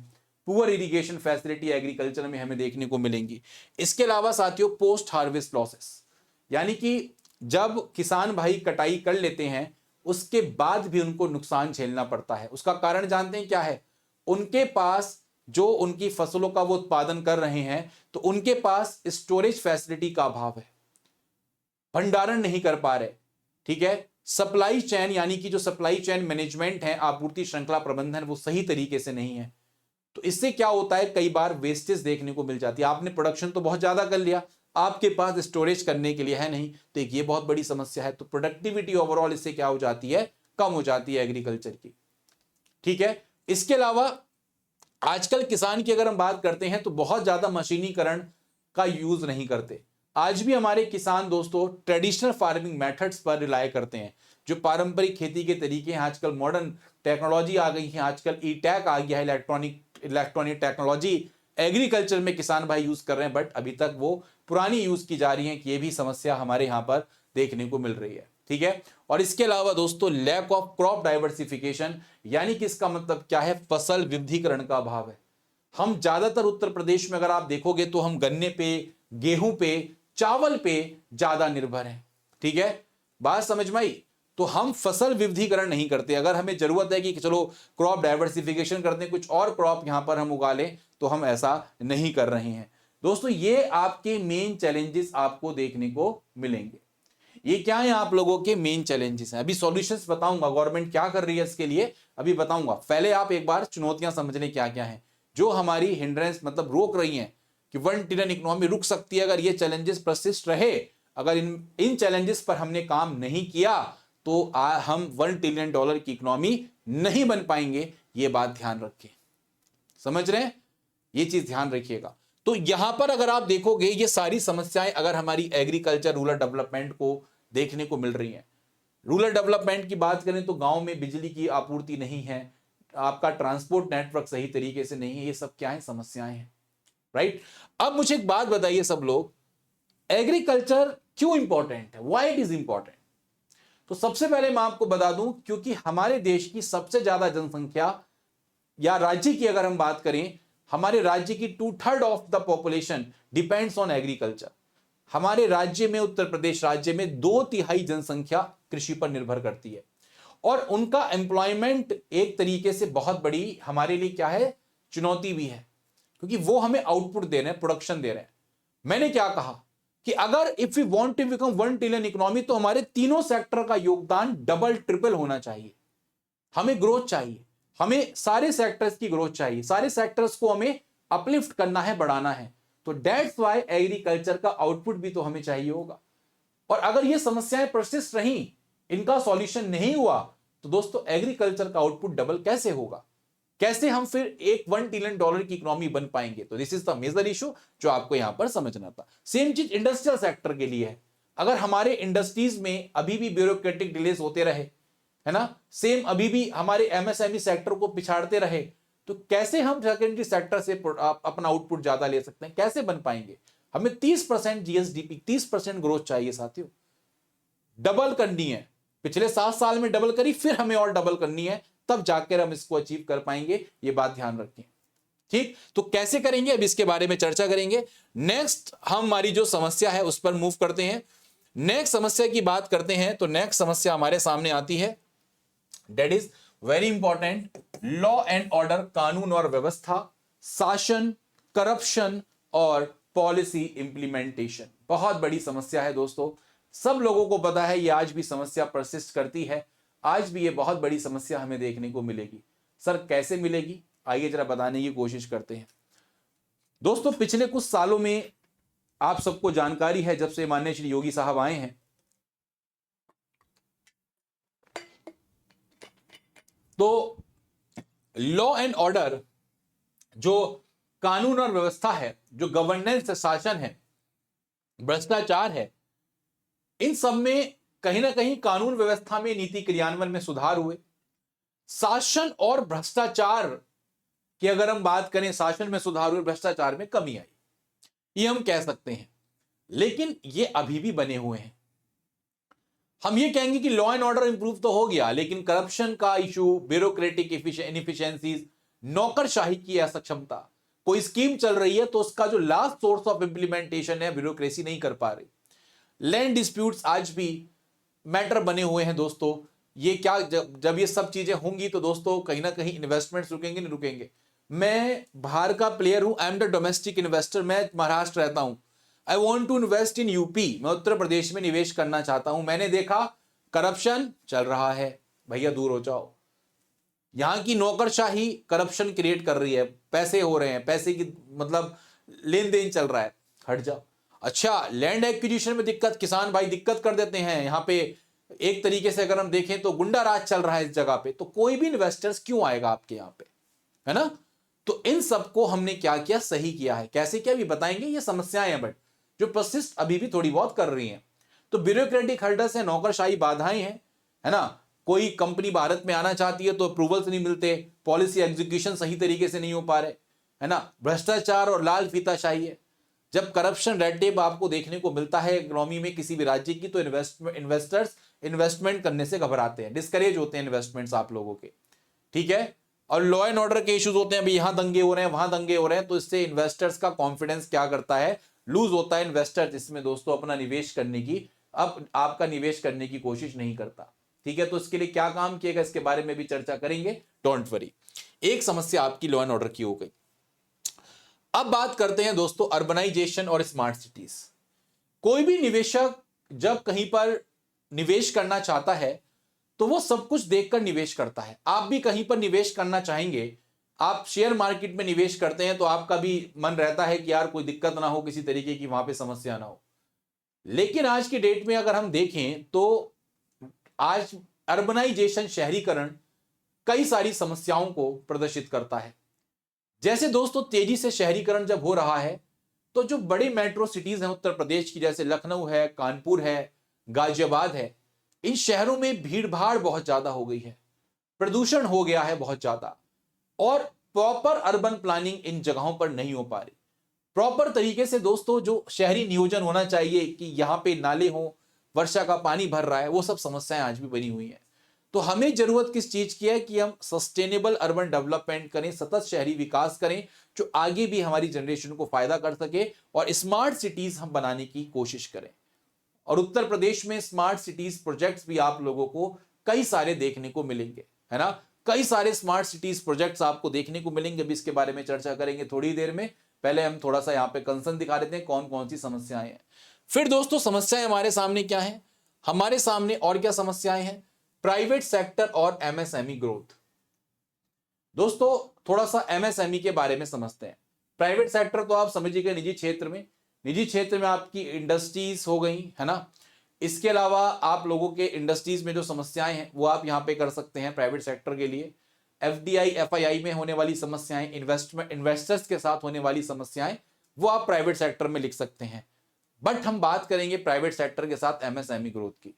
पुअर इरिगेशन फैसिलिटी एग्रीकल्चर में हमें देखने को मिलेंगी। इसके अलावा साथियों पोस्ट हार्वेस्ट लॉसेस, यानी कि जब किसान भाई कटाई कर लेते हैं उसके बाद भी उनको नुकसान झेलना पड़ता है। उसका कारण जानते हैं क्या है? उनके पास जो उनकी फसलों का वो उत्पादन कर रहे हैं तो उनके पास स्टोरेज फैसिलिटी का अभाव है, भंडारण नहीं कर पा रहे। ठीक है, सप्लाई चेन, यानी कि जो सप्लाई चेन मैनेजमेंट है, आपूर्ति श्रृंखला प्रबंधन, वो सही तरीके से नहीं है। तो इससे क्या होता है, कई बार वेस्टेज देखने को मिल जाती है। आपने प्रोडक्शन तो बहुत ज्यादा कर लिया, आपके पास स्टोरेज करने के लिए है नहीं, तो एक ये बहुत बड़ी समस्या है। तो प्रोडक्टिविटी ओवरऑल इससे क्या हो जाती है? कम हो जाती है एग्रीकल्चर की। ठीक है, इसके अलावा आजकल किसान की अगर हम बात करते हैं तो बहुत ज्यादा मशीनीकरण का यूज नहीं करते। आज भी हमारे किसान दोस्तों ट्रेडिशनल फार्मिंग मेथड्स पर रिलाय करते हैं। जो पारंपरिक खेती के तरीके हैं, आजकल मॉडर्न टेक्नोलॉजी आ गई है, आजकल ई टैक आ गया है, इलेक्ट्रॉनिक टेक्नोलॉजी एग्रीकल्चर में किसान भाई यूज कर रहे हैं, बट अभी तक वो पुरानी यूज की जा रही हैं कि ये भी समस्या हमारे यहाँ पर देखने को मिल रही है। ठीक है, और इसके अलावा दोस्तों लैक ऑफ क्रॉप डाइवर्सिफिकेशन, यानी कि इसका मतलब क्या है, फसल विविधीकरण का अभाव है। हम ज्यादातर उत्तर प्रदेश में अगर आप देखोगे तो हम गन्ने पे, गेहूं पे, चावल पे ज्यादा निर्भर हैं। ठीक है, बात समझ में आई। तो हम फसल विविधीकरण नहीं करते। अगर हमें जरूरत है कि चलो क्रॉप डाइवर्सिफिकेशन करते हैं, कुछ और क्रॉप यहां पर हम उगा लें, तो हम ऐसा नहीं कर रहे हैं। दोस्तों ये आपके मेन चैलेंजेस आपको देखने को मिलेंगे। ये क्या है, आप लोगों के मेन चैलेंजेस हैं। अभी सॉल्यूशंस बताऊंगा, गवर्नमेंट क्या कर रही है इसके लिए अभी बताऊंगा। पहले आप एक बार चुनौतियां समझ लें क्या क्या है जो हमारी हिंड्रेंस मतलब रोक रही हैं कि 1 ट्रिलियन इकोनॉमी रुक सकती है अगर ये चैलेंजेस परसिस्ट रहे। अगर इन चैलेंजेस पर हमने काम नहीं किया तो हम $1 ट्रिलियन की इकोनॉमी नहीं बन पाएंगे। ये बात ध्यान रखें, समझ रहे हैं, ये चीज ध्यान रखिएगा। तो यहां पर अगर आप देखोगे ये सारी समस्याएं अगर हमारी एग्रीकल्चर रूरल डेवलपमेंट को देखने को मिल रही हैं। रूरल डेवलपमेंट की बात करें तो गांव में बिजली की आपूर्ति नहीं है, आपका ट्रांसपोर्ट नेटवर्क सही तरीके से नहीं है, ये सब क्या है, समस्याएं हैं। राइट, अब मुझे एक बात बताइए सब लोग, एग्रीकल्चर क्यों इंपॉर्टेंट है, व्हाई इट इज इंपॉर्टेंट। तो सबसे पहले मैं आपको बता दूं क्योंकि हमारे देश की सबसे ज्यादा जनसंख्या, या राज्य की अगर हम बात करें, हमारे राज्य की 2/3 of the population depends on agriculture. हमारे राज्य में, उत्तर प्रदेश राज्य में 2/3 जनसंख्या कृषि पर निर्भर करती है और उनका एम्प्लॉयमेंट एक तरीके से बहुत बड़ी हमारे लिए क्या है, चुनौती भी है, क्योंकि वो हमें आउटपुट दे रहे हैं, प्रोडक्शन दे रहे हैं। मैंने क्या कहा कि अगर if you want to become 1 trillion economy तो हमारे तीनों सेक्टर का योगदान डबल ट्रिपल होना चाहिए। हमें ग्रोथ चाहिए, हमें सारे सेक्टर्स की ग्रोथ चाहिए, सारे सेक्टर्स को हमें अपलिफ्ट करना है, बढ़ाना है। तो दैट्स व्हाई एग्रीकल्चर का आउटपुट भी तो हमें चाहिए होगा। और अगर ये समस्याएं परसिस्ट रही, इनका सॉल्यूशन नहीं हुआ, तो दोस्तों एग्रीकल्चर का आउटपुट डबल कैसे होगा, कैसे हम फिर एक $1 ट्रिलियन की इकोनॉमी बन पाएंगे। तो this is the major issue जो आपको यहां पर समझना था। सेम चीज इंडस्ट्रियल सेक्टर के लिए है। अगर हमारे इंडस्ट्रीज में अभी भी ब्यूरोक्रेटिक डिलेस होते रहे, है ना, सेम अभी भी हमारे एमएसएमई सेक्टर को पिछाड़ते रहे, तो कैसे हम सेकेंडरी सेक्टर से अपना आउटपुट ज्यादा ले सकते हैं, कैसे बन पाएंगे। हमें 30% जीएसडीपी, 30% ग्रोथ चाहिए साथियों, डबल करनी है। पिछले 7 साल में डबल करी, फिर हमें और डबल करनी है, तब जाकर हम इसको अचीव कर पाएंगे। ये बात ध्यान रखें। ठीक, तो कैसे करेंगे अब इसके बारे में चर्चा करेंगे। नेक्स्ट हमारी जो समस्या है उस पर मूव करते हैं। नेक्स्ट समस्या की बात करते हैं तो नेक्स्ट समस्या हमारे सामने आती है, that is very important, law and order, कानून और व्यवस्था, शासन, करप्शन और पॉलिसी इंप्लीमेंटेशन। बहुत बड़ी समस्या है दोस्तों, सब लोगों को पता है ये आज भी समस्या परसिस्ट करती है। आज भी ये बहुत बड़ी समस्या हमें देखने को मिलेगी। सर कैसे मिलेगी, आइए जरा बताने की कोशिश करते हैं। दोस्तों पिछले कुछ सालों में आप सबको जानकारी है, जब से माननीय श्री योगी साहब आए हैं, तो लॉ एंड ऑर्डर, जो कानून और व्यवस्था है, जो गवर्नेंस शासन है, भ्रष्टाचार है, इन सब में कहीं ना कहीं कानून व्यवस्था में, नीति क्रियान्वयन में सुधार हुए। शासन और भ्रष्टाचार की अगर हम बात करें, शासन में सुधार हुए, भ्रष्टाचार में कमी आई, ये हम कह सकते हैं। लेकिन ये अभी भी बने हुए हैं। हम ये कहेंगे कि लॉ एंड ऑर्डर इंप्रूव तो हो गया, लेकिन करप्शन का इशू, ब्यूरोक्रेटिक इनएफिशिएंसीज, नौकरशाही की असक्षमता, कोई स्कीम चल रही है तो उसका जो लास्ट सोर्स ऑफ इंप्लीमेंटेशन है, ब्यूरोक्रेसी नहीं कर पा रही। लैंड डिस्प्यूट्स आज भी मैटर बने हुए हैं दोस्तों। ये क्या, जब ये सब चीजें होंगी तो दोस्तों कहीं ना कहीं इन्वेस्टमेंट्स रुकेंगे, नहीं रुकेंगे। मैं बाहर का प्लेयर हूं, I am the domestic investor, मैं महाराष्ट्र रहता हूं, I want to invest in UP, मैं उत्तर प्रदेश में निवेश करना चाहता हूं। मैंने देखा करप्शन चल रहा है, भैया दूर हो जाओ। यहां की नौकरशाही करप्शन क्रिएट कर रही है, पैसे हो रहे हैं, पैसे की मतलब लेन देन चल रहा है, हट जाओ। अच्छा, लैंड एक्विजिशन में दिक्कत, किसान भाई दिक्कत कर देते हैं। यहां पे एक तरीके से अगर हम देखें तो गुंडा राज चल रहा है इस जगह पे, तो कोई भी इन्वेस्टर्स क्यों आएगा आपके यहां पे, है ना। तो इन सबको हमने क्या किया, सही किया है। कैसे किया भी बताएंगे। ये समस्याएं हैं बट जो परसिस्ट अभी भी थोड़ी बहुत कर रही हैं। तो ब्यूरोक्रेटिक हर्डल्स है, नौकरशाही बाधाएं हैं, है ना। कोई कंपनी भारत में आना चाहती है तो अप्रूवल्स नहीं मिलते, पॉलिसी एग्जीक्यूशन सही तरीके से नहीं हो पा रहे, है ना। भ्रष्टाचार और लाल फीताशाही है। जब करप्शन रेड टेप आपको देखने को मिलता है इकोनॉमी में किसी भी राज्य की, तो इन्वेस्टर्स इन्वेस्टमेंट करने से घबराते हैं, डिस्करेज होते हैं इन्वेस्टमेंट्स आप लोगों के, ठीक है। और लॉ एंड ऑर्डर के इश्यूज होते हैं, अभी यहां दंगे हो रहे हैं, वहां दंगे हो रहे हैं, तो इससे इन्वेस्टर्स का कॉन्फिडेंस क्या करता है, लूज होता है। इन्वेस्टर इसमें दोस्तों अपना निवेश करने की, अब आपका निवेश करने की कोशिश नहीं करता, ठीक है। तो इसके लिए क्या काम किएगा, इसके बारे में भी चर्चा करेंगे, डोंट वरी। एक समस्या आपकी लॉ एंड ऑर्डर की हो गई। अब बात करते हैं दोस्तों अर्बनाइजेशन और स्मार्ट सिटीज। कोई भी निवेशक जब कहीं पर निवेश करना चाहता है तो वो सब कुछ देखकर निवेश करता है। आप भी कहीं पर निवेश करना चाहेंगे, आप शेयर मार्केट में निवेश करते हैं तो आपका भी मन रहता है कि यार कोई दिक्कत ना हो, किसी तरीके की वहां पे समस्या ना हो। लेकिन आज की डेट में अगर हम देखें तो आज अर्बनाइजेशन, शहरीकरण कई सारी समस्याओं को प्रदर्शित करता है। जैसे दोस्तों तेजी से शहरीकरण जब हो रहा है तो जो बड़ी मेट्रो सिटीज हैं उत्तर प्रदेश की, जैसे लखनऊ है, कानपुर है, गाजियाबाद है, इन शहरों में भीड़ भाड़ बहुत ज्यादा हो गई है, प्रदूषण हो गया है बहुत ज्यादा, और प्रॉपर अर्बन प्लानिंग इन जगहों पर नहीं हो पा रही। प्रॉपर तरीके से दोस्तों जो शहरी नियोजन होना चाहिए कि यहां पे नाले हो, वर्षा का पानी भर रहा है, वो सब समस्याएं आज भी बनी हुई हैं। तो हमें जरूरत किस चीज की है कि हम सस्टेनेबल अर्बन डेवलपमेंट करें, सतत शहरी विकास करें, जो आगे भी हमारी जनरेशन को फायदा कर सके, और स्मार्ट सिटीज हम बनाने की कोशिश करें। और उत्तर प्रदेश में स्मार्ट सिटीज प्रोजेक्ट्स भी आप लोगों को कई सारे देखने को मिलेंगे, है ना। कई सारे स्मार्ट सिटीज प्रोजेक्ट्स आपको देखने को मिलेंगे, अभी इसके बारे में चर्चा करेंगे थोड़ी देर में। पहले हम थोड़ा सा यहाँ पे कंसर्न दिखा देते हैं कौन कौन सी समस्याएं हैं। फिर दोस्तों समस्याएं हमारे सामने क्या है, हमारे सामने और क्या समस्याएं हैं, प्राइवेट सेक्टर और एमएसएमई ग्रोथ। दोस्तों थोड़ा सा एमएसएमई के बारे में समझते हैं। प्राइवेट सेक्टर तो आप समझिएगा निजी क्षेत्र में, निजी क्षेत्र में आपकी इंडस्ट्रीज हो गई, है ना। इसके अलावा आप लोगों के इंडस्ट्रीज में जो समस्याएं हैं वो आप यहां पे कर सकते हैं प्राइवेट सेक्टर के लिए। एफडीआई एफआईआई में होने वाली समस्याएं, इन्वेस्टर्स के साथ होने वाली समस्याएं, वो आप प्राइवेट सेक्टर में लिख सकते हैं। बट हम बात करेंगे प्राइवेट सेक्टर के साथ एमएसएमई ग्रोथ की।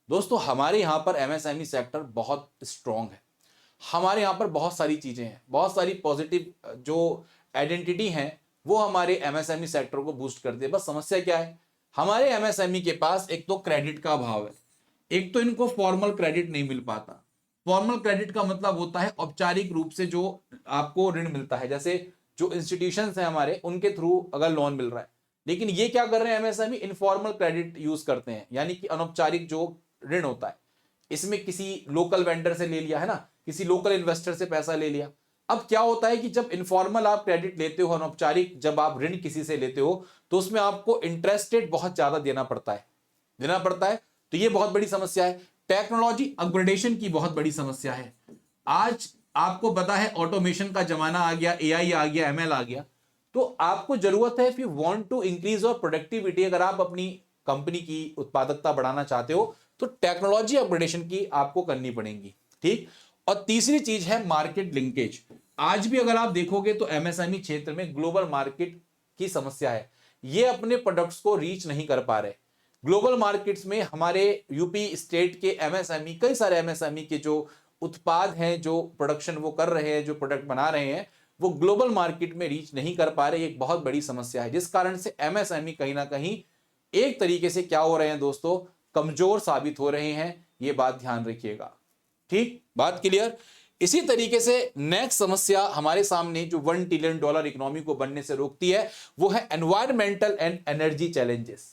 दोस्तों हमारे यहां पर एमएसएमई सेक्टर बहुत स्ट्रांग है, हमारे यहां पर बहुत सारी चीजें हैं, बहुत सारी पॉजिटिव जो आइडेंटिटी हैं वो हमारे एमएसएमई सेक्टर को बूस्ट करती है। बस समस्या क्या है, हमारे एमएसएमई के पास एक तो क्रेडिट का अभाव है, एक तो इनको फॉर्मल क्रेडिट नहीं मिल पाता। फॉर्मल क्रेडिट का मतलब होता है औपचारिक रूप से जो आपको ऋण मिलता है, जैसे जो इंस्टीट्यूशंस हैं हमारे उनके थ्रू अगर लोन मिल रहा है। लेकिन ये क्या कर रहे हैं एमएसएमई, इनफॉर्मल क्रेडिट यूज करते हैं, यानी कि अनौपचारिक जो ऋण होता है, इसमें किसी लोकल वेंडर से ले लिया, है ना, किसी लोकल इन्वेस्टर से पैसा ले लिया। अब क्या होता है कि जब इनफॉर्मल आप क्रेडिट लेते हो, अनौपचारिक जब आप ऋण किसी से लेते हो, तो उसमें आपको इंटरेस्ट रेट बहुत ज्यादा देना पड़ता है। तो ये बहुत बड़ी समस्या है। टेक्नोलॉजी अपग्रेडेशन की बहुत बड़ी समस्या है। आज आपको पता है ऑटोमेशन का जमाना आ गया, एआई आ गया, एमएल आ गया, तो आपको जरूरत है, if you want to increase your productivity, अगर आप अपनी कंपनी की उत्पादकता बढ़ाना चाहते हो तो टेक्नोलॉजी अपग्रेडेशन की आपको करनी पड़ेगी, ठीक। और तीसरी चीज है मार्केट लिंकेज। आज भी अगर आप देखोगे तो एमएसएमई क्षेत्र में ग्लोबल मार्केट की समस्या है, ये अपने प्रोडक्ट्स को रीच नहीं कर पा रहे। ग्लोबल मार्केट्स में हमारे यूपी स्टेट के एमएसएमई, कई सारे एमएसएमई के जो उत्पाद हैं, जो प्रोडक्शन वो कर रहे हैं, जो प्रोडक्ट बना रहे हैं, वो ग्लोबल मार्केट में रीच नहीं कर पा रहे। एक बहुत बड़ी समस्या है, जिस कारण से एमएसएमई कहीं ना कहीं एक तरीके से क्या हो रहे हैं दोस्तों, कमजोर साबित हो रहे हैं। ये बात ध्यान रखिएगा, ठीक, बात क्लियर। इसी तरीके से नेक्स्ट समस्या हमारे सामने जो $1 ट्रिलियन इकोनॉमी को बनने से रोकती है वो है एनवायरमेंटल एंड एनर्जी चैलेंजेस।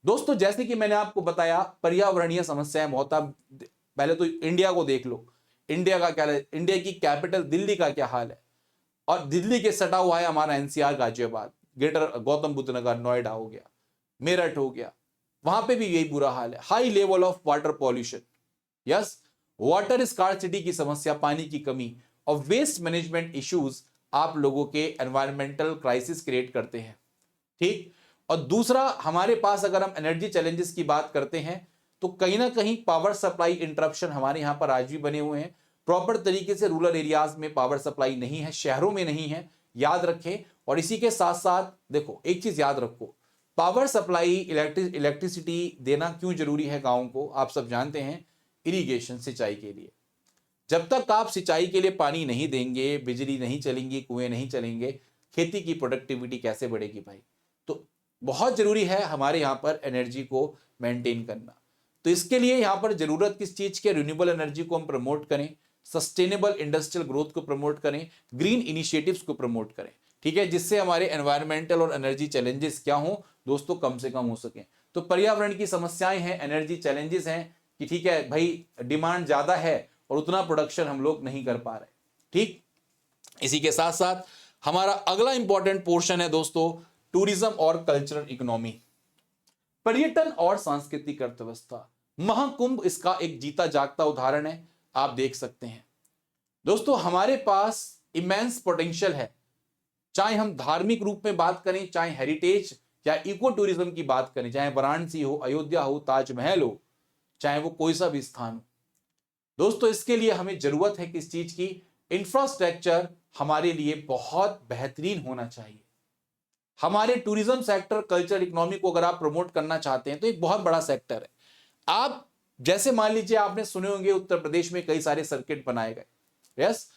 दोस्तों जैसे कि मैंने आपको बताया पर्यावरणीय समस्याएं बहुत। अब पहले तो इंडिया को देख लो, इंडिया का क्या है, इंडिया की कैपिटल दिल्ली का क्या हाल है, और दिल्ली के सटा हुआ है हमारा एनसीआर गाजियाबाद, ग्रेटर गौतम बुद्ध नगर, नोएडा हो गया, मेरठ हो गया, वहां पे भी यही बुरा हाल है। High level of water pollution, yes, water scarcity की समस्या, पानी की कमी, और वेस्ट मैनेजमेंट इश्यूज आप लोगों के एनवायरमेंटल क्राइसिस क्रिएट करते हैं, ठीक। और दूसरा हमारे पास अगर हम एनर्जी चैलेंजेस की बात करते हैं तो कहीं ना कहीं पावर सप्लाई इंटरप्शन हमारे यहां पर आज भी बने हुए हैं। प्रॉपर तरीके से रूरल एरियाज में पावर सप्लाई नहीं है, शहरों में नहीं है, याद रखें। और इसी के साथ साथ देखो एक चीज याद रखो, पावर सप्लाई इलेक्ट्रिसिटी देना क्यों जरूरी है गांवों को, आप सब जानते हैं, इरिगेशन, सिंचाई के लिए। जब तक आप सिंचाई के लिए पानी नहीं देंगे, बिजली नहीं चलेंगी, कुएं नहीं चलेंगे, खेती की प्रोडक्टिविटी कैसे बढ़ेगी भाई। तो बहुत जरूरी है हमारे यहाँ पर एनर्जी को मेंटेन करना। तो इसके लिए यहाँ पर जरूरत किस चीज की? रिन्यूएबल एनर्जी को हम प्रमोट करें, सस्टेनेबल इंडस्ट्रियल ग्रोथ को प्रमोट करें, ग्रीन इनिशिएटिव्स को प्रमोट करें, ठीक है, जिससे हमारे एनवायरमेंटल और एनर्जी चैलेंजेस क्या हो दोस्तों, कम से कम हो सके। तो पर्यावरण की समस्याएं हैं, एनर्जी चैलेंजेस हैं कि ठीक है भाई डिमांड ज्यादा है और उतना प्रोडक्शन हम लोग नहीं कर पा रहे, ठीक। इसी के साथ साथ हमारा अगला इंपॉर्टेंट पोर्शन है दोस्तों टूरिज्म और कल्चरल इकोनॉमी, पर्यटन और सांस्कृतिक अर्थव्यवस्था। महाकुंभ इसका एक जीता जागता उदाहरण है, आप देख सकते हैं दोस्तों हमारे पास इमेंस पोटेंशियल है, चाहे हम धार्मिक रूप में बात करें, चाहे हेरिटेज या इको टूरिज्म की बात करें, चाहे वाराणसी हो, अयोध्या हो, ताजमहल हो, चाहे वो कोई सा भी स्थान हो दोस्तों। इसके लिए हमें जरूरत है किस चीज की? इंफ्रास्ट्रक्चर हमारे लिए बहुत बेहतरीन होना चाहिए। हमारे टूरिज्म सेक्टर, कल्चर इकोनॉमी को अगर आप प्रमोट करना चाहते हैं तो एक बहुत बड़ा सेक्टर है। आप जैसे मान लीजिए आपने सुने होंगे उत्तर प्रदेश में कई सारे सर्किट बनाए गए, यस,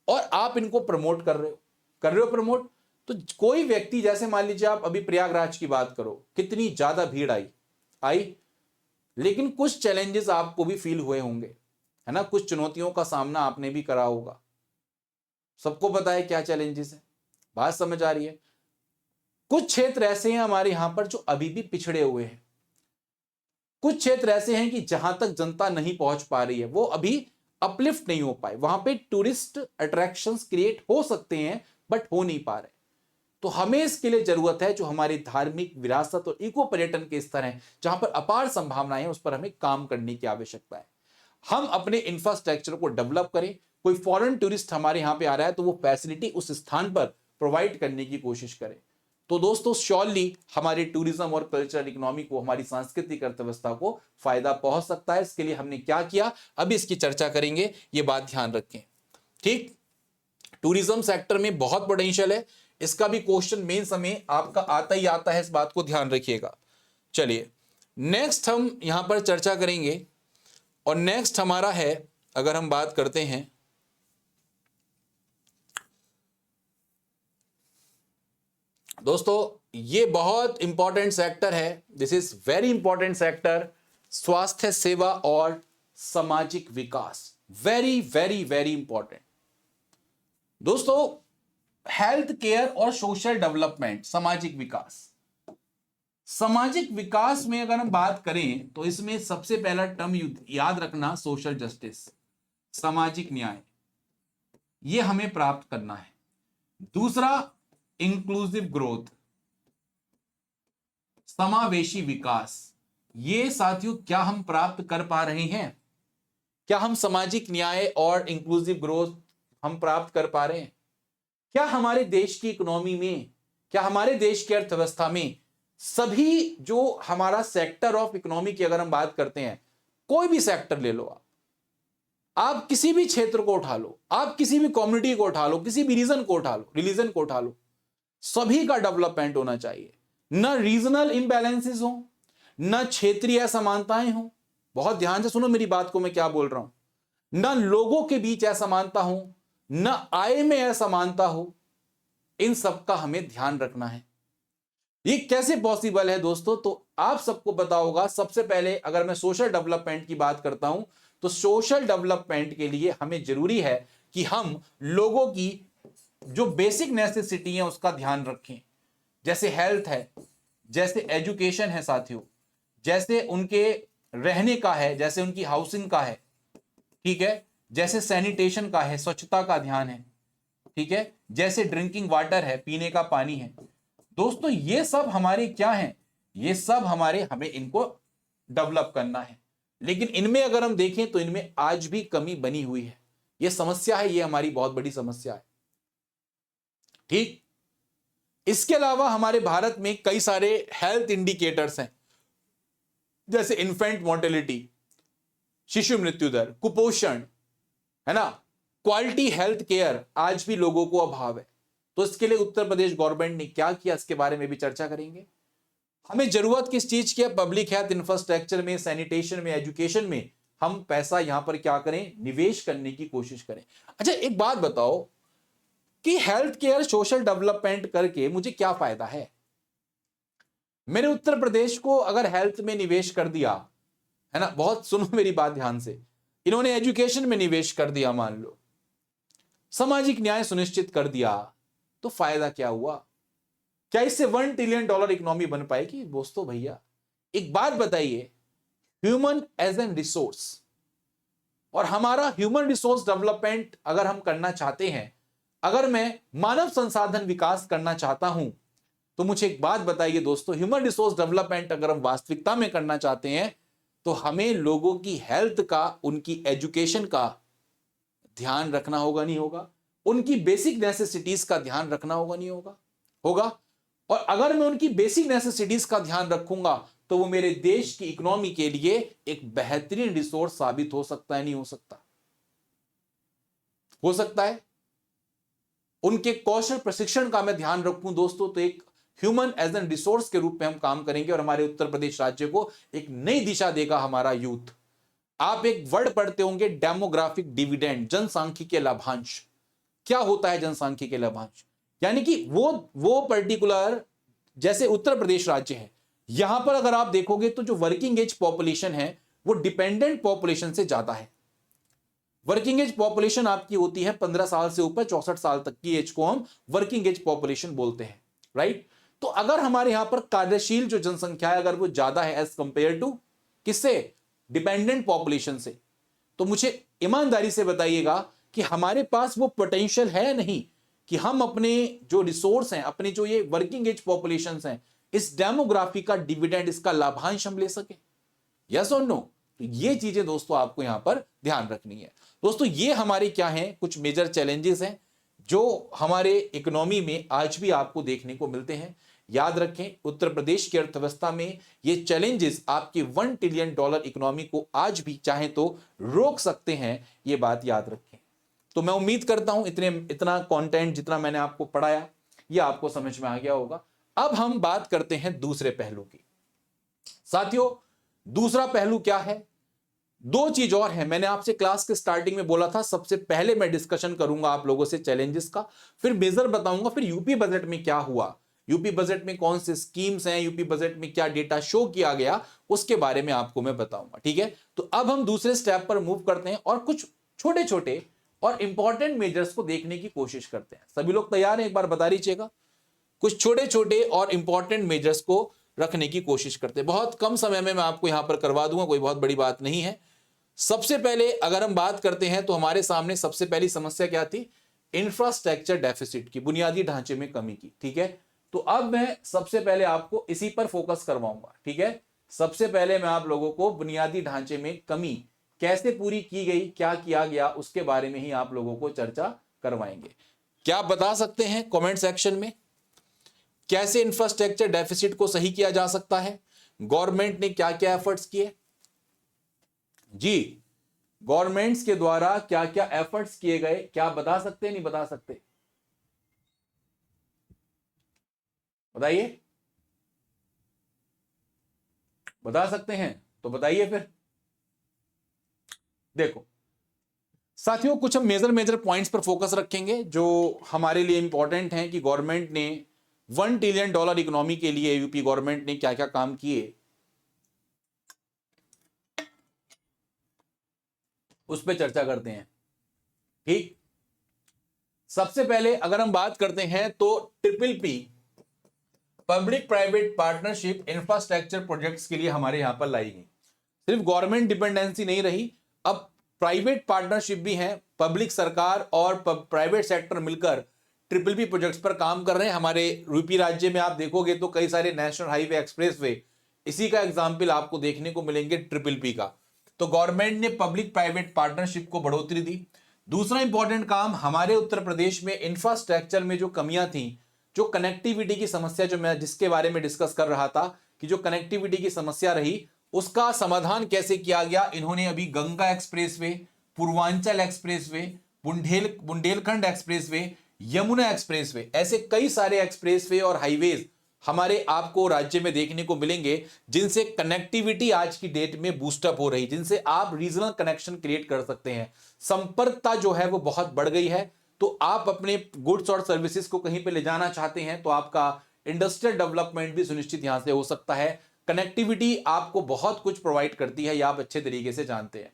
और आप इनको प्रमोट कर रहे हो प्रमोट। तो कोई व्यक्ति, जैसे मान लीजिए आप अभी प्रयागराज की बात करो, कितनी ज्यादा भीड़ आई, लेकिन कुछ चैलेंजेस आपको भी फील हुए होंगे, है ना, कुछ चुनौतियों का सामना आपने भी करा होगा। सबको पता है क्या चैलेंजेस है, बात समझ आ रही है। कुछ क्षेत्र ऐसे हैं हमारे यहां पर जो अभी भी पिछड़े हुए हैं, कुछ क्षेत्र ऐसे हैं कि जहां तक जनता नहीं पहुंच पा रही है, वो अभी अपलिफ्ट नहीं हो पाए। वहां पे टूरिस्ट अट्रैक्शंस क्रिएट हो सकते हैं बट हो नहीं पा रहे। तो हमें इसके लिए जरूरत है जो हमारी धार्मिक विरासत और इको पर्यटन के स्तर हैं, जहां पर अपार संभावनाएं हैं, उस पर हमें काम करने की आवश्यकता है। हम अपने इंफ्रास्ट्रक्चर को डेवलप करें। कोई फॉरेन टूरिस्ट हमारे यहां पे आ रहा है तो वो फैसिलिटी उस स्थान पर प्रोवाइड करने की कोशिश करें। तो दोस्तों श्योरली हमारे टूरिज्म और कल्चरल इकोनॉमी को, हमारी सांस्कृतिक अर्थव्यवस्था को फायदा पहुंच सकता है। इसके लिए हमने क्या किया अभी इसकी चर्चा करेंगे, ये बात ध्यान रखें, ठीक। टूरिज्म सेक्टर में बहुत पोटेंशियल है, इसका भी क्वेश्चन मेन समय आपका आता ही आता है, इस बात को ध्यान रखिएगा। चलिए नेक्स्ट हम यहां पर चर्चा करेंगे, और नेक्स्ट हमारा है, अगर हम बात करते हैं दोस्तों, ये बहुत इंपॉर्टेंट सेक्टर है, this is very important sector, स्वास्थ्य सेवा और सामाजिक विकास। वेरी वेरी वेरी इंपॉर्टेंट दोस्तों, हेल्थ केयर और सोशल डेवलपमेंट, सामाजिक विकास। सामाजिक विकास में अगर हम बात करें तो इसमें सबसे पहला टर्म याद रखना, सोशल जस्टिस, सामाजिक न्याय, ये हमें प्राप्त करना है। दूसरा इंक्लूसिव ग्रोथ, समावेशी विकास। ये साथियों क्या हम प्राप्त कर पा रहे हैं? क्या हम सामाजिक न्याय और इंक्लूसिव ग्रोथ हम प्राप्त कर पा रहे हैं? क्या हमारे देश की इकोनॉमी में, क्या हमारे देश की अर्थव्यवस्था में सभी जो हमारा सेक्टर ऑफ इकोनॉमी की अगर हम बात करते हैं, कोई भी सेक्टर ले लो, आप किसी भी क्षेत्र को उठा लो, आप किसी भी कम्युनिटी को उठा लो, किसी भी रीजन को उठा लो, रिलीजन को उठा लो, सभी का डेवलपमेंट होना चाहिए। न रीजनल इंबैलेंसेस हो, न क्षेत्रीय असमानताएं हो, बहुत ध्यान से सुनो मेरी बात को, मैं क्या बोल रहा हूं, न लोगों के बीच असमानता हो, न आय में असमानता हो, इन सब का हमें ध्यान रखना है। ये कैसे पॉसिबल है दोस्तों? तो आप सबको पता होगा, सबसे पहले अगर मैं सोशल डेवलपमेंट की बात करता हूं तो सोशल डेवलपमेंट के लिए हमें जरूरी है कि हम लोगों की जो बेसिक नेसेसिटी है उसका ध्यान रखें, जैसे हेल्थ है, जैसे एजुकेशन है साथियों, जैसे उनके रहने का है, जैसे उनकी हाउसिंग का है, ठीक है, जैसे सैनिटेशन का है, स्वच्छता का ध्यान है, ठीक है, जैसे ड्रिंकिंग वाटर है, पीने का पानी है। दोस्तों ये सब हमारे क्या हैं? ये सब हमें इनको डेवलप करना है, लेकिन इनमें अगर हम देखें तो इनमें आज भी कमी बनी हुई है। ये समस्या है, ये हमारी बहुत बड़ी समस्या है, ठीक। इसके अलावा हमारे भारत में कई सारे हेल्थ इंडिकेटर्स हैं, जैसे इन्फेंट मोर्टेलिटी, शिशु मृत्यु दर, कुपोषण, है ना, क्वालिटी हेल्थ केयर आज भी लोगों को अभाव है। तो इसके लिए उत्तर प्रदेश गवर्नमेंट ने क्या किया, इसके बारे में भी चर्चा करेंगे। हमें जरूरत किस चीज की है? पब्लिक हेल्थ इंफ्रास्ट्रक्चर में, सैनिटेशन में, एजुकेशन में हम पैसा यहां पर क्या करें? निवेश करने की कोशिश करें। अच्छा एक बात बताओ कि हेल्थ केयर, सोशल डेवलपमेंट करके मुझे क्या फायदा है? मेरे उत्तर प्रदेश को अगर हेल्थ में निवेश कर दिया, है ना, बहुत सुनो मेरी बात ध्यान से, इन्होंने एजुकेशन में निवेश कर दिया, मान लो सामाजिक न्याय सुनिश्चित कर दिया, तो फायदा क्या हुआ? क्या इससे $1 ट्रिलियन इकोनॉमी बन पाएगी? दोस्तों भैया एक बात बताइए, ह्यूमन एज एन रिसोर्स, और हमारा ह्यूमन रिसोर्स डेवलपमेंट अगर हम करना चाहते हैं, अगर मैं मानव संसाधन विकास करना चाहता हूं, तो मुझे एक बात बताइए दोस्तों, ह्यूमन रिसोर्स डेवलपमेंट अगर हम वास्तविकता में करना चाहते हैं, तो हमें लोगों की हेल्थ का, उनकी एजुकेशन का ध्यान रखना होगा, नहीं होगा? उनकी बेसिक नेसेसिटीज का ध्यान रखना होगा, नहीं होगा? होगा। और अगर मैं उनकी बेसिक नेसेसिटीज का ध्यान रखूंगा, तो वो मेरे देश की इकोनॉमी के लिए एक बेहतरीन रिसोर्स साबित हो सकता है, नहीं हो सकता? हो सकता है। उनके कौशल प्रशिक्षण का मैं ध्यान रखूं दोस्तों, तो एक ह्यूमन एज एन रिसोर्स के रूप में हम काम करेंगे, और हमारे उत्तर प्रदेश राज्य को एक नई दिशा देगा हमारा यूथ। आप एक वर्ड पढ़ते होंगे, डेमोग्राफिक डिविडेंड, जनसांख्यिकीय लाभांश। क्या होता है जनसांख्यिकीय लाभांश? यानी कि वो पर्टिकुलर, जैसे उत्तर प्रदेश राज्य है, यहां पर अगर आप देखोगे तो जो वर्किंग एज पॉपुलेशन है वो डिपेंडेंट पॉपुलेशन से ज्यादा है। वर्किंग एज पॉपुलेशन आपकी होती है 15 साल से ऊपर, 64 साल तक की एज को हम वर्किंग एज पॉपुलेशन बोलते हैं, राइट? तो अगर हमारे यहां पर कार्यशील जो जनसंख्या है, अगर वो ज्यादा है एज कंपेयर टू किससे? डिपेंडेंट पॉपुलेशन से, तो मुझे ईमानदारी से बताइएगा कि हमारे पास वो पोटेंशियल है नहीं कि हम अपने जो रिसोर्स हैं, अपने जो ये वर्किंग एज पॉपुलेशन हैं, इस डेमोग्राफी का डिविडेंड, इसका लाभांश हम ले सके? यस और नो? तो ये चीजें दोस्तों आपको यहां पर ध्यान रखनी है। दोस्तों ये हमारे क्या हैं, कुछ मेजर चैलेंजेस हैं जो हमारे इकोनॉमी में आज भी आपको देखने को मिलते हैं। याद रखें, उत्तर प्रदेश की अर्थव्यवस्था में ये चैलेंजेस आपकी $1 ट्रिलियन इकोनॉमी को आज भी चाहे तो रोक सकते हैं, ये बात याद रखें। तो मैं उम्मीद करता हूं इतना कंटेंट जितना मैंने आपको पढ़ाया, ये आपको समझ में आ गया होगा। अब हम बात करते हैं दूसरे पहलू की। साथियों, दूसरा पहलू क्या है? दो चीज और है। मैंने आपसे क्लास के स्टार्टिंग में बोला था, सबसे पहले मैं डिस्कशन करूंगा आप लोगों से चैलेंजेस का, फिर मेजर बताऊंगा, फिर यूपी बजट में क्या हुआ, यूपी बजट में कौन से स्कीम्स हैं, यूपी बजट में क्या डेटा शो किया गया, उसके बारे में आपको मैं बताऊंगा। ठीक है, तो अब हम दूसरे स्टेप पर मूव करते हैं और कुछ छोटे छोटे और इंपॉर्टेंट मेजर्स को देखने की कोशिश करते हैं। सभी लोग तैयार हैं? एक बार बता दीजिएगा। कुछ छोटे छोटे और इंपॉर्टेंट मेजर्स को रखने की कोशिश करते हैं। बहुत कम समय में मैं आपको यहां पर करवा दूंगा, कोई बहुत बड़ी बात नहीं है। सबसे पहले अगर हम बात करते हैं तो हमारे सामने सबसे पहली समस्या क्या थी? इंफ्रास्ट्रक्चर डेफिसिट की, बुनियादी ढांचे में कमी की। ठीक है, तो अब मैं सबसे पहले आपको इसी पर फोकस करवाऊंगा। ठीक है, सबसे पहले मैं आप लोगों को बुनियादी ढांचे में कमी कैसे पूरी की गई, क्या किया गया, उसके बारे में ही आप लोगों को चर्चा करवाएंगे। क्या आप बता सकते हैं कमेंट सेक्शन में, कैसे इंफ्रास्ट्रक्चर डेफिसिट को सही किया जा सकता है? गवर्नमेंट ने क्या क्या एफर्ट्स किए जी, गवर्नमेंट्स के द्वारा क्या क्या एफर्ट्स किए गए, क्या आप बता सकते हैं? नहीं बता सकते? बताइए, बता सकते हैं तो बताइए फिर। देखो साथियों, कुछ हम मेजर पॉइंट्स पर फोकस रखेंगे जो हमारे लिए इंपॉर्टेंट हैं कि गवर्नमेंट ने $1 ट्रिलियन इकोनॉमी के लिए यूपी गवर्नमेंट ने क्या क्या काम किए, उस पर चर्चा करते हैं। ठीक, सबसे पहले अगर हम बात करते हैं तो PPP, public private partnership infrastructure projects के लिए हमारे यहां पर लाई गई। सिर्फ गवर्नमेंट डिपेंडेंसी नहीं रही, अब प्राइवेट पार्टनरशिप भी है। पब्लिक, सरकार और प्राइवेट सेक्टर मिलकर PPP प्रोजेक्ट्स पर काम कर रहे हैं। हमारे यूपी राज्य में आप देखोगे तो कई सारे नेशनल हाईवे, एक्सप्रेसवे, इसी का एग्जाम्पल आपको देखने को मिलेंगे PPP का। तो गवर्नमेंट ने पब्लिक प्राइवेट पार्टनरशिप को बढ़ोतरी दी। दूसरा इंपॉर्टेंट काम, हमारे उत्तर प्रदेश में इंफ्रास्ट्रक्चर में जो कमियां थी, जो कनेक्टिविटी की समस्या, जो मैं जिसके बारे में डिस्कस कर रहा था कि जो कनेक्टिविटी की समस्या रही, उसका समाधान कैसे किया गया। इन्होंने अभी Ganga expressway, Purvanchal expressway, Bundelkhand expressway, Yamuna expressway, ऐसे कई सारे एक्सप्रेसवे और हाईवेज हमारे आपको राज्य में देखने को मिलेंगे, जिनसे कनेक्टिविटी आज की डेट में बूस्टअप हो रही, जिनसे आप रीजनल कनेक्शन क्रिएट कर सकते हैं। संपर्कता जो है वो बहुत बढ़ गई है। तो आप अपने गुड्स और सर्विसेज को कहीं पे ले जाना चाहते हैं तो आपका इंडस्ट्रियल डेवलपमेंट भी सुनिश्चित यहां से हो सकता है। कनेक्टिविटी आपको बहुत कुछ प्रोवाइड करती है, ये आप अच्छे तरीके से जानते हैं।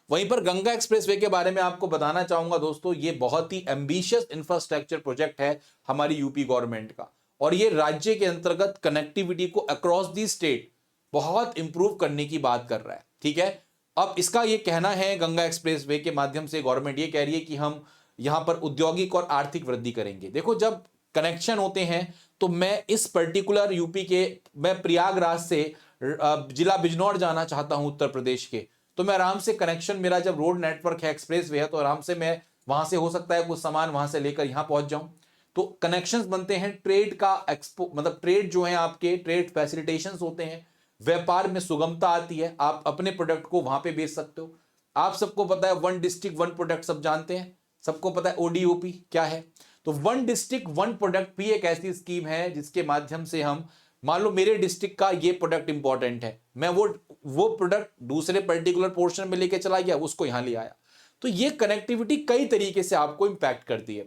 वहीं पर गंगा एक्सप्रेसवे के बारे में आपको बताना चाहूंगा दोस्तों, ये बहुत ही एम्बिशियस इंफ्रास्ट्रक्चर प्रोजेक्ट है हमारी यूपी गवर्नमेंट का, और ये राज्य के अंतर्गत कनेक्टिविटी को अक्रॉस दी स्टेट बहुत इंप्रूव करने की बात कर रहा है। ठीक है, अब इसका ये कहना है, गंगा एक्सप्रेसवे के माध्यम से गवर्नमेंट ये कह रही है कि हम यहां पर औद्योगिक और आर्थिक वृद्धि करेंगे। देखो, जब कनेक्शन होते हैं तो मैं इस पर्टिकुलर यूपी के, मैं प्रयागराज से जिला बिजनौर जाना चाहता हूं उत्तर प्रदेश के, तो मैं आराम से कनेक्शन, मेरा जब रोड नेटवर्क है, एक्सप्रेसवे है, तो आराम से मैं वहां से, हो सकता है कुछ सामान वहां से लेकर यहां पहुंच जाऊं। तो कनेक्शंस बनते हैं, ट्रेड का एक्सपो, मतलब ट्रेड जो है आपके ट्रेड फैसिलिटेशंस होते हैं, व्यापार में सुगमता आती है, आप अपने प्रोडक्ट को वहां पे बेच सकते हो। आप सबको पता है वन डिस्ट्रिक्ट वन प्रोडक्ट, सब जानते हैं, सबको पता है ओडीओपी क्या है। तो वन डिस्ट्रिक्ट वन प्रोडक्ट भी एक ऐसी स्कीम है जिसके माध्यम से हम, मान लो मेरे डिस्ट्रिक्ट का ये प्रोडक्ट इंपॉर्टेंट है, मैं वो प्रोडक्ट दूसरे पर्टिकुलर पोर्शन में लेके चला गया, उसको यहां ले आया। तो ये कनेक्टिविटी कई तरीके से आपको इंपैक्ट करती है।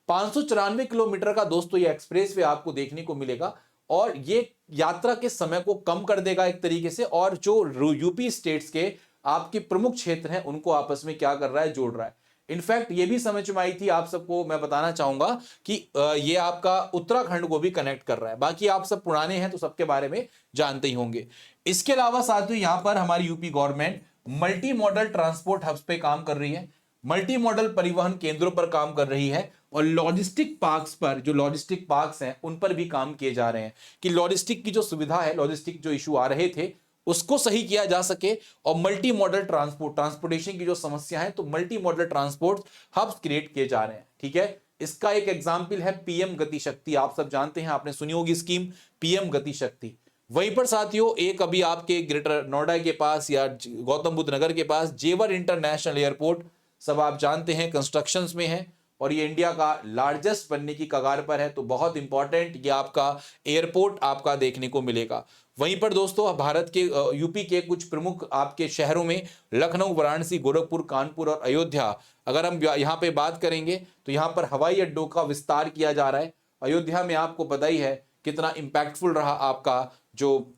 594 किलोमीटर का दोस्तों ये एक्सप्रेसवे आपको देखने को मिलेगा, और ये यात्रा के समय को कम कर देगा एक तरीके से, और जो यूपी स्टेट्स के आपके प्रमुख क्षेत्र हैं उनको आपस में क्या कर रहा है, जोड़ रहा है। इनफैक्ट ये भी समझ में आई थी, आप सबको मैं बताना चाहूंगा कि ये आपका उत्तराखंड को भी कनेक्ट कर रहा है। बाकी आप सब पुराने हैं तो सबके बारे में जानते ही होंगे। इसके अलावा साथियों, यहां पर हमारी UP government multi modal transport hubs पे काम कर रही है, मल्टी मॉडल परिवहन केंद्रों पर काम कर रही है, और लॉजिस्टिक पार्क्स पर, जो लॉजिस्टिक पार्क्स हैं उन पर भी काम किए जा रहे हैं कि लॉजिस्टिक की जो सुविधा है, लॉजिस्टिक जो इशू आ रहे थे उसको सही किया जा सके, और मल्टी मॉडल ट्रांसपोर्टेशन की जो समस्या है, तो multi modal transport hubs create किए जा रहे हैं। ठीक है, इसका एक एग्जांपल है पीएम गति शक्ति, आप सब जानते हैं, आपने सुनी होगी स्कीम पीएम गति शक्ति। वहीं पर साथियों, एक अभी आपके ग्रेटर नोएडा के पास या गौतम बुद्ध नगर के पास जेवर इंटरनेशनल एयरपोर्ट, सब आप जानते हैं कंस्ट्रक्शंस में है, और ये इंडिया का लार्जेस्ट बनने की कगार पर है। तो बहुत इंपॉर्टेंट ये आपका एयरपोर्ट आपका देखने को मिलेगा। वहीं पर दोस्तों, भारत के यूपी के कुछ प्रमुख आपके शहरों में लखनऊ, वाराणसी, गोरखपुर, कानपुर और अयोध्या, अगर हम यहाँ पे बात करेंगे तो यहाँ पर हवाई अड्डों का विस्तार किया जा रहा है। अयोध्या में आपको पता ही है कितना इंपैक्टफुल रहा आपका, जो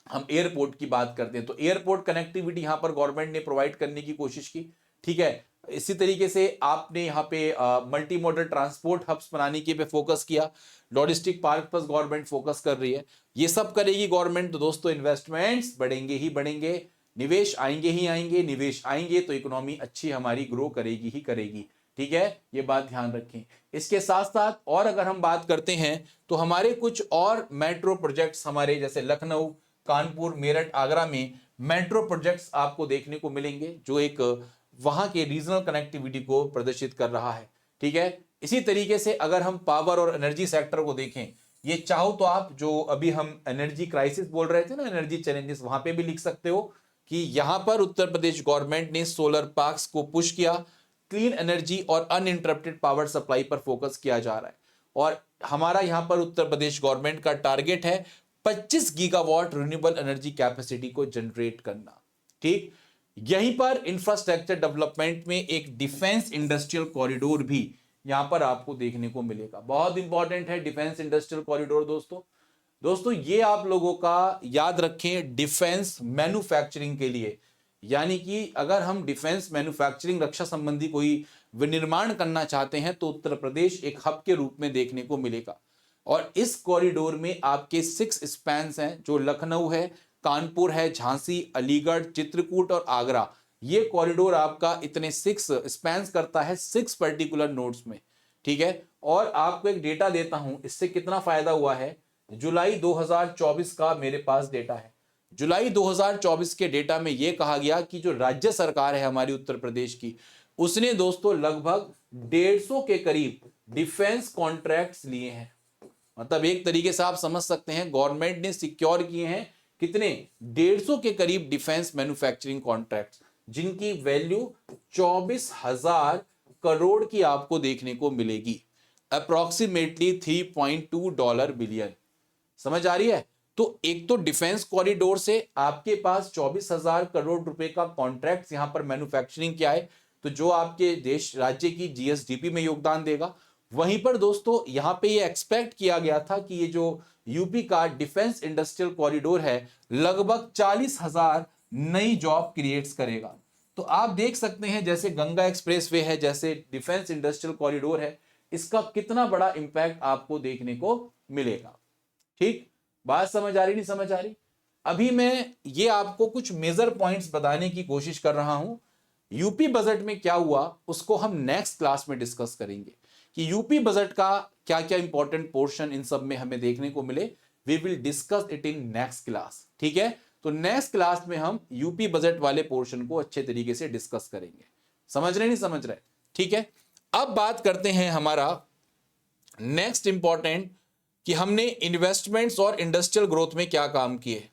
हम एयरपोर्ट की बात करते हैं, तो एयरपोर्ट कनेक्टिविटी यहाँ पर गवर्नमेंट ने प्रोवाइड करने की कोशिश की। ठीक है, इसी तरीके से आपने यहाँ पे मल्टी मॉडल ट्रांसपोर्ट हब्स बनाने के पे फोकस किया, लॉजिस्टिक पार्क पर गवर्नमेंट फोकस कर रही है। ये सब करेगी गवर्नमेंट तो दोस्तों इन्वेस्टमेंट्स बढ़ेंगे ही बढ़ेंगे, निवेश आएंगे ही आएंगे, निवेश आएंगे तो इकोनॉमी अच्छी हमारी ग्रो करेगी ही करेगी। ठीक है, ये बात ध्यान रखें। इसके साथ साथ और अगर हम बात करते हैं तो हमारे कुछ और मेट्रो प्रोजेक्ट्स, हमारे जैसे लखनऊ, कानपुर, मेरठ, आगरा में मेट्रो प्रोजेक्ट्स आपको देखने को मिलेंगे, जो एक वहां के रीजनल कनेक्टिविटी को प्रदर्शित कर रहा है। ठीक है, इसी तरीके से अगर हम पावर और एनर्जी सेक्टर को देखें, ये चाहो तो आप जो अभी हम एनर्जी क्राइसिस बोल रहे थे ना, एनर्जी चैलेंजेस, वहां पे भी लिख सकते हो कि यहां पर उत्तर प्रदेश गवर्नमेंट ने सोलर पार्क्स को पुश किया, क्लीन एनर्जी और अनइंटरप्टेड पावर सप्लाई पर फोकस किया जा रहा है, और हमारा यहां पर उत्तर प्रदेश गवर्नमेंट का टारगेट है 25 गीगावाट रिन्यूएबल एनर्जी कैपेसिटी को जनरेट करना। ठीक, यहीं पर इंफ्रास्ट्रक्चर डेवलपमेंट में एक डिफेंस इंडस्ट्रियल कॉरिडोर भी यहां पर आपको देखने को मिलेगा। बहुत इंपॉर्टेंट है डिफेंस इंडस्ट्रियल कॉरिडोर दोस्तों ये आप लोगों का याद रखें डिफेंस मैन्युफैक्चरिंग के लिए, यानी कि अगर हम डिफेंस मैन्युफैक्चरिंग, रक्षा संबंधी कोई विनिर्माण करना चाहते हैं तो उत्तर प्रदेश एक हब के रूप में देखने को मिलेगा। और इस कॉरिडोर में आपके 6 स्पैन्स हैं, जो लखनऊ है, कानपुर है, झांसी, अलीगढ़, चित्रकूट और आगरा। ये कॉरिडोर आपका इतने 6 स्पैन्स करता है 6 पर्टिकुलर नोड्स में। ठीक है, और आपको एक डेटा देता हूं, इससे कितना फायदा हुआ है। जुलाई 2024 का मेरे पास डेटा है। जुलाई 2024 के डेटा में यह कहा गया कि जो राज्य सरकार है हमारी उत्तर प्रदेश की, उसने दोस्तों लगभग 150 के करीब डिफेंस कॉन्ट्रैक्ट्स लिए हैं। मतलब एक तरीके से आप समझ सकते हैं गवर्नमेंट ने सिक्योर किए हैं कितने, 150 के करीब डिफेंस मैन्युफैक्चरिंग कॉन्ट्रैक्ट्स, जिनकी वैल्यू 24,000 करोड़ की आपको देखने को मिलेगी, अप्रोक्सीमेटली $3.2 बिलियन। समझ आ रही है। तो एक तो डिफेंस कॉरिडोर से आपके पास 24,000 करोड़ रुपए का कॉन्ट्रैक्ट यहां पर मैन्युफैक्चरिंग किया है, तो जो आपके देश राज्य की जीएसडीपी में योगदान देगा। वहीं पर दोस्तों यहां पे ये एक्सपेक्ट किया गया था कि ये जो यूपी का डिफेंस इंडस्ट्रियल कॉरिडोर है लगभग 40,000 नई जॉब क्रिएट्स करेगा। तो आप देख सकते हैं जैसे गंगा एक्सप्रेसवे है, जैसे डिफेंस इंडस्ट्रियल कॉरिडोर है, इसका कितना बड़ा इंपैक्ट आपको देखने को मिलेगा। ठीक, बात समझ आ रही नहीं समझ आ रही? अभी मैं ये आपको कुछ मेजर पॉइंट्स बताने की कोशिश कर रहा हूं। यूपी बजट में क्या हुआ उसको हम नेक्स्ट क्लास में डिस्कस करेंगे कि यूपी बजट का क्या क्या इंपॉर्टेंट पोर्शन इन सब में हमें देखने को मिले। We will discuss it in next class. ठीक है, तो नेक्स्ट क्लास में हम यूपी बजट वाले पोर्शन को अच्छे तरीके से डिस्कस करेंगे। समझ रहे नहीं समझ रहे? ठीक है, अब बात करते हैं हमारा नेक्स्ट इंपॉर्टेंट कि हमने इन्वेस्टमेंट्स और इंडस्ट्रियल ग्रोथ में क्या काम किए।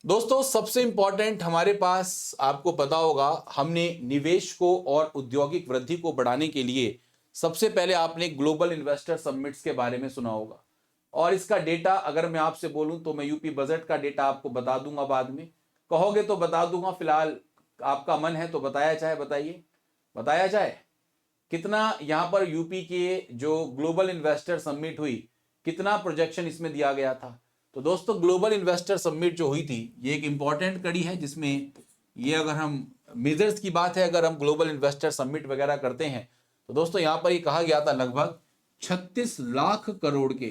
दोस्तों सबसे इंपॉर्टेंट हमारे पास आपको पता होगा, हमने निवेश को और औद्योगिक वृद्धि को बढ़ाने के लिए सबसे पहले आपने ग्लोबल इन्वेस्टर समिट्स के बारे में सुना होगा। और इसका डेटा अगर मैं आपसे बोलूं तो मैं यूपी बजट का डेटा आपको बता दूंगा, बाद में कहोगे तो बता दूंगा, फिलहाल आपका मन है तो बताया जाए। बताइए, बताया जाए कितना यहां पर यूपी के जो ग्लोबल इन्वेस्टर समिट हुई, कितना प्रोजेक्शन इसमें दिया गया था। तो दोस्तों ग्लोबल इन्वेस्टर समिट जो हुई थी ये एक इंपॉर्टेंट कड़ी है, जिसमें ये अगर हम मेजर्स की बात है, अगर हम ग्लोबल इन्वेस्टर समिट वगैरह करते हैं तो दोस्तों यहां पर ये कहा गया था लगभग 36 लाख करोड़ के,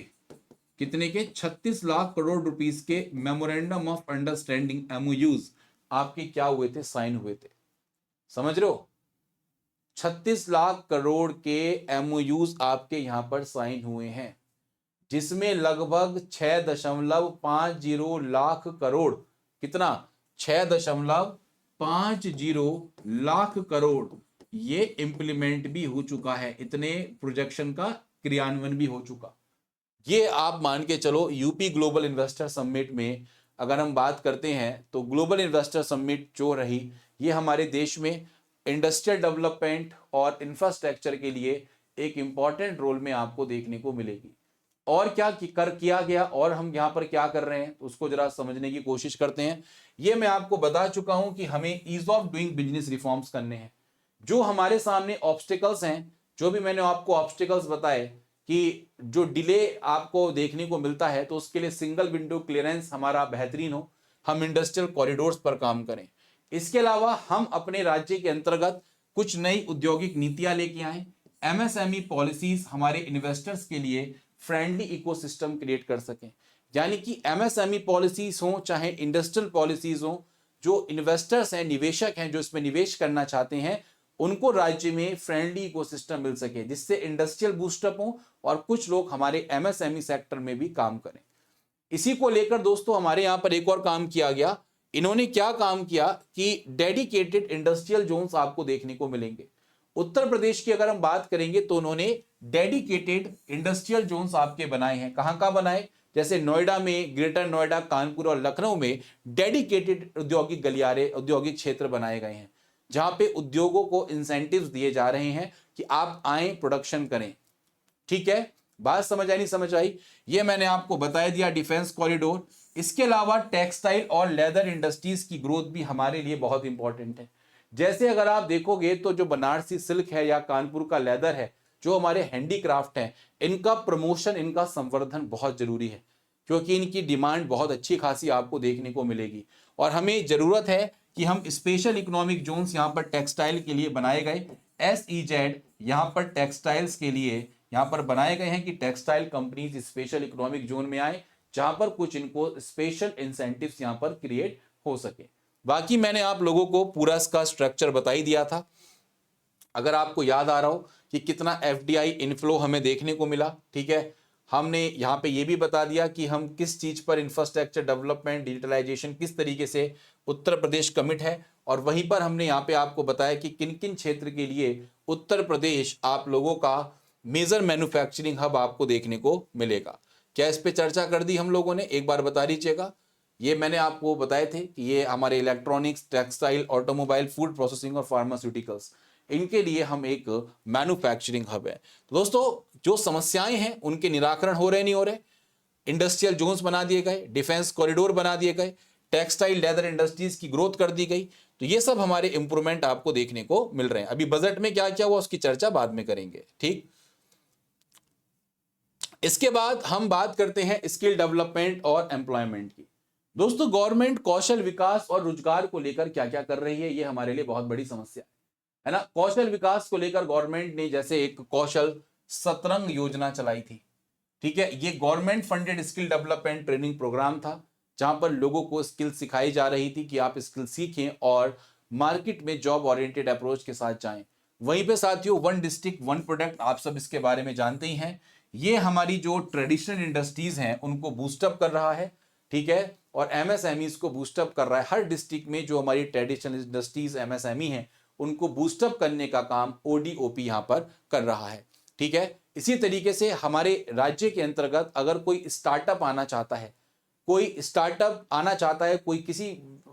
कितने के, 36 लाख करोड़ रुपीस के मेमोरेंडम ऑफ अंडरस्टैंडिंग MOUs आपके क्या हुए थे, साइन हुए थे। समझ रहे हो? 36 लाख करोड़ के MOUs आपके यहां पर साइन हुए हैं, जिसमें लगभग 6.50 लाख करोड़, कितना, 6.50 लाख करोड़ ये इंप्लीमेंट भी हो चुका है। इतने प्रोजेक्शन का क्रियान्वयन भी हो चुका। ये आप मान के चलो यूपी ग्लोबल इन्वेस्टर समिट में अगर हम बात करते हैं तो ग्लोबल इन्वेस्टर समिट जो रही ये हमारे देश में इंडस्ट्रियल डेवलपमेंट और इंफ्रास्ट्रक्चर के लिए एक इंपॉर्टेंट रोल में आपको देखने को मिलेगी। और क्या किया गया और हम यहाँ पर क्या कर रहे हैं उसको जरा समझने की कोशिश करते हैं। ये मैं आपको बता चुका हूं कि हमें ease of doing business reforms करने हैं। जो हमारे सामने ऑब्स्टिकल्स हैं, जो भी मैंने आपको ऑब्स्टिकल्स बताए कि जो डिले आपको देखने को मिलता है, तो उसके लिए सिंगल विंडो क्लियरेंस हमारा बेहतरीन हो, हम इंडस्ट्रियल कॉरिडोर्स पर काम करें। इसके अलावा हम अपने राज्य के अंतर्गत कुछ नई औद्योगिक नीतियां लेके आए, MSME पॉलिसीज हमारे इन्वेस्टर्स के लिए फ्रेंडली इकोसिस्टम क्रिएट कर सकें। यानी कि MSME पॉलिसीज हो चाहे इंडस्ट्रियल पॉलिसीज हो, जो इन्वेस्टर्स हैं, निवेशक हैं, जो इसमें निवेश करना चाहते हैं, उनको राज्य में फ्रेंडली इकोसिस्टम मिल सके, जिससे इंडस्ट्रियल बूस्टअप हो और कुछ लोग हमारे MSME सेक्टर में भी काम करें। इसी को लेकर दोस्तों हमारे यहाँ पर एक और काम किया गया। इन्होंने क्या काम किया कि डेडिकेटेड इंडस्ट्रियल जोन्स आपको देखने को मिलेंगे। उत्तर प्रदेश की अगर हम बात करेंगे तो उन्होंने डेडिकेटेड इंडस्ट्रियल जोन्स आपके बनाए हैं। कहां कहां बनाए? जैसे नोएडा में, ग्रेटर नोएडा, कानपुर और लखनऊ में डेडिकेटेड औद्योगिक गलियारे, औद्योगिक क्षेत्र बनाए गए हैं, जहां पे उद्योगों को इंसेंटिव्स दिए जा रहे हैं कि आप आए, प्रोडक्शन करें। ठीक है, बात समझ आई नहीं समझ आई? ये मैंने आपको बता दिया डिफेंस कॉरिडोर। इसके अलावा टेक्सटाइल और लेदर इंडस्ट्रीज की ग्रोथ भी हमारे लिए बहुत इंपॉर्टेंट है। जैसे अगर आप देखोगे तो जो बनारसी सिल्क है या कानपुर का लेदर है, जो हमारे हैंडीक्राफ्ट हैं, इनका प्रमोशन, इनका संवर्धन बहुत जरूरी है, क्योंकि इनकी डिमांड बहुत अच्छी खासी आपको देखने को मिलेगी। और हमें जरूरत है कि हम स्पेशल इकोनॉमिक जोन्स यहाँ पर टेक्सटाइल के लिए बनाए गए, SEZ यहाँ पर टेक्सटाइल्स के लिए यहाँ पर बनाए गए हैं कि textile companies special economic zone में आए, जहां पर कुछ इनको स्पेशल इंसेंटिव्स यहाँ पर क्रिएट हो सके। बाकी मैंने आप लोगों को पूरा इसका स्ट्रक्चर बता ही दिया था। अगर आपको याद आ रहा हो कि कितना FDI इनफ्लो हमें देखने को मिला, ठीक है, हमने यहाँ पे ये भी बता दिया कि हम किस चीज पर, इंफ्रास्ट्रक्चर डेवलपमेंट, डिजिटलाइजेशन, किस तरीके से उत्तर प्रदेश कमिट है। और वहीं पर हमने यहाँ पे आपको बताया कि किन किन क्षेत्र के लिए उत्तर प्रदेश आप लोगों का मेजर मैन्युफैक्चरिंग हब आपको देखने को मिलेगा। क्या इस पे चर्चा कर दी हम लोगों ने? एक बार बता दीजिएगा। ये मैंने आपको बताए थे कि ये हमारे electronics, textile, automobile, food processing और फार्मास्यूटिकल्स, इनके लिए हम एक मैन्युफैक्चरिंग हब है। तो दोस्तों जो समस्याएं हैं उनके निराकरण हो रहे नहीं हो रहे, इंडस्ट्रियल जोन्स बना दिए गए, डिफेंस कॉरिडोर बना दिए गए, टेक्सटाइल लेदर इंडस्ट्रीज की ग्रोथ कर दी गई। तो ये सब हमारे इंप्रूवमेंट आपको देखने को मिल रहे हैं। अभी बजट में क्या क्या हुआ उसकी चर्चा बाद में करेंगे, ठीक। इसके बाद हम बात करते हैं स्किल डेवलपमेंट और एम्प्लॉयमेंट की। दोस्तों, गवर्नमेंट कौशल विकास और रोजगार को लेकर क्या क्या कर रही है, ये हमारे लिए बहुत बड़ी समस्या है ना। कौशल विकास को लेकर गवर्नमेंट ने जैसे एक कौशल सतरंग योजना चलाई थी, ठीक है। ये government funded skill development training programme था, जहां पर लोगों को स्किल सिखाई जा रही थी कि आप स्किल सीखें और मार्केट में जॉब ओरिएंटेड अप्रोच के साथ जाएं। वहीं पे साथियों, वन डिस्ट्रिक्ट वन प्रोडक्ट, आप सब इसके बारे में जानते ही हैं। ये हमारी जो ट्रेडिशनल इंडस्ट्रीज हैं उनको बूस्टअप कर रहा है, ठीक है, और एमएसएमईज को बूस्टअप कर रहा है। हर डिस्ट्रिक्ट में जो हमारी ट्रेडिशनल इंडस्ट्रीज एमएसएमई हैं उनको बूस्टअप करने का काम ओडीओपी यहां पर कर रहा है, ठीक है। इसी तरीके से हमारे राज्य के अंतर्गत अगर कोई स्टार्टअप आना चाहता है, कोई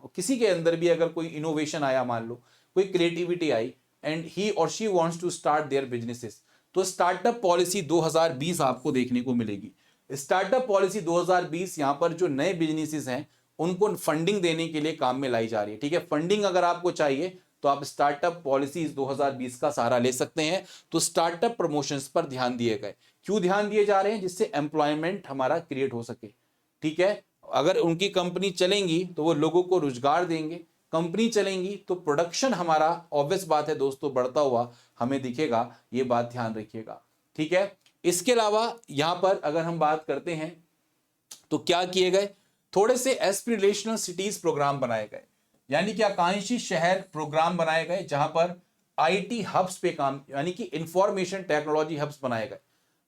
किसी के अंदर भी अगर कोई इनोवेशन आया, मान लो कोई क्रिएटिविटी आई एंड ही और she wants to start their businesses, तो स्टार्टअप पॉलिसी 2020 आपको देखने को मिलेगी। स्टार्टअप पॉलिसी 2020 यहां पर जो नए बिजनेसेस हैं उनको फंडिंग देने के लिए काम में लाई जा रही है, ठीक है। फंडिंग अगर आपको चाहिए तो आप स्टार्टअप पॉलिसीज 2020 का सहारा ले सकते हैं। तो स्टार्टअप प्रमोशंस पर ध्यान दिए गए। क्यों ध्यान दिए जा रहे हैं? जिससे एम्प्लॉयमेंट हमारा क्रिएट हो सके, ठीक है। अगर उनकी कंपनी चलेंगी तो वो लोगों को रोजगार देंगे, कंपनी चलेंगी तो प्रोडक्शन हमारा ऑब्वियस बात है दोस्तों बढ़ता हुआ हमें दिखेगा, ये बात ध्यान रखिएगा, ठीक है। इसके अलावा यहां पर अगर हम बात करते हैं तो क्या किए गए, थोड़े से एस्पिरेशनल सिटीज प्रोग्राम बनाए गए, यानी कि आकांक्षी शहर प्रोग्राम बनाए गए, जहां पर आईटी हब्स पे काम, यानी कि इंफॉर्मेशन टेक्नोलॉजी हब्स बनाए गए।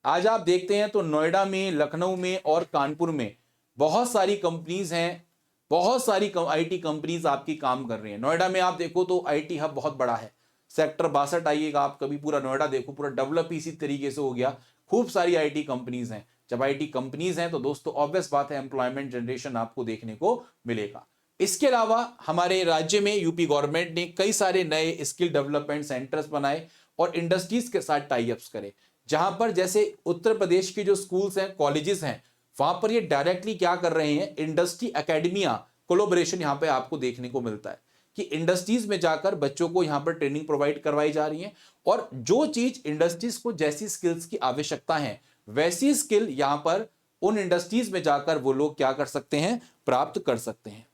आज आप देखते हैं तो नोएडा में, लखनऊ में और कानपुर में बहुत सारी कंपनीज हैं, बहुत सारी आईटी कंपनीज आपकी काम कर रही हैं। नोएडा में आप देखो तो आईटी हब बहुत बड़ा है, सेक्टर 62 आइएगा आप, कभी पूरा नोएडा देखो, पूरा डेवलप इसी तरीके से हो गया, खूब सारी आईटी कंपनीज हैं। जब आईटी कंपनीज हैं तो दोस्तों ऑब्वियस बात है एम्प्लॉयमेंट जनरेशन आपको देखने को मिलेगा। इसके अलावा हमारे राज्य में यूपी गवर्नमेंट ने कई सारे नए स्किल डेवलपमेंट सेंटर्स बनाए और इंडस्ट्रीज के साथ टाई अप्स करे, जहां पर जैसे उत्तर प्रदेश की जो स्कूल्स हैं, कॉलेजेस हैं, वहां पर ये डायरेक्टली क्या कर रहे हैं, इंडस्ट्री एकेडमिया कोलैबोरेशन यहां पे आपको देखने को मिलता है कि इंडस्ट्रीज में जाकर बच्चों को यहां पर ट्रेनिंग प्रोवाइड करवाई जा रही है और जो चीज इंडस्ट्रीज को जैसी स्किल्स की आवश्यकता है वैसी स्किल यहां पर उन इंडस्ट्रीज में जाकर वो लोग क्या कर सकते हैं, प्राप्त कर सकते हैं,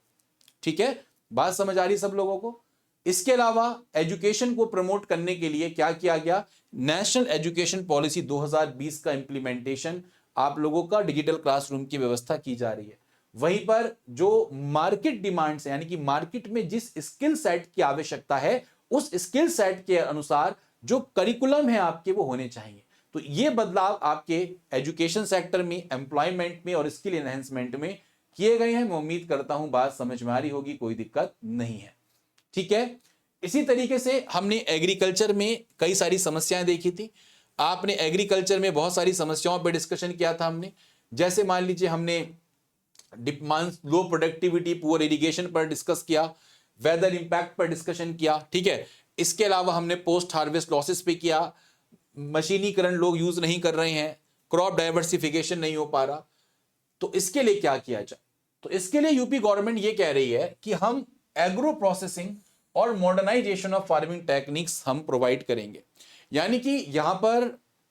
ठीक है। बात समझ आ रही सब लोगों को। इसके अलावा एजुकेशन को प्रमोट करने के लिए क्या किया गया, नेशनल एजुकेशन पॉलिसी 2020 का इंप्लीमेंटेशन, आप लोगों का डिजिटल क्लासरूम की व्यवस्था की जा रही है। वहीं पर जो मार्केट डिमांड्स है, यानी कि मार्केट में जिस स्किल सेट की आवश्यकता है उस स्किल सेट के अनुसार जो करिकुलम है आपके वो होने चाहिए। तो ये बदलाव आपके एजुकेशन सेक्टर में, एम्प्लॉयमेंट में और स्किल एनहेंसमेंट में किए गए हैं। मैं उम्मीद करता हूं बात समझ में आ रही होगी, कोई दिक्कत नहीं है, ठीक है। इसी तरीके से हमने एग्रीकल्चर में कई सारी समस्याएं देखी थी। आपने एग्रीकल्चर में बहुत सारी समस्याओं पर डिस्कशन किया था हमने, जैसे मान लीजिए हमने लो प्रोडक्टिविटी, पुअर इरिगेशन पर डिस्कस किया, वेदर इंपैक्ट पर डिस्कशन किया, ठीक है। इसके अलावा हमने पोस्ट हार्वेस्ट लॉसेस पे किया, मशीनीकरण लोग यूज नहीं कर रहे हैं, क्रॉप डाइवर्सिफिकेशन नहीं हो पा रहा, तो इसके लिए क्या किया जाए। तो इसके लिए यूपी गवर्नमेंट ये कह रही है कि हम एग्रो प्रोसेसिंग और मॉडर्नाइजेशन ऑफ फार्मिंग टेक्निक्स हम प्रोवाइड करेंगे, यानी कि यहां पर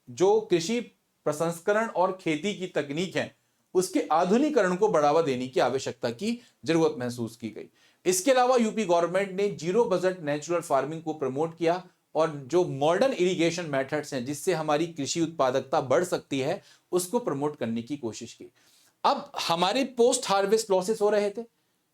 जो कृषि प्रसंस्करण और खेती की तकनीक है उसके आधुनिकीकरण को बढ़ावा देने की आवश्यकता की जरूरत महसूस की गई। इसके अलावा यूपी गवर्नमेंट ने जीरो बजट नेचुरल फार्मिंग को प्रमोट किया और जो मॉडर्न इरिगेशन मेथड्स हैं जिससे हमारी कृषि उत्पादकता बढ़ सकती है उसको प्रमोट करने की कोशिश की। अब हमारे पोस्ट हार्वेस्ट लॉसेस हो रहे थे,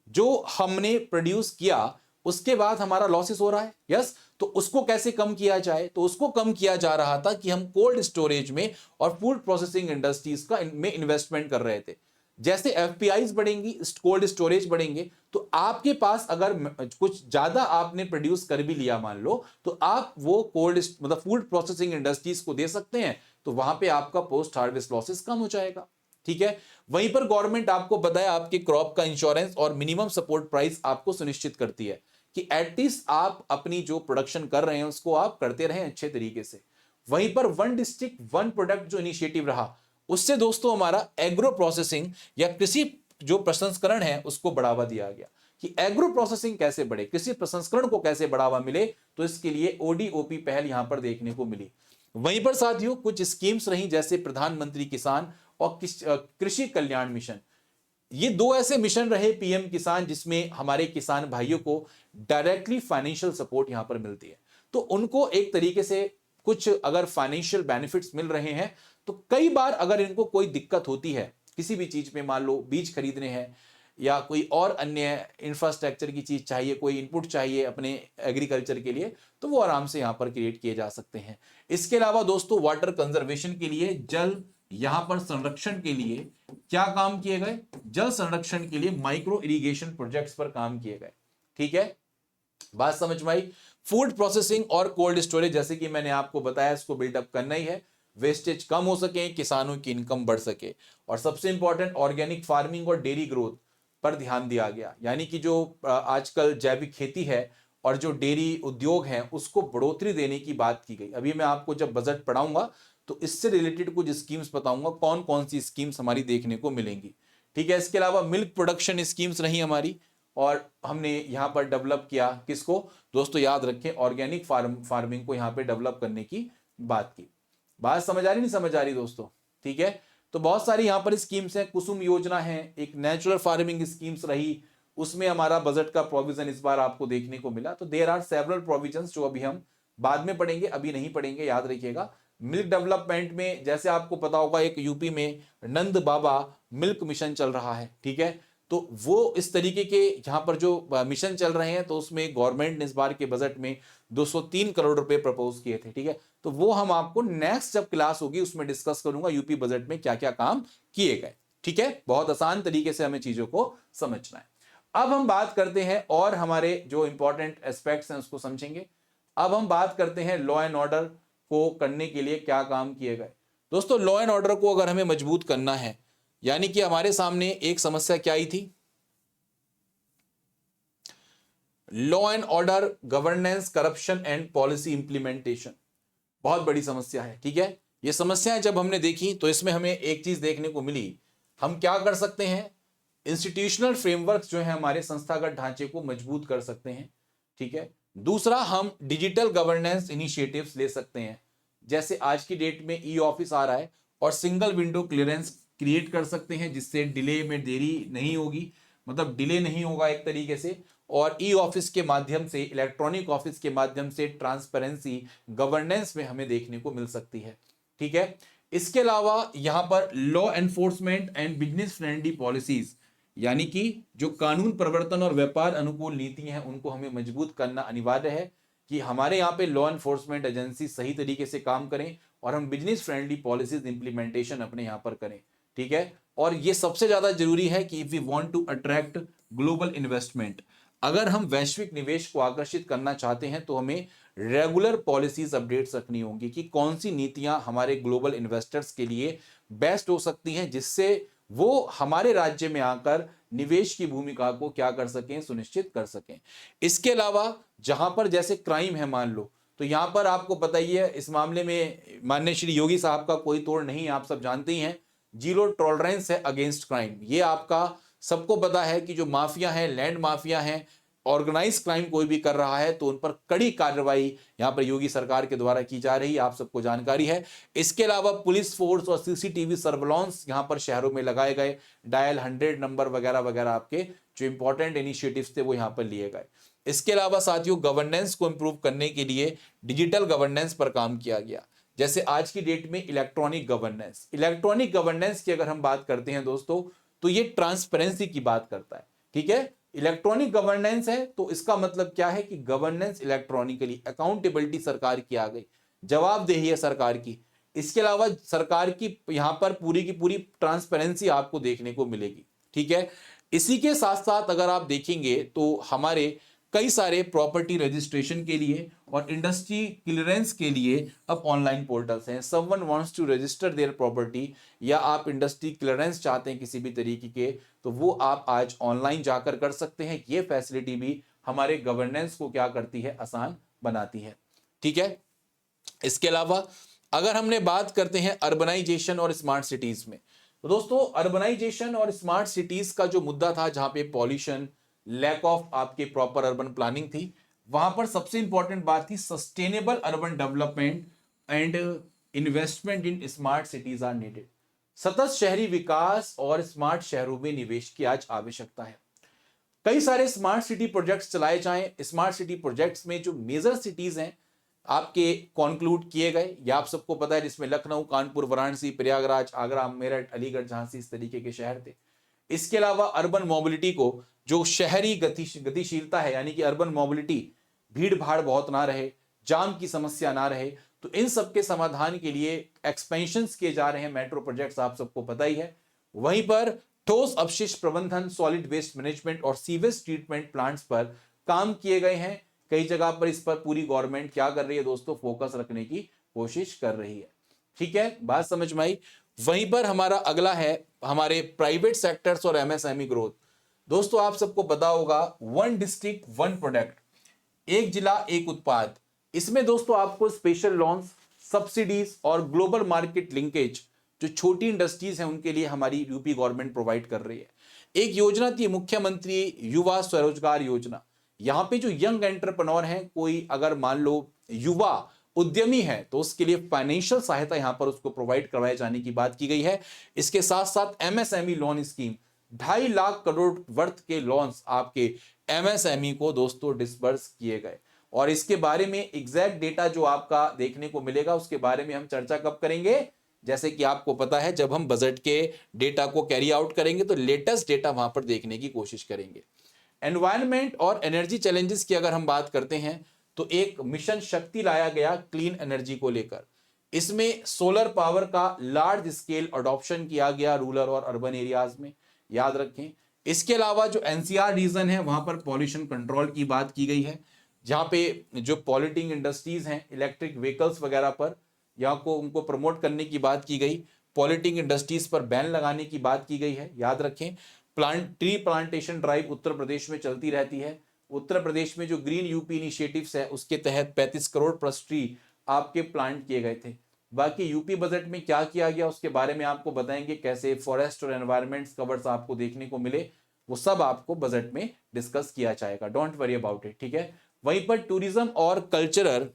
जो हमने प्रोड्यूस किया उसके बाद हमारा लॉसेस हो रहा है, यस। तो उसको कैसे कम किया जाए, तो उसको कम किया जा रहा था कि हम कोल्ड स्टोरेज में और फूड प्रोसेसिंग इंडस्ट्रीज का में इन्वेस्टमेंट कर रहे थे। जैसे एफपीआईज बढ़ेंगी, कोल्ड स्टोरेज बढ़ेंगे, तो आपके पास अगर कुछ ज्यादा आपने प्रोड्यूस कर भी लिया मान लो, तो आप वो कोल्ड मतलब फूड प्रोसेसिंग इंडस्ट्रीज को दे सकते हैं, तो वहां पे आपका पोस्ट हार्वेस्ट लॉसेस कम हो जाएगा, ठीक है। वहीं पर गवर्नमेंट आपको बताया आपके क्रॉप का इंश्योरेंस और मिनिमम सपोर्ट प्राइस आपको सुनिश्चित करती है कि एटलीस्ट आप अपनी जो प्रोडक्शन कर रहे हैं उसको आप करते रहें अच्छे तरीके से। वहीं पर वन डिस्ट्रिक्ट वन प्रोडक्ट जो इनिशिएटिव रहा उससे दोस्तों हमारा एग्रो प्रोसेसिंग या कृषि जो प्रसंस्करण है उसको बढ़ावा दिया गया कि एग्रो प्रोसेसिंग कैसे बढ़े, कृषि प्रसंस्करण को कैसे बढ़ावा मिले, तो इसके लिए ओडीओपी पहल यहां पर देखने को मिली। वहीं पर साथियों कुछ स्कीम्स रही जैसे प्रधानमंत्री किसान और कृषि कल्याण मिशन। ये दो ऐसे मिशन रहे पीएम किसान जिसमें हमारे किसान भाइयों को डायरेक्टली फाइनेंशियल सपोर्ट यहां पर मिलती है। तो उनको एक तरीके से कुछ अगर फाइनेंशियल बेनिफिट्स मिल रहे हैं तो कई बार अगर इनको कोई दिक्कत होती है किसी भी चीज में, मान लो बीज खरीदने हैं या कोई और अन्य इंफ्रास्ट्रक्चर की चीज चाहिए, कोई इनपुट चाहिए अपने एग्रीकल्चर के लिए, तो वो आराम से यहां पर क्रिएट किए जा सकते हैं। इसके अलावा दोस्तों वाटर कंजर्वेशन के लिए, जल यहां पर संरक्षण के लिए क्या काम किए गए, जल संरक्षण के लिए माइक्रो इरिगेशन प्रोजेक्ट्स पर काम किए गए। ठीक है, बात समझ में आई। फूड प्रोसेसिंग और कोल्ड स्टोरेज, जैसे कि मैंने आपको बताया, इसको बिल्डअप करना ही है, वेस्टेज कम हो सके, किसानों की इनकम बढ़ सके। और सबसे इंपॉर्टेंट ऑर्गेनिक फार्मिंग और डेयरी ग्रोथ पर ध्यान दिया गया, यानी कि जो आजकल जैविक खेती है और जो डेयरी उद्योग है उसको बढ़ोतरी देने की बात की गई। अभी मैं आपको जब बजट पढ़ाऊंगा तो इससे रिलेटेड कुछ स्कीम्स बताऊंगा कौन कौन सी स्कीम्स हमारी देखने को मिलेंगी। ठीक है, इसके अलावा मिल्क प्रोडक्शन स्कीम्स रही हमारी, और हमने यहां पर डेवलप किया किसको दोस्तों, याद रखें ऑर्गेनिक फार्मिंग को यहां पे डेवलप करने की बात की। बात समझ आ रही, नहीं समझ आ रही दोस्तों? ठीक है, तो बहुत सारी यहां पर स्कीम्स हैं। कुसुम योजना है, एक नेचुरल फार्मिंग स्कीम्स रही, उसमें हमारा बजट का प्रोविजन इस बार आपको देखने को मिला। तो देयर आर सेवरल प्रोविजंस जो अभी हम बाद में पढ़ेंगे, अभी नहीं पढ़ेंगे, याद रखिएगा। मिल्क डेवलपमेंट में जैसे आपको पता होगा एक यूपी में नंद बाबा मिल्क मिशन चल रहा है। ठीक है, तो वो इस तरीके के यहाँ पर जो मिशन चल रहे हैं, तो उसमें गवर्नमेंट ने इस बार के बजट में 203 करोड़ रुपए प्रपोज किए थे। ठीक है, तो वो हम आपको नेक्स्ट जब क्लास होगी उसमें डिस्कस करूंगा यूपी बजट में क्या क्या काम किए गए। ठीक है, बहुत आसान तरीके से हमें चीजों को समझना है। अब हम बात करते हैं और हमारे जो इंपॉर्टेंट एस्पेक्ट्स हैं उसको समझेंगे। अब हम बात करते हैं लॉ एंड ऑर्डर को करने के लिए क्या काम किए गए। दोस्तों लॉ एंड ऑर्डर को अगर हमें मजबूत करना है, यानी कि हमारे सामने एक समस्या क्या आई थी, law and order, governance, corruption and policy implementation, बहुत बड़ी समस्या है। ठीक है, ये समस्याएं जब हमने देखी तो इसमें हमें एक चीज देखने को मिली, हम क्या कर सकते हैं, इंस्टीट्यूशनल फ्रेमवर्क जो है हमारे संस्थागत ढांचे को मजबूत कर सकते हैं। ठीक है, दूसरा हम डिजिटल गवर्नेंस इनिशिएटिव्स ले सकते हैं, जैसे आज की डेट में ई ऑफिस आ रहा है, और सिंगल विंडो क्लियरेंस क्रिएट कर सकते हैं जिससे डिले में देरी नहीं होगी, मतलब डिले नहीं होगा एक तरीके से। और ई ऑफिस के माध्यम से, इलेक्ट्रॉनिक ऑफिस के माध्यम से ट्रांसपेरेंसी गवर्नेंस में हमें देखने को मिल सकती है। ठीक है, इसके अलावा यहां पर law enforcement and business friendly policies, यानी कि जो कानून प्रवर्तन और व्यापार अनुकूल नीतियां हैं उनको हमें मजबूत करना अनिवार्य है कि हमारे यहाँ पे लॉ एनफोर्समेंट एजेंसी सही तरीके से काम करें और हम बिजनेस फ्रेंडली पॉलिसीज इंप्लीमेंटेशन अपने यहाँ पर करें। ठीक है, और ये सबसे ज्यादा जरूरी है कि if we want to attract global investment, अगर हम वैश्विक निवेश को आकर्षित करना चाहते हैं तो हमें रेगुलर पॉलिसीज अपडेट्स रखनी होंगी कि कौन सी नीतियां हमारे ग्लोबल इन्वेस्टर्स के लिए बेस्ट हो सकती हैं, जिससे वो हमारे राज्य में आकर निवेश की भूमिका को क्या कर सकें, सुनिश्चित कर सकें। इसके अलावा जहां पर जैसे क्राइम है मान लो, तो यहां पर आपको पता ही है इस मामले में माननीय श्री योगी साहब का कोई तोड़ नहीं, आप सब जानते ही हैं, जीरो टॉलरेंस है अगेंस्ट क्राइम। ये आपका सबको पता है कि जो माफिया है, लैंड माफिया है, ऑर्गेनाइज क्राइम कोई भी कर रहा है तो उन पर कड़ी कार्रवाई यहां पर योगी सरकार के द्वारा की जा रही है, आप सबको जानकारी है। इसके अलावा पुलिस फोर्स और सीसीटीवी सर्वेलांस यहां पर शहरों में लगाए गए, डायल 100 नंबर वगैरह वगैरह, आपके जो इंपॉर्टेंट इनिशिएटिव्स थे वो यहां पर लिए गए। इसके अलावा साथियों गवर्नेंस को इंप्रूव करने के लिए डिजिटल गवर्नेंस पर काम किया गया, जैसे आज की डेट में इलेक्ट्रॉनिक गवर्नेंस। इलेक्ट्रॉनिक गवर्नेंस की अगर हम बात करते हैं दोस्तों तो ये ट्रांसपेरेंसी की बात करता है। ठीक है, इलेक्ट्रॉनिक गवर्नेंस है तो इसका मतलब क्या है कि गवर्नेंस इलेक्ट्रॉनिकली, अकाउंटेबिलिटी सरकार की आ गई, जवाबदेही है सरकार की। इसके अलावा सरकार की यहां पर पूरी की पूरी ट्रांसपेरेंसी आपको देखने को मिलेगी। ठीक है, इसी के साथ साथ अगर आप देखेंगे तो हमारे कई सारे प्रॉपर्टी रजिस्ट्रेशन के लिए और इंडस्ट्री क्लियरेंस के लिए अब ऑनलाइन पोर्टल्स हैं। Someone wants to register their property, या आप इंडस्ट्री क्लियरेंस चाहते हैं किसी भी तरीके के, तो वो आप आज ऑनलाइन जाकर कर सकते हैं। ये फैसिलिटी भी हमारे गवर्नेंस को क्या करती है, आसान बनाती है। ठीक है, इसके अलावा अगर हमने बात करते हैं अर्बनाइजेशन और स्मार्ट सिटीज में, तो दोस्तों अर्बनाइजेशन और स्मार्ट सिटीज का जो मुद्दा था, जहां पे पॉल्यूशन, लैक ऑफ आपके प्रॉपर अर्बन प्लानिंग थी, वहां पर सबसे इंपॉर्टेंट बात थी sustainable urban development and investment in smart cities are needed. सतत शहरी विकास और स्मार्ट शहरों में निवेश की आज आवश्यकता है। कई सारे स्मार्ट सिटी प्रोजेक्ट्स चलाए जाएं। स्मार्ट सिटी प्रोजेक्ट्स में जो मेजर सिटीज हैं आपके कॉन्क्लूड किए गए, या आप सबको पता है, जिसमें लखनऊ, कानपुर, वाराणसी, प्रयागराज, आगरा, मेरठ, अलीगढ़, झांसी, इस तरीके के शहर थे। इसके अलावा अर्बन मोबिलिटी को, जो शहरी गतिशीलता है, यानी कि अर्बन मोबिलिटी, भीड़ भाड़ बहुत ना रहे, जाम की समस्या ना रहे, तो इन सबके समाधान के लिए एक्सपेंशंस किए जा रहे हैं, मेट्रो प्रोजेक्ट्स आप सबको पता ही है। वहीं पर ठोस अपशिष्ट प्रबंधन, सॉलिड वेस्ट मैनेजमेंट और सीवेज ट्रीटमेंट प्लांट्स पर काम किए गए हैं। कई जगह पर इस पर पूरी गवर्नमेंट क्या कर रही है दोस्तों, फोकस रखने की कोशिश कर रही है। ठीक है, बात समझ में आई। वहीं पर हमारा अगला है हमारे प्राइवेट सेक्टर्स और एमएसएमई ग्रोथ। दोस्तों आप सबको पता होगा, वन डिस्ट्रिक्ट वन प्रोडक्ट, एक जिला एक उत्पाद। इसमें दोस्तों आपको स्पेशल लोन्स, सब्सिडीज और ग्लोबल मार्केट लिंकेज जो छोटी इंडस्ट्रीज हैं उनके लिए हमारी यूपी गवर्नमेंट प्रोवाइड कर रही है। एक योजना थी मुख्यमंत्री युवा स्वरोजगार योजना। यहां पे जो यंग एंटरप्रेन्योर हैं, कोई अगर मान लो युवा उद्यमी है, तो उसके लिए फाइनेंशियल सहायता यहां पर उसको प्रोवाइड करवाए जाने की बात की गई है। इसके साथ साथ MSME loan scheme, 2.5 lakh crore worth के लोन्स आपके एमएसएमई को दोस्तों डिसबर्स किए गए। और इसके बारे में एग्जैक्ट डेटा जो आपका देखने को मिलेगा, उसके बारे में हम चर्चा कब करेंगे, जैसे कि आपको पता है, जब हम बजट के डेटा को कैरी आउट करेंगे तो लेटेस्ट डेटा वहां पर देखने की कोशिश करेंगे। एनवायरनमेंट और एनर्जी चैलेंजेस की अगर हम बात करते हैं, तो एक मिशन शक्ति लाया गया क्लीन एनर्जी को लेकर। इसमें सोलर पावर का लार्ज स्केल अडॉप्शन किया गया रूरल और अर्बन एरियाज में, याद रखें। इसके अलावा जो एनसीआर रीजन है, वहां पर पॉल्यूशन कंट्रोल की बात की गई है, जहां पे जो पॉल्यूटिंग इंडस्ट्रीज हैं, इलेक्ट्रिक व्हीकल्स वगैरह पर, यहाँ को उनको प्रमोट करने की बात की गई। पॉल्यूटिंग इंडस्ट्रीज पर बैन लगाने की बात की गई है, याद रखें। ट्री प्लांटेशन ड्राइव उत्तर प्रदेश में चलती रहती है। उत्तर प्रदेश में जो ग्रीन यूपी इनिशिएटिव्स है, उसके तहत 35 करोड़ प्लस ट्री आपके प्लांट किए गए थे। बाकी यूपी बजट में क्या किया गया उसके बारे में आपको बताएंगे, कैसे फॉरेस्ट और एनवायरमेंट कवर्स आपको देखने को मिले, वो सब आपको बजट में डिस्कस किया जाएगा। डोंट वरी अबाउट इट, ठीक है। वहीं पर टूरिज्म और कल्चरल,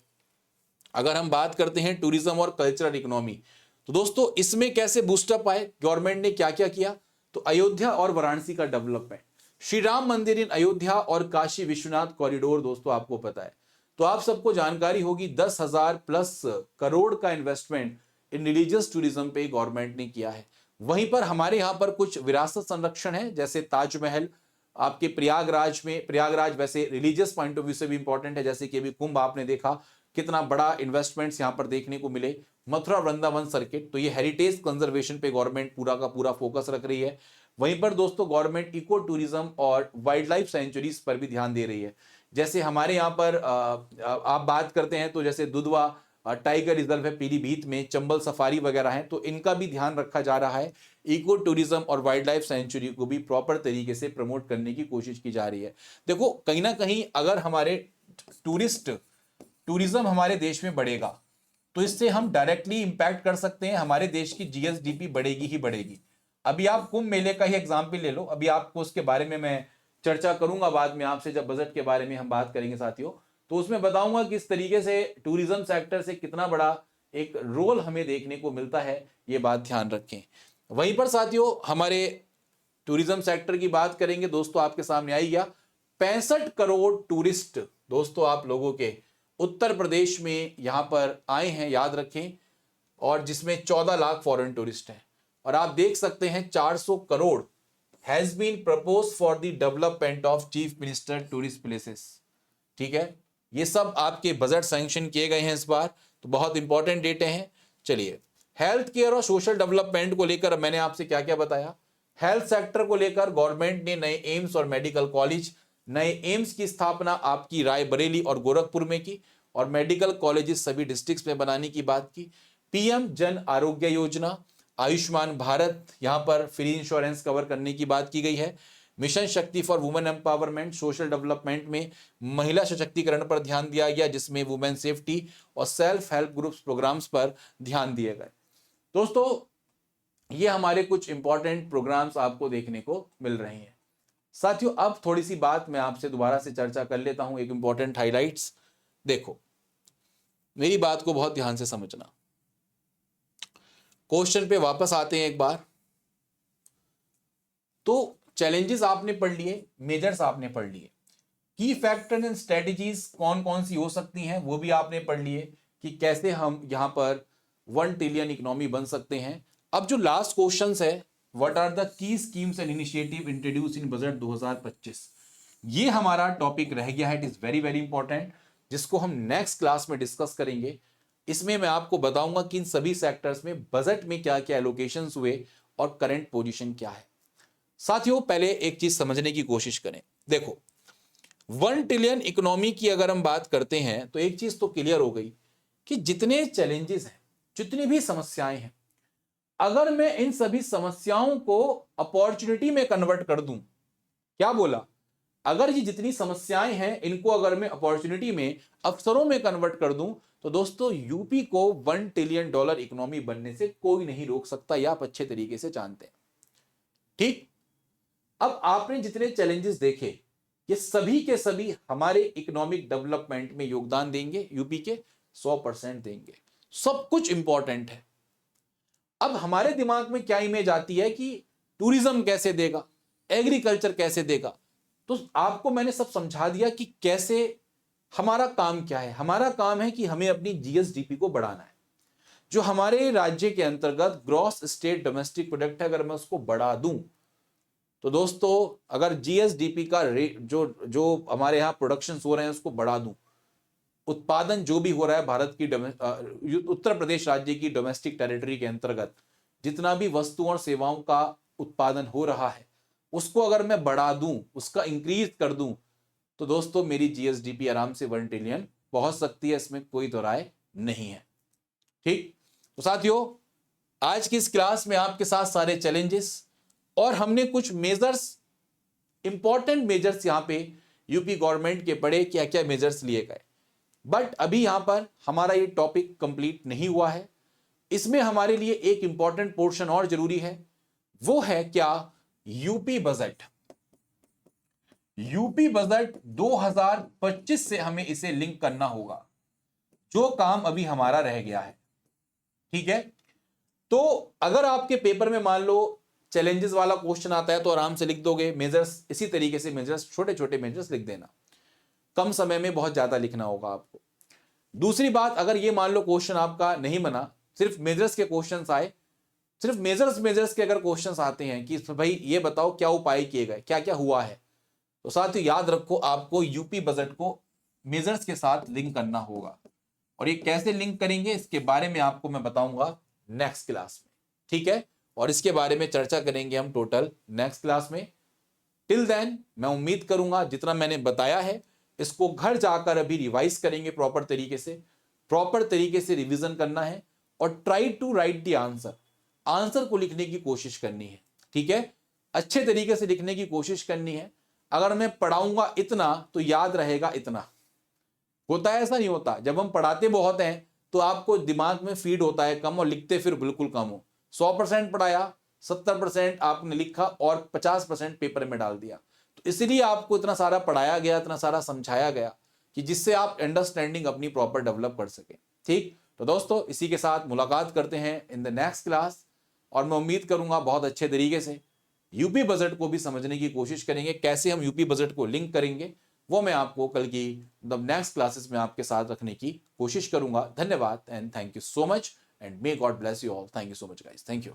अगर हम बात करते हैं टूरिज्म और कल्चरल इकोनॉमी, तो दोस्तों इसमें कैसे बूस्टअप आए, गवर्नमेंट ने क्या क्या किया, तो अयोध्या और वाराणसी का डेवलपमेंट, श्री राम मंदिर इन अयोध्या और काशी विश्वनाथ कॉरिडोर, दोस्तों आपको पता है, तो आप सबको जानकारी होगी 10,000 प्लस करोड़ का इन्वेस्टमेंट इन रिलीजियस टूरिज्म पे गवर्नमेंट ने किया है। वहीं पर हमारे यहाँ पर कुछ विरासत संरक्षण है, जैसे ताजमहल आपके प्रयागराज में। प्रयागराज वैसे रिलीजियस पॉइंट ऑफ व्यू से भी इंपॉर्टेंट है, जैसे कि अभी कुंभ आपने देखा, कितना बड़ा इन्वेस्टमेंट्स यहाँ पर देखने को मिले। मथुरा वृंदावन सर्किट, तो ये हेरिटेज कंजर्वेशन पे गवर्नमेंट पूरा का पूरा फोकस रख रही है। वहीं पर दोस्तों गवर्नमेंट इको टूरिज्म और वाइल्ड लाइफ सेंचुरीज पर भी ध्यान दे रही है। जैसे हमारे यहाँ पर आप बात करते हैं तो जैसे दुधवा टाइगर रिजर्व है पीलीभीत में, चंबल सफारी वगैरह है, तो इनका भी ध्यान रखा जा रहा है। इको टूरिज्म और वाइल्ड लाइफ सेंचुरी को भी प्रॉपर तरीके से प्रमोट करने की कोशिश की जा रही है। देखो कहीं ना कहीं अगर हमारे टूरिज्म हमारे देश में बढ़ेगा, तो इससे हम डायरेक्टली इंपैक्ट कर सकते हैं, हमारे देश की जीएसडीपी बढ़ेगी ही बढ़ेगी। अभी आप कुंभ मेले का ही एग्जाम्पल ले लो, अभी आपको उसके बारे में मैं चर्चा करूंगा बाद में आपसे, जब बजट के बारे में हम बात करेंगे साथियों, तो उसमें बताऊंगा कि इस तरीके से टूरिज्म सेक्टर से कितना बड़ा एक रोल हमें देखने को मिलता है, ये बात ध्यान रखें। वहीं पर साथियों हमारे टूरिज्म सेक्टर की बात करेंगे, दोस्तों आपके सामने आई गया 65 करोड़ टूरिस्ट दोस्तों आप लोगों के उत्तर प्रदेश में यहां पर आए हैं, याद रखें, और जिसमें 14 लाख फॉरेन टूरिस्ट हैं। और आप देख सकते हैं 400 crore has been propose for the development of chief minister tourist places. ठीक है, ये सब आपके बजट सैंक्शन किए गए हैं इस बार, तो बहुत इंपॉर्टेंट डेटे हैं। चलिए, हेल्थ केयर और सोशल डेवलपमेंट को लेकर मैंने आपसे क्या क्या बताया। हेल्थ सेक्टर को लेकर गवर्नमेंट ने नए एम्स और मेडिकल कॉलेज, नए एम्स की स्थापना आपकी रायबरेली और गोरखपुर में की, और मेडिकल कॉलेजेस सभी डिस्ट्रिक्ट्स में बनाने की बात की। पीएम जन आरोग्य योजना, आयुष्मान भारत, यहां पर फ्री इंश्योरेंस कवर करने की बात की गई है। मिशन शक्ति for women empowerment, social development में महिला सशक्तिकरण पर ध्यान दिया गया, जिसमें वुमेन सेफ्टी और सेल्फ हेल्प ग्रुप्स प्रोग्राम्स पर ध्यान दिए गए। दोस्तों ये हमारे कुछ इंपॉर्टेंट प्रोग्राम्स आपको देखने को मिल रहे हैं। साथियों, अब थोड़ी सी बात मैं आपसे दोबारा से चर्चा कर लेता हूं, एक इंपॉर्टेंट हाइलाइट्स। देखो, मेरी बात को बहुत ध्यान से समझना। क्वेश्चन पे वापस आते हैं एक बार। तो चैलेंजेस आपने पढ़ लिए, मेजर्स आपने पढ़ लिए, की फैक्टर एंड स्ट्रेटेजीज कौन कौन सी हो सकती हैं वो भी आपने पढ़ लिए, कि कैसे हम यहां पर 1 ट्रिलियन इकोनॉमी बन सकते हैं। अब जो लास्ट क्वेश्चन है, what are the key schemes and initiative introduce in budget 2025, ये हमारा टॉपिक रह गया है। It is very very important, जिसको हम नेक्स्ट क्लास में डिस्कस करेंगे। इसमें मैं आपको बताऊंगा कि इन सभी सेक्टर्स में बजट में क्या क्या एलोकेशंस हुए और करंट पोजीशन क्या है। साथियों, पहले एक चीज समझने की कोशिश करें। देखो, 1 ट्रिलियन इकोनॉमी की अगर हम बात करते हैं तो एक चीज तो क्लियर हो गई कि जितने चैलेंजेस हैं, जितनी भी समस्याएं हैं, अगर मैं इन सभी समस्याओं को अपॉर्चुनिटी में कन्वर्ट कर दूं, क्या बोला, अगर ये जितनी समस्याएं हैं इनको अगर मैं अपॉर्चुनिटी में, अवसरों में कन्वर्ट कर दूं, तो दोस्तों यूपी को $1 ट्रिलियन इकोनॉमी बनने से कोई नहीं रोक सकता, या आप अच्छे तरीके से जानते हैं। ठीक, अब आपने जितने चैलेंजेस देखे, ये सभी के सभी हमारे इकोनॉमिक डेवलपमेंट में योगदान देंगे, यूपी के 100% देंगे। सब कुछ इंपॉर्टेंट है। अब हमारे दिमाग में क्या इमेज आती है कि टूरिज्म कैसे देगा, एग्रीकल्चर कैसे देगा। तो आपको मैंने सब समझा दिया कि कैसे हमारा काम क्या है। हमारा काम है कि हमें अपनी जीएसडीपी को बढ़ाना है। जो हमारे राज्य के अंतर्गत ग्रॉस स्टेट डोमेस्टिक प्रोडक्ट है, अगर मैं उसको बढ़ा दूं, तो दोस्तों अगर जीएसडीपी का रेट जो जो हमारे यहाँ प्रोडक्शन हो रहे हैं उसको बढ़ा दूं, उत्पादन जो भी हो रहा है भारत की उत्तर प्रदेश राज्य की डोमेस्टिक टेरिटरी के अंतर्गत जितना भी वस्तुओं और सेवाओं का उत्पादन हो रहा है, उसको अगर मैं बढ़ा दूं, उसका इंक्रीज कर दूं, तो दोस्तों मेरी जीएसडीपी आराम से 1 ट्रिलियन पहुंच सकती है, इसमें कोई दो राय नहीं है। ठीक, तो साथियों, आज की इस क्लास में आपके साथ सारे चैलेंजेस और हमने कुछ मेजर्स, इंपॉर्टेंट मेजर्स यहां पे यूपी गवर्नमेंट के पढ़े, क्या क्या मेजर्स लिए गए। बट अभी यहां पर हमारा ये टॉपिक कंप्लीट नहीं हुआ है। इसमें हमारे लिए एक इंपॉर्टेंट पोर्शन और जरूरी है, वो है क्या, यूपी बजट। यूपी बजट 2025 से हमें इसे लिंक करना होगा, जो काम अभी हमारा रह गया है। ठीक है, तो अगर आपके पेपर में मान लो चैलेंजेस वाला क्वेश्चन आता है तो आराम से लिख दोगे मेजर्स, इसी तरीके से मेजर्स, छोटे छोटे मेजर्स लिख देना। कम समय में बहुत ज्यादा लिखना होगा आपको। दूसरी बात, अगर ये मान लो क्वेश्चन आपका नहीं बना, सिर्फ मेजर्स के क्वेश्चंस आए, सिर्फ मेजर्स के अगर क्वेश्चंस आते हैं कि भाई ये बताओ क्या उपाय किए गए, क्या क्या हुआ है, तो साथ ही याद रखो आपको यूपी बजट को मेजर्स के साथ लिंक करना होगा। और ये कैसे लिंक करेंगे इसके बारे में आपको मैं बताऊंगा नेक्स्ट क्लास में। ठीक है, और इसके बारे में चर्चा करेंगे हम टोटल नेक्स्ट क्लास में। टिल देन मैं उम्मीद करूंगा जितना मैंने बताया है इसको घर जाकर अभी रिवाइज करेंगे प्रॉपर तरीके से रिवीजन करना है, और try to write the answer को लिखने की कोशिश करनी है। ठीक है, अच्छे तरीके से लिखने की कोशिश करनी है। अगर मैं पढ़ाऊंगा इतना तो याद रहेगा इतना, होता है ऐसा नहीं होता। जब हम पढ़ाते बहुत हैं तो आपको दिमाग में फीड होता है कम और लिखते फिर बिल्कुल कम हो। 100% पढ़ाया, 70% आपने लिखा और 50% पेपर में डाल दिया। तो इसलिए आपको इतना सारा पढ़ाया गया, इतना सारा समझाया गया कि जिससे आप अंडरस्टैंडिंग अपनी प्रॉपर डेवलप कर सके। ठीक, तो दोस्तों इसी के साथ मुलाकात करते हैं इन द नेक्स्ट क्लास, और मैं उम्मीद करूंगा बहुत अच्छे तरीके से यूपी बजट को भी समझने की कोशिश करेंगे। कैसे हम यूपी बजट को लिंक करेंगे वो मैं आपको कल की नेक्स्ट क्लासेस में आपके साथ रखने की कोशिश करूंगा। धन्यवाद and thank you so much, and may God bless you all. Thank you so much guys, thank you.